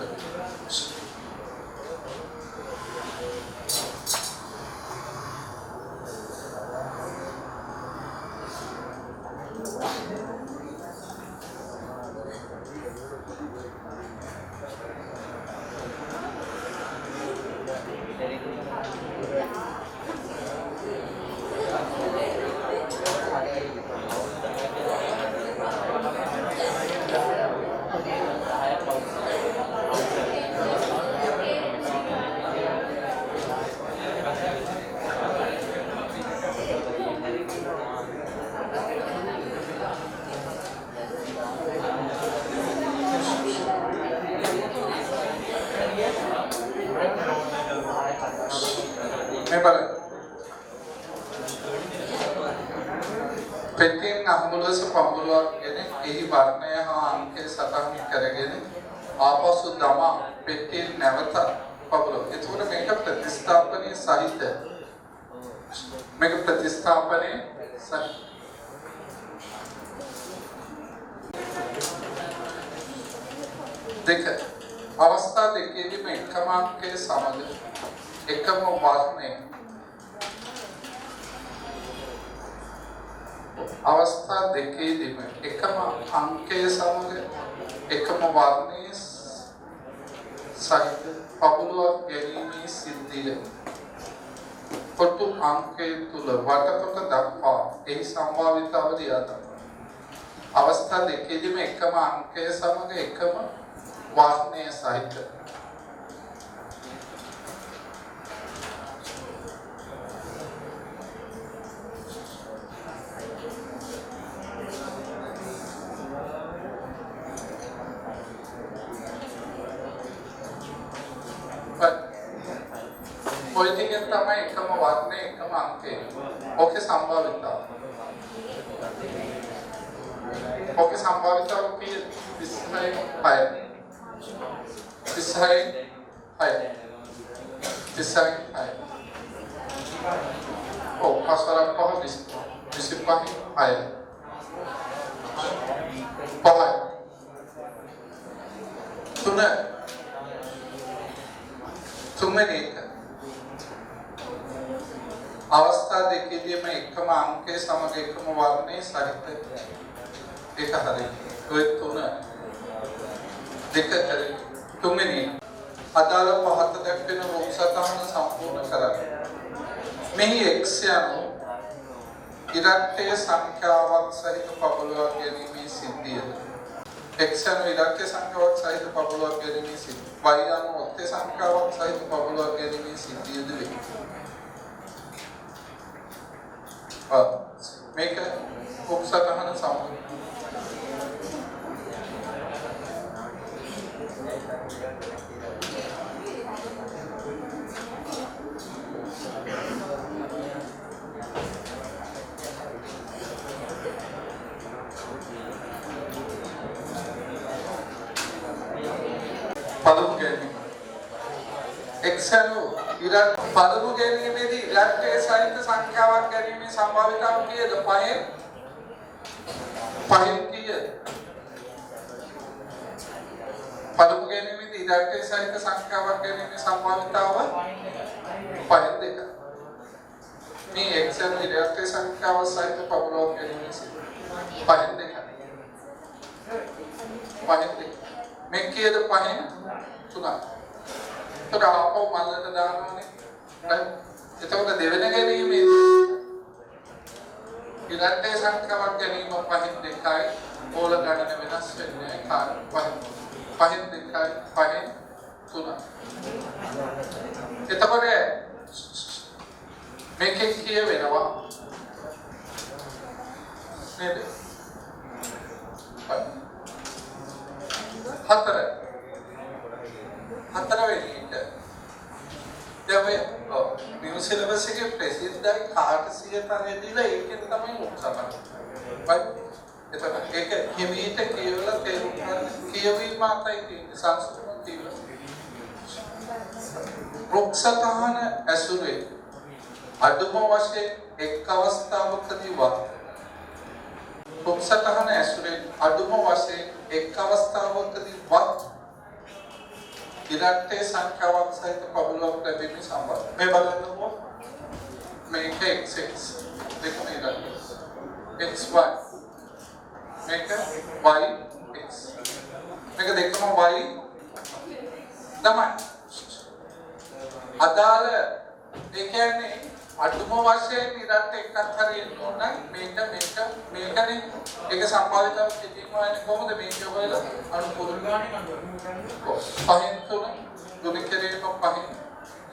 පෙට්ටියෙන් අහඹු ලෙස පබළුවක් ගෙන එහි වර්ණය හා අංකය සටහන් කරගෙන ආපසු දමා පෙට්ටියෙන් නැවත පබළුවක්. එතකොට මේක ප්‍රතිස්ථාපනයේ සහිත දෙක අවස්ථා දෙකේදීම එකම අංකයේ සමග එකම වර්ණය අවස්ථා දෙකේදීම එකම අංකයේ සමග එකම වර්ණයේ සහිත පබළුවක් ගැනීමේ සිද්ධිය කොටු අංකයේ තුල වටකොට දක්වා එහි සම්භාවිතාව දියා දක්වනවා. අවස්ථා දෙකේදීම එකම අංකයේ සමග එකම වර්ණය සහිත ඔය ටිකෙන් තමයි එකම වර්ණය එකම අංකය. ඔකේ සම්භාවිතාව. ඔකේ සම්භාවිතාව කීයද? 36 ඔව් පස්වරක් පහ 25 පහයි. තුන්වෙනි එක අවස්ථා දෙකේදීම එකම අංකයේ සමග එකම වර්ණයේ සහිත ඒක හරියි. ඔය තුන දෙක හරි. තුන්වෙනි අදාළ පහත දක්වන රූප සටහන සම්පූර්ණ කරගන්න. මෙහි x යනු ඉරක්කයේ සංඛ්‍යාවක් සහිත පබළුවක් ගැනීමේ සිද්ධියද. x යනු ඉරක්කයේ සංඛ්‍යාවක් සහිත පබළුවක් ගැනීමේ සිද්ධිය. y යනු ඔක්තේ සංඛ්‍යාවක් සහිත පබළුවක් ගැනීමේ සිද්ධියද වේ. මේක රූප සටහන සම්පූර්ණ පළමු ගැනීම x යනු පළමු ගැනීමේදී ඉලක්කයේ සහිත සංඛ්‍යාවක් ගැනීමේ සම්භාවිතාව කීයද? 5 කීයද? පළමු ගැනීමේදී ඉලක්කයේ සහිත සංඛ්‍යාවක් ගැනීමේ සම්භාවිතාව 5 2. මේ x යනු ඉලක්කයේ සංඛ්‍යාවක් සහිත පබළුවක් ගැනීමේ සිද්ධිය 5 2. මේ කීයද? 5 3. तो आपको मानते दानोने එතකොට දෙවෙනි ගැනීමේදී ඉරට්ටේ සංඛ්‍යාවක් ගැනීම පහින් දෙකයි ඕල ගණන වෙනස් වෙන්නේ පහින් දෙකයි පහින් තුන. එතකොට මේකෙන් කියවෙනවා නේද? හතරවෙනි එක දැන් නිව් සිලබස් එකේ ප්‍රසිද්ධයි කාට 100 තරේ දීලා ඒකෙන් තමයි උත්සාහ කරන්නේ. එතකොට ඒක හිමීට කියලා තේරුම් ගන්න කියවීම මාතයි තියෙන්නේ සංස්කෘතික තියෙනවා. රොක්සතහන ඇසුරේ අඩුම වශයෙන් එක් අවස්ථාවකදීවත් රොක්සතහන ඇසුරේ අඩුම වශයෙන් එක් අවස්ථාවකදීවත් ඉරට්ටේ සංඛ්‍යාවක් සහිත පබළුවක් ලැබීමේ සම්භාවය. මේ බලන්නකො මේක x6 දෙකම ඉරට්ටේ xy මේක yx මේක දෙකම y තමයි. අදාළ ඒ කියන්නේ අඩුම වශයෙන් ඉරට්ටේ එකක් හරියට ඕන මේකනේ ඒක සම්භාවිතාව කිරීම වෙන්නේ කොහොමද මේක හොයලා අනුපුරු පහෙන් තුන දුන කෙරේ පහෙන්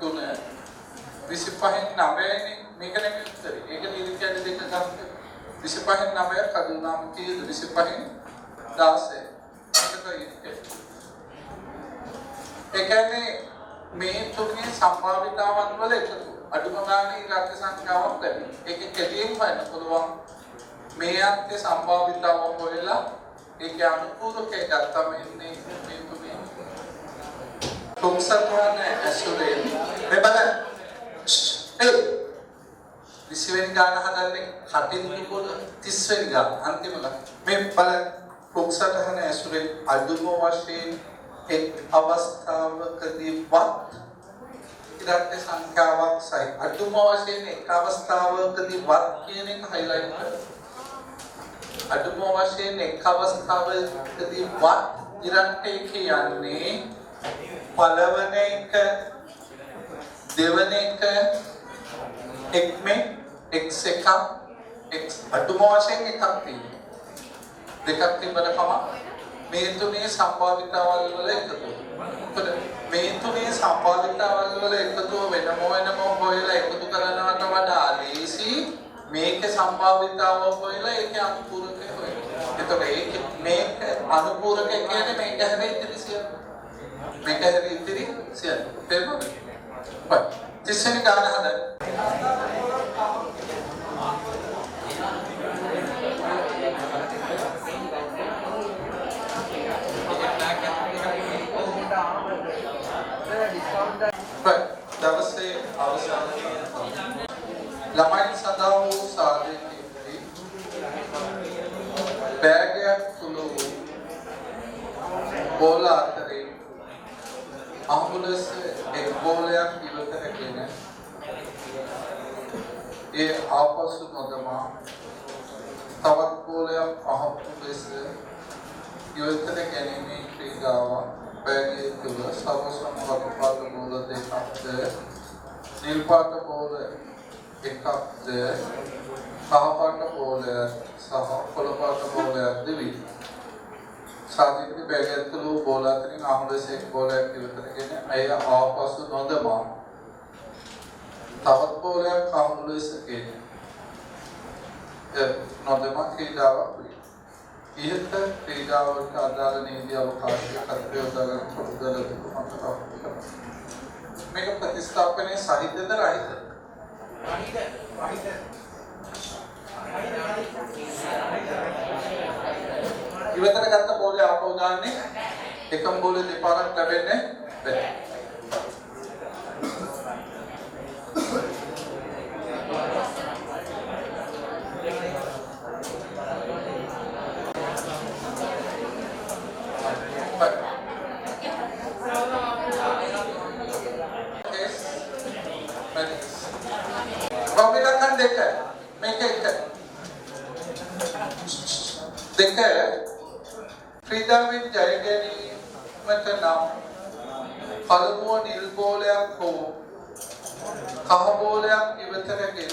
තුන 25 9නේ මේක නෙමෙයි උත්තරේ. ඒක නිදි කියන්නේ දෙක ගන්න 25 9 කඩුනාම කීයද 25 16 ඒ කියන්නේ මේ තුනේ සම්භාවිතාවන් වල එකතු අඩුම ගානේ ඉලක්ක සංඛ්‍යාවක් ලැබෙයි. ඒක කෙටියෙන් හොයන්න පුළුවන්. මේ අන්තයේ සම්භාවිතාව හොයලා ඒක අනුකූලකේ ගත්තම ඉන්නේ මේ තුනේ. තුන්සතරන ඇසුරේ මේ බලන්න. ඒ 20 වෙනි ගාන හදන්නේ කටින් දුකෝද 30 වෙනි ගාන අන්තිමල මේ බලන්න. තුන්සතරන ඇසුරේ අඩුම වශයෙන් එක් අවස්ථාවකදීවත් ඉරට්ටේ සංඛ්‍යාවක් සහිත අඩුම වශයෙන් එක් අවස්ථාවකදීවත් කියන එක highlight කරනවා. අඩුම වශයෙන් එක් අවස්ථාවකදීවත් ඉරට්ටේ කියන්නේ පළවන එක දෙවන එක එක්මේ x1 x අඩුම වශයෙන් එකක් තියෙනවා. දෙකක් තිබ්බට කම මේ තුනේ සම්භාවිතාවල් වල එකතුව. මේ තුනේ සම්භාවිතාවල් වල එකතුව වෙනම හොයලා එකතු කරනවට වඩා ලේසි මේකේ සම්භාවිතාව හොයලා ඒකේ අනුපූරකය හොයනවා. එතකොට මේක අනුපූරකය කියන්නේ මේක හැබැයි ඉතිරි සියල්ල. මේක හැබැයි ඉතිරි සියල්ල. තේරුණාද? හරි. තිස්සෙනි ගාන හදන්න. දවසේ අවසානයේ ළමයි සඳහා වූ සාධකයේදී බෑගයක් තුල වූ බෝල අතරේ අම්බුලන්ස් එක් බෝලයක් ඉවතගෙන ඒ ආපසු නොදමා තවත් බෝලයක් අහපු ලෙස ඉවතට ගැනීමේ ක්‍රියාව බෑගයේ තුල සමසම වතුපාත බෝල දෙකක්ද නිල් පාට බෝල එකක්ද කහ පාට බෝලයක් සහ කොළ පාට බෝලයක් දෙවි. සාධිතේ බෑගයේ තුල බෝල අතරින් අහුලෙස එක් බෝලයක් ඉවතටගෙන අය ආපසු නොදමා තවත් බෝලයක් අහුලෙසගෙන නොදමා ක්‍රීඩාවක් වේ. ඉහත ක්‍රීඩාවට අදාළ නීති අවකාශය කටයුතු කරන මේක ප්‍රතිස්ථාපනයේ සහිතද රහිතද? ඉවතට ගත්ත බෝලේ ආපහු දාන්නේ එකම බෝලේ දෙපාරක් ලැබෙන්නේ නැහැ. ක්‍රීඩාවෙන් ජය ගැනීමට නම් පළමුව නිල් බෝලයක් හෝ කහ බෝලයක් ඉවතටගෙන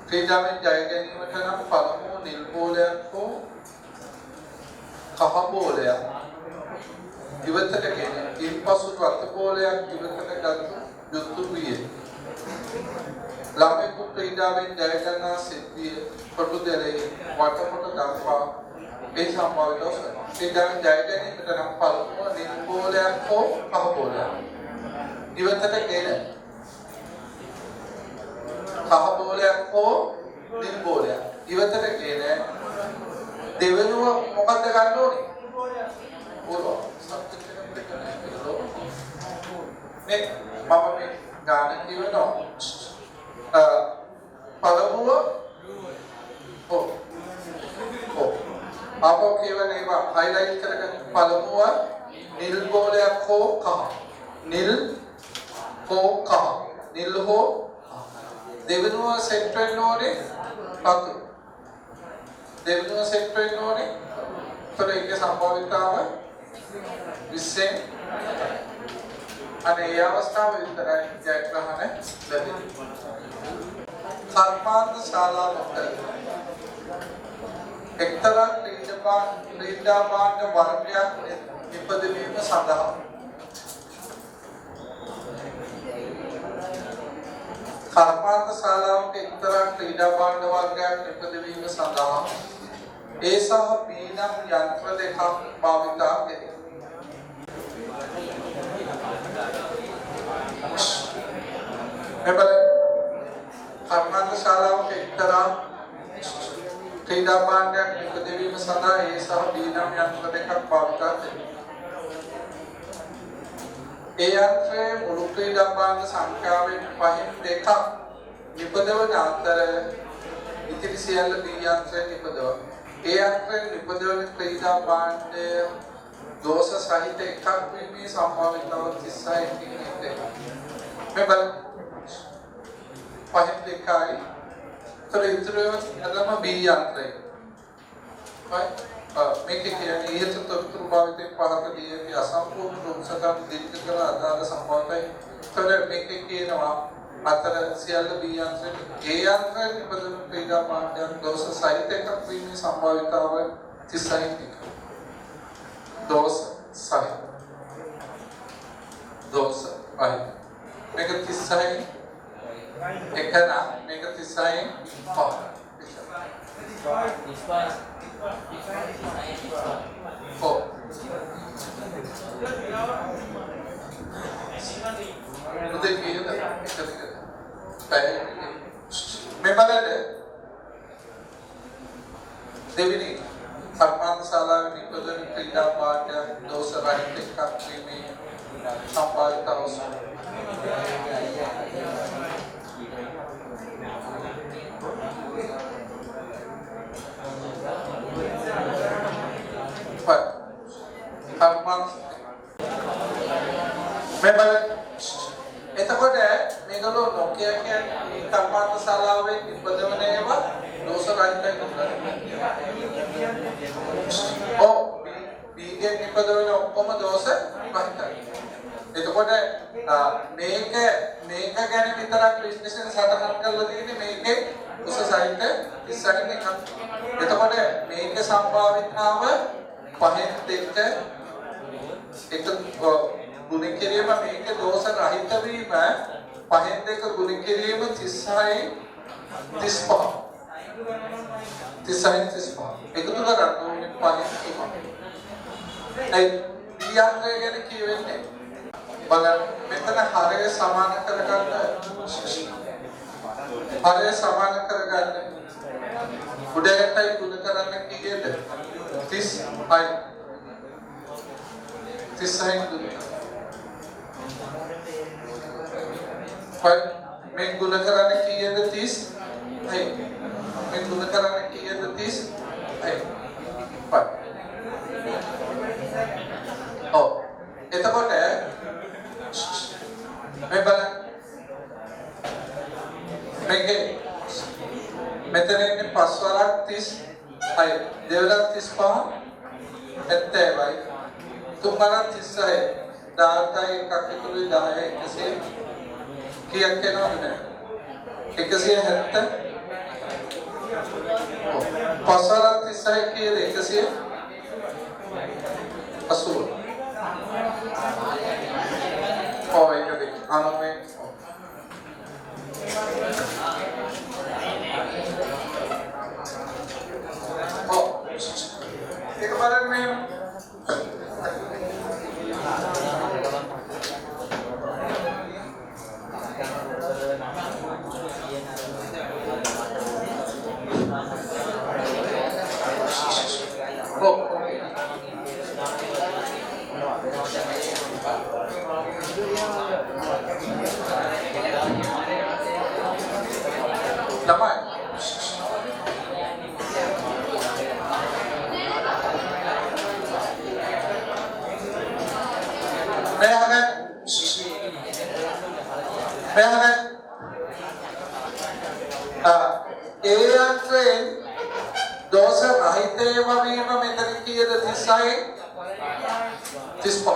ක්‍රීඩාවෙන් ජය ගැනීමට නම් පළමුව නිල් බෝලයක් හෝ කහ බෝලයක් ඉවතටගෙන ඉන්පසු රත් බෝලයක් ඉවතට ගත යුතු විය. ළමෙකු ක්‍රීඩාවෙන් ජය ගන්නා සිද්ධිය කොටු දෙලේ වටකොට දක්වා ඒ සම්භාවිතව ක්‍රීඩාවෙන් ජය ගැනීමට නම් පළමුව නිල් බෝලයක් හෝ කහ බෝලයක් ඉවතටගෙන කහ බෝලයක් හෝ නිල් බෝලයක් ඉවතටගෙන දෙවෙනුව මොකක්ද ගන්න ඕනේ? බෝල මේ මම මේ ගාන කියනවා පළමුව අපෝ කියවන ඒවා හයිලයිට් කරගෙන පළමුව නිල් බෝලයක් හෝ කහ නිල් හෝ කහ නිල් හෝ දෙවෙනුව සෙට් වෙන්න ඕනේ රතු දෙවෙනුව සෙට් වෙන්න ඕනේ ඒකේ සම්භාවිතාව 20 අනේ ඒ අවස්ථාව විතරයි ජයග්‍රහණ ලැබෙන්නේ. කර්මාන්ත ශාලාවට එක්තරා ක්‍රීඩා භාණ්ඩ වර්ගයක් නිපදවීම සඳහා කර්මාන්ත ශාලාවට එක්තරා ක්‍රීඩා භාණ්ඩ වර්ගයක් නිපදවීම සඳහා ඒ සහ බීනම් යන්ත්‍ර දෙකක් භාවිතා කෙරේ. කර්මාන්ත ශාලාවක එක්තරා ක්‍රීඩා භාණ්ඩයක් නිපදවීම සඳහා ඒ සහ බීනම් යන්ත්‍ර දෙකක් භාවිතා කෙරේ. ඒ යන්ත්‍රයේ මුළු ක්‍රීඩා භාණ්ඩ සංඛ්‍යාවෙන් 5න් 2ක් නිපදවන අතර ඉතිරි සියල්ල බී යන්ත්‍රයෙන් නිපදවනවා. ඒ යන්ත්‍රයෙන් නිපදවන ක්‍රීඩා භාණ්ඩය දෝෂ සහිත එකක් වීමේ සම්භාවිතාව 36 ඉන්නේ. මේ බලන්න 5න් 2යි ඉතිරි අදම බී යන්ත්‍රය. මේක කියන්නේ ඉහත තොරතුරු භාවිතයෙන් පහත දී අසම්පූර්ණ දුක්සතම් දිට්ඨ කර අදාළ සම්භාවිතයි. තොර මේක කියනවා අතර සියල්ල බී යන්ත්‍රයේ ඒ යන්ත්‍රයෙන් නිපදවන ක්‍රීඩා භාණ්ඩයක් දෝෂ සහිත එකක් වීමේ සම්භාවිතාව තිස්සයි දෝස සයි දෝස අයි මේක තිස්සයි එකන මේක තිස්සයි පහ උදේ කීයද මේ බලන්න දෙවිනි කර්මාන්ත ශාලාවේ නිපදවන ක්‍රීඩා පාඨය දෝෂ රහිත එකක් වීමේ සම්පාදිත අවසන් मैं बल එතකොට මේගොල්ලෝ නොකිය කියන්නේ කර්මාන්ත ශාලාවේ නිපදවන ඒවා දෝෂ රහිතයි කියලා. ඔව් බීගේ නිපදවන ඔක්කොම දෝෂ රහිතයි. එතකොට මේක ගැන විතරක් විශ්ලේෂණ සටහන් කරලා තියෙන්නේ මේකේ උස සහිත 30 එකක්. එතකොට මේකේ සම්භාවිතාව පහෙන් දෙක එක ගුණ කිරීම මේක දෝෂ රහිත වීම පහෙන් දෙක ගුණ කිරීම 36 35 එකතු කරගන්න ඕනේ පහෙන් ඒ පියංගය ගැන කියවෙන්නේ බලන්න මෙතන හරය සමාන කරගන්න උඩයටයි ගුණ කරන්න කීයද 36 ගුණ मैं गुना कराने की ये 30 है मैं गुना कराने की ये 30 है पर ओ එතකොට मैं बना මේකේ මෙතන ඉන්නේ 5 වරක් 30 है දෙවරක් 35 70යි තුන්වරක් 36 10යි එකක් එකතුයි 10යි 100 किया क्या नाम है एक से है तक पसारा तिसाई की एक से असूल और एक देख आनंद में एक बार में दोष रहिते ववीम मेतन की ये दिशाएं तिस्पा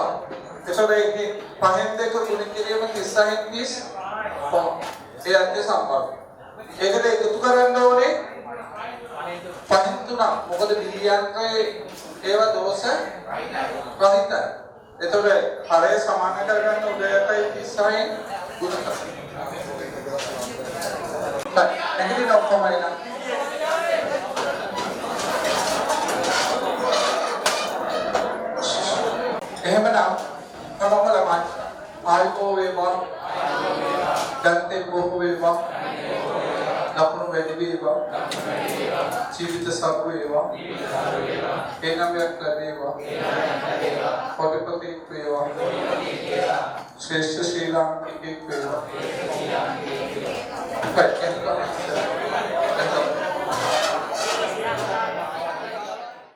ऐसा रहेगी पहले को गुण के लिए में दिशाएं तिस पा ये अंते संभव एक ले तो करना होने पहले तो ना मुझे बिलियन के एवं दोष रहिता ये तो रे हरे समान करना उधर का ये दिशाएं गुण कर नहीं ना कमाई ना එහෙමනම් තමම ළමයි ආයෝ වේවා දන්තේ බොහෝ වේවා ලකුණු වැඩි වේවා ජීවිත සතු වේවා එනම්යක් ලැබේවා පොඩපතෙක් වේවා ශ්‍රේෂ්ඨ ශ්‍රී ලාංකිකෙක් වේවා